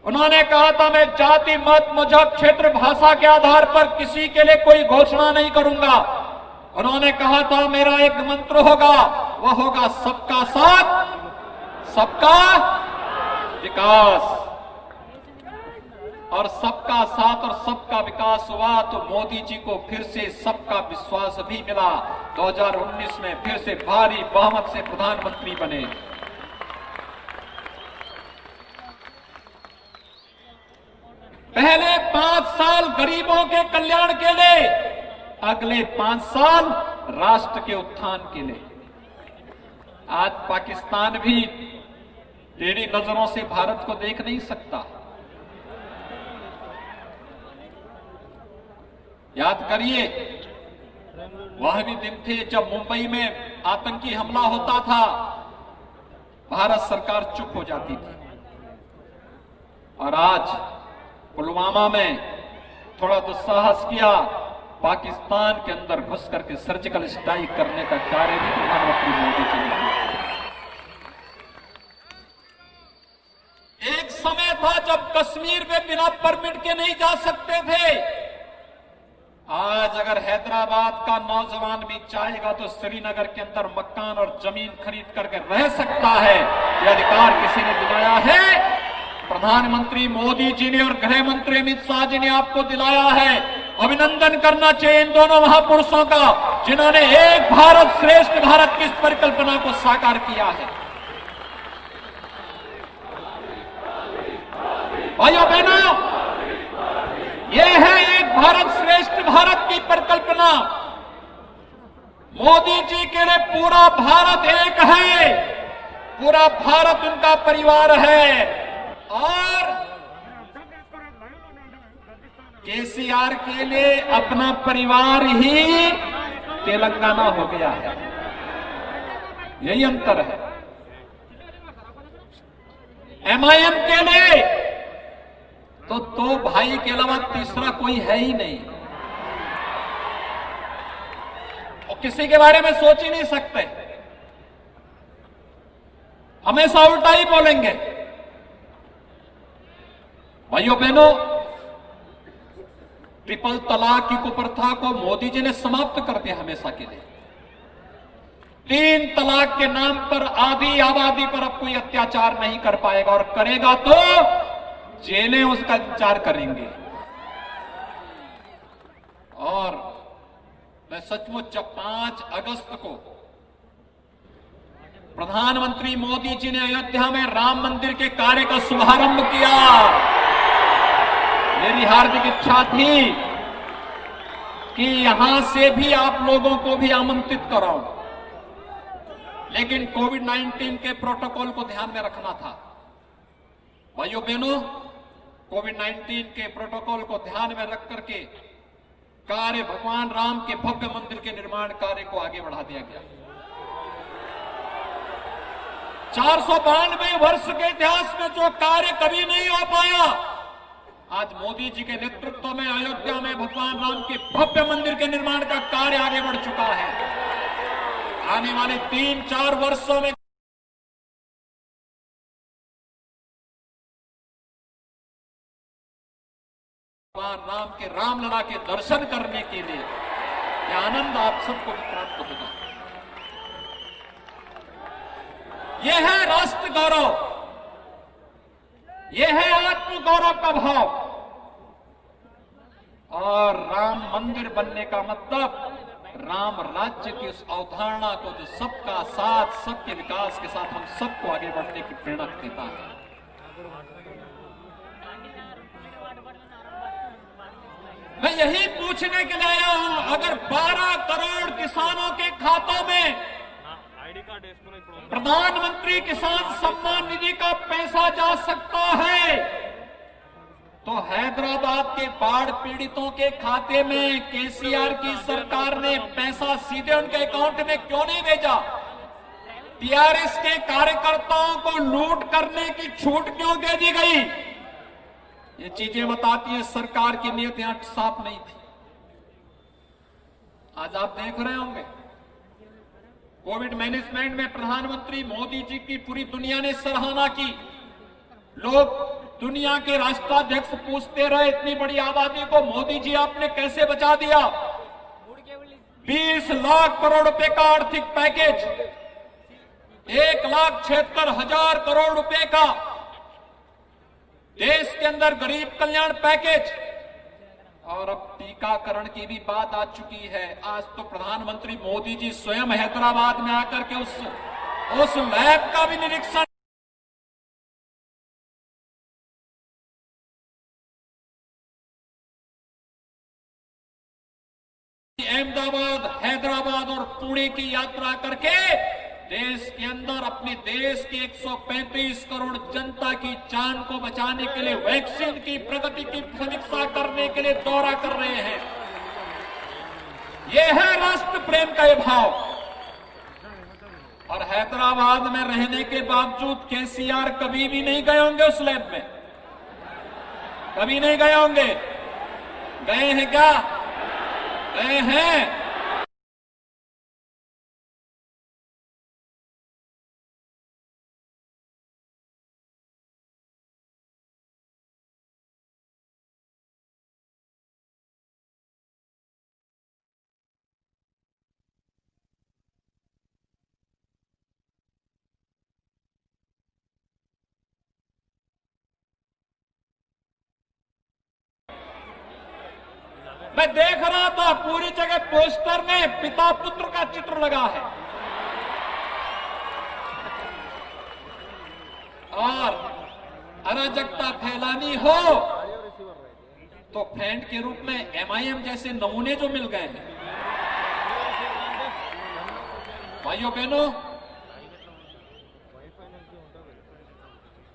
उन्होंने कहा था मैं जाति, मत, मजहब, क्षेत्र, भाषा के आधार पर किसी के लिए कोई घोषणा नहीं करूंगा। उन्होंने कहा था मेरा एक मंत्र होगा, वह होगा सबका साथ, सबका विकास। और सबका साथ और सबका विकास हुआ तो मोदी जी को फिर से सबका विश्वास भी मिला। 2019 में फिर से भारी बहुमत से प्रधानमंत्री बने। पहले 5 साल गरीबों के कल्याण के लिए, अगले 5 साल राष्ट्र के उत्थान के लिए। आज पाकिस्तान भी टेढ़ी नजरों से भारत को देख नहीं सकता। याद करिए वह भी दिन थे जब मुंबई में आतंकी हमला होता था, भारत सरकार चुप हो जाती थी। और आज पुलवामा में थोड़ा दुस्साहस किया, पाकिस्तान के अंदर घुस करके सर्जिकल स्ट्राइक करने का कार्य भी प्रधानमंत्री मोदी जी ने किया। एक समय था जब कश्मीर में बिना परमिट के नहीं जा सकते थे। आज अगर हैदराबाद का नौजवान भी चाहेगा तो श्रीनगर के अंदर मकान और जमीन खरीद करके रह सकता है। यह अधिकार किसी ने दिलाया है? प्रधानमंत्री मोदी जी ने और गृह मंत्री अमित शाह जी ने आपको दिलाया है। अभिनंदन करना चाहिए इन दोनों महापुरुषों का जिन्होंने एक भारत श्रेष्ठ भारत की इस परिकल्पना को साकार किया है। भाइयों बहनों, यह है एक भारत श्रेष्ठ भारत की परिकल्पना। मोदी जी के लिए पूरा भारत एक है, पूरा भारत उनका परिवार है। और केसीआर के लिए अपना परिवार ही तेलंगाना हो गया है, यही अंतर है। एमआईएम के लिए तो दो भाई के अलावा तीसरा कोई है ही नहीं, और किसी के बारे में सोच ही नहीं सकते, हमेशा उल्टा ही बोलेंगे। भाइयों बहनों, ट्रिपल तलाक की कुप्रथा को मोदी जी ने समाप्त कर दिया हमेशा के लिए। 3 तलाक के नाम पर आधी आबादी पर अब कोई अत्याचार नहीं कर पाएगा, और करेगा तो जेलें उसका इंतजार करेंगे। और मैं सचमुच जब 5 अगस्त को प्रधानमंत्री मोदी जी ने अयोध्या में राम मंदिर के कार्य का शुभारंभ किया, मेरी हार्दिक इच्छा थी कि यहां से भी आप लोगों को भी आमंत्रित कराऊं, लेकिन कोविड-19 के प्रोटोकॉल को ध्यान में रखना था। भाइयों बहनों, कोविड-19 के प्रोटोकॉल को ध्यान में रख करके कार्य भगवान राम के भव्य मंदिर के निर्माण कार्य को आगे बढ़ा दिया गया। 492 वर्ष के इतिहास में जो कार्य कभी नहीं हो पाया, आज मोदी जी के नेतृत्व में अयोध्या में भगवान राम के भव्य मंदिर के निर्माण का कार्य आगे बढ़ चुका है। आने वाले 3-4 वर्षों में भगवान राम के रामलला के दर्शन करने के लिए यह आनंद आप सबको भी प्राप्त होगा। यह है राष्ट्र गौरव, यह है आत्म गौरव का भाव। और राम मंदिर बनने का मतलब राम राज्य की उस अवधारणा को जो सबका साथ, सबके विकास के साथ हम सबको आगे बढ़ने की प्रेरणा देता है। मैं यही पूछने के लिए आया हूं, अगर 12 करोड़ किसानों के खातों में प्रधानमंत्री किसान सम्मान निधि का पैसा जा सकता है, तो हैदराबाद के बाढ़ पीड़ितों के खाते में केसीआर की सरकार ने पैसा सीधे उनके अकाउंट में क्यों नहीं भेजा? टीआरएस के कार्यकर्ताओं को लूट करने की छूट क्यों दे दी गई? ये चीजें बताती है सरकार की नीयत यहां साफ नहीं थी। आज आप देख रहे होंगे कोविड मैनेजमेंट में प्रधानमंत्री मोदी जी की पूरी दुनिया ने सराहना की। लोग दुनिया के राष्ट्राध्यक्ष पूछते रहे, इतनी बड़ी आबादी को मोदी जी आपने कैसे बचा दिया? 20 लाख करोड़ रुपए का आर्थिक पैकेज, 1,76,000 करोड़ रुपए का देश के अंदर गरीब कल्याण पैकेज, और अब टीकाकरण की भी बात आ चुकी है। आज तो प्रधानमंत्री मोदी जी स्वयं हैदराबाद में आकर के उस लैब का भी निरीक्षण, अहमदाबाद, हैदराबाद और पुणे की यात्रा करके देश के अंदर अपने देश की 135 करोड़ जनता की जान को बचाने के लिए वैक्सीन की प्रगति की समीक्षा करने के लिए दौरा कर रहे हैं। यह है राष्ट्र प्रेम का ये भाव। और हैदराबाद में रहने के बावजूद केसीआर कभी भी नहीं गए होंगे उस लैब में, कभी नहीं गए होंगे। गए हैं क्या? गए हैं। मैं देख रहा था पूरी जगह पोस्टर में पिता पुत्र का चित्र लगा है और अराजकता फैलानी हो तो फ्रेंड के रूप में एमआईएम जैसे नमूने जो मिल गए हैं। भाइयों बहनों,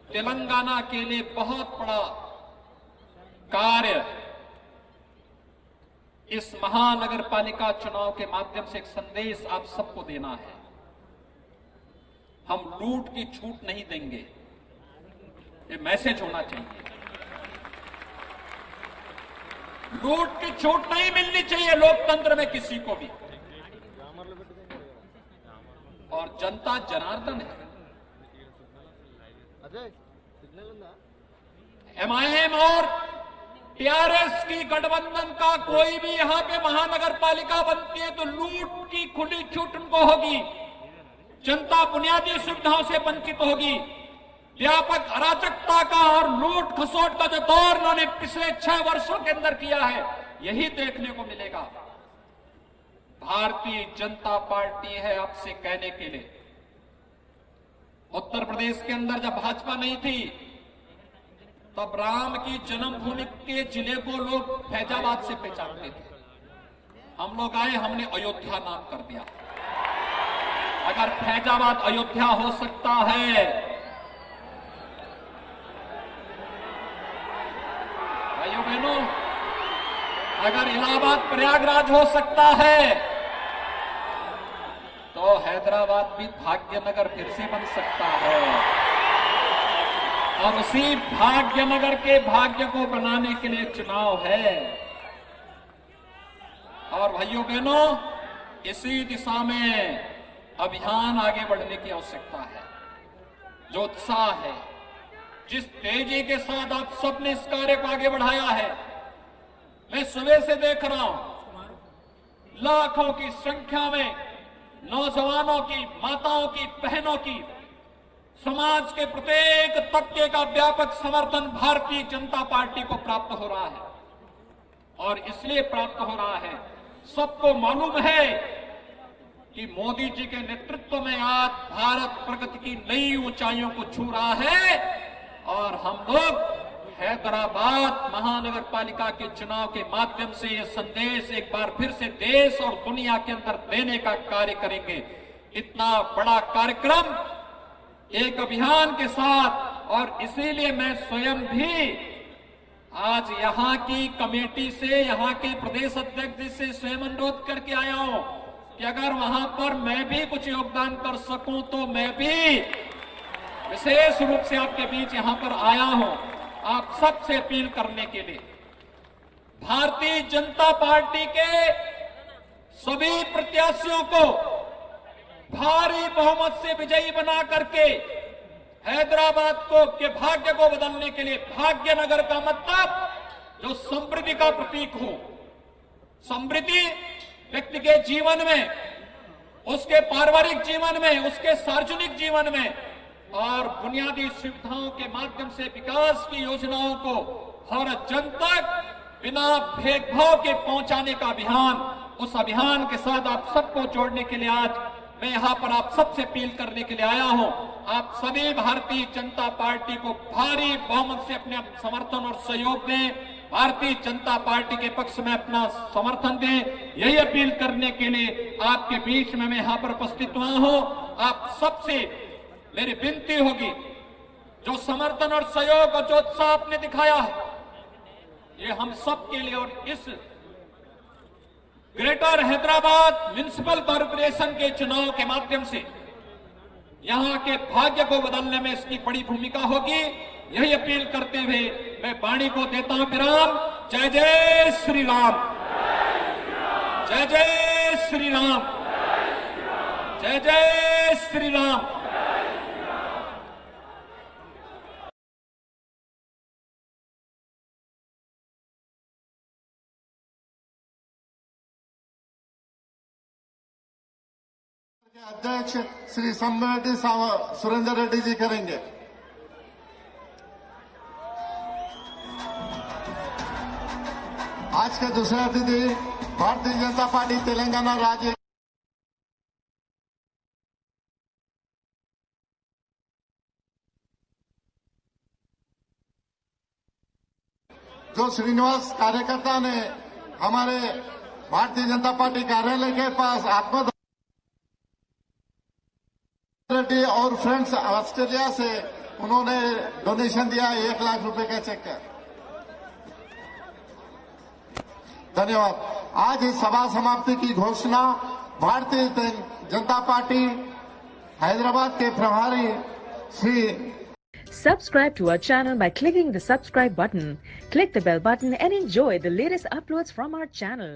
तेलंगाना के लिए बहुत बड़ा कार्य इस महानगर पालिका चुनाव के माध्यम से एक संदेश आप सबको देना है। हम लूट की छूट नहीं देंगे, ये मैसेज होना चाहिए। लूट की छूट नहीं मिलनी चाहिए लोकतंत्र में किसी को भी। और जनता जनार्दन है। एमआईएम और टीआरएस की गठबंधन का कोई भी यहां पे महानगर पालिका बनती है तो लूट की खुली छूट उनको होगी। जनता बुनियादी सुविधाओं से वंचित होगी। व्यापक अराजकता का और लूट खसोट का जो दौर उन्होंने पिछले 6 वर्षों के अंदर किया है, यही देखने को मिलेगा। भारतीय जनता पार्टी है आपसे कहने के लिए। उत्तर प्रदेश के अंदर जब भाजपा नहीं थी तब राम की जन्मभूमि के जिले को लोग फैजाबाद से पहचानते थे। हम लोग आए, हमने अयोध्या नाम कर दिया। अगर फैजाबाद अयोध्या हो सकता है, भाइयों बहनों, अगर इलाहाबाद प्रयागराज हो सकता है तो हैदराबाद भी भाग्यनगर फिर से बन सकता है। और उसी भाग्यनगर के भाग्य को बनाने के लिए चुनाव है। और भाइयों बहनों, इसी दिशा में अभियान आगे बढ़ने की आवश्यकता है। जो उत्साह है, जिस तेजी के साथ आप सबने इस कार्य को आगे बढ़ाया है, मैं सुबह से देख रहा हूं लाखों की संख्या में नौजवानों की, माताओं की, बहनों की, समाज के प्रत्येक तबके का व्यापक समर्थन भारतीय जनता पार्टी को प्राप्त हो रहा है। और इसलिए प्राप्त हो रहा है, सबको मालूम है कि मोदी जी के नेतृत्व में आज भारत प्रगति की नई ऊंचाइयों को छू रहा है। और हम लोग हैदराबाद महानगर पालिका के चुनाव के माध्यम से यह संदेश एक बार फिर से देश और दुनिया के अंदर देने का कार्य करेंगे। इतना बड़ा कार्यक्रम एक अभियान के साथ, और इसीलिए मैं स्वयं भी आज यहां की कमेटी से, यहां के प्रदेश अध्यक्ष जी से स्वयं अनुरोध करके आया हूं कि अगर वहां पर मैं भी कुछ योगदान कर सकूं तो मैं भी विशेष रूप से आपके बीच यहां पर आया हूं आप सबसे अपील करने के लिए। भारतीय जनता पार्टी के सभी प्रत्याशियों को भारी बहुमत से विजयी बना करके हैदराबाद के भाग्य को बदलने के लिए, भाग्यनगर का मतलब जो समृद्धि का प्रतीक हो, समृद्धि व्यक्ति के जीवन में, उसके पारिवारिक जीवन में, उसके सार्वजनिक जीवन में और बुनियादी सुविधाओं के माध्यम से विकास की योजनाओं को हर जन तक बिना भेदभाव के पहुंचाने का अभियान, उस अभियान के साथ आप सबको जोड़ने के लिए आज मैं यहां पर आप सबसे अपील करने के लिए आया हूं। आप सभी भारतीय जनता पार्टी को भारी बहुमत से अपने समर्थन और सहयोग दें, भारतीय जनता पार्टी के पक्ष में अपना समर्थन दें। यही अपील करने के लिए आपके बीच में मैं यहां पर उपस्थित हुआ हूं। आप सबसे मेरी विनती होगी, जो समर्थन और सहयोग और जो उत्साह आपने दिखाया है, ये हम सब के लिए और इस ग्रेटर हैदराबाद म्युनिसिपल कॉर्पोरेशन के चुनाव के माध्यम से यहां के भाग्य को बदलने में इसकी बड़ी भूमिका होगी। यही अपील करते हुए मैं वाणी को देता हूं विराम। जय जय श्री राम, जय जय श्री राम, जय जय श्री राम। अध्यक्ष श्री सम्मेटी सुरेंद्र रेड्डी जी करेंगे। आज आज के दूसरे अतिथि भारतीय जनता पार्टी तेलंगाना राज्य जो श्रीनिवास कार्यकर्ता ने हमारे भारतीय जनता पार्टी कार्यालय के पास आत्मदान रेड्डी और फ्रेंड्स ऑस्ट्रेलिया से उन्होंने डोनेशन दिया 1 लाख रुपए का चेक है। धन्यवाद। आज इस सभा समाप्ति की घोषणा भारतीय जनता पार्टी हैदराबाद के प्रभारी Shri Subscribe to our channel by clicking the subscribe button. Click the bell button and enjoy the latest uploads from our channel.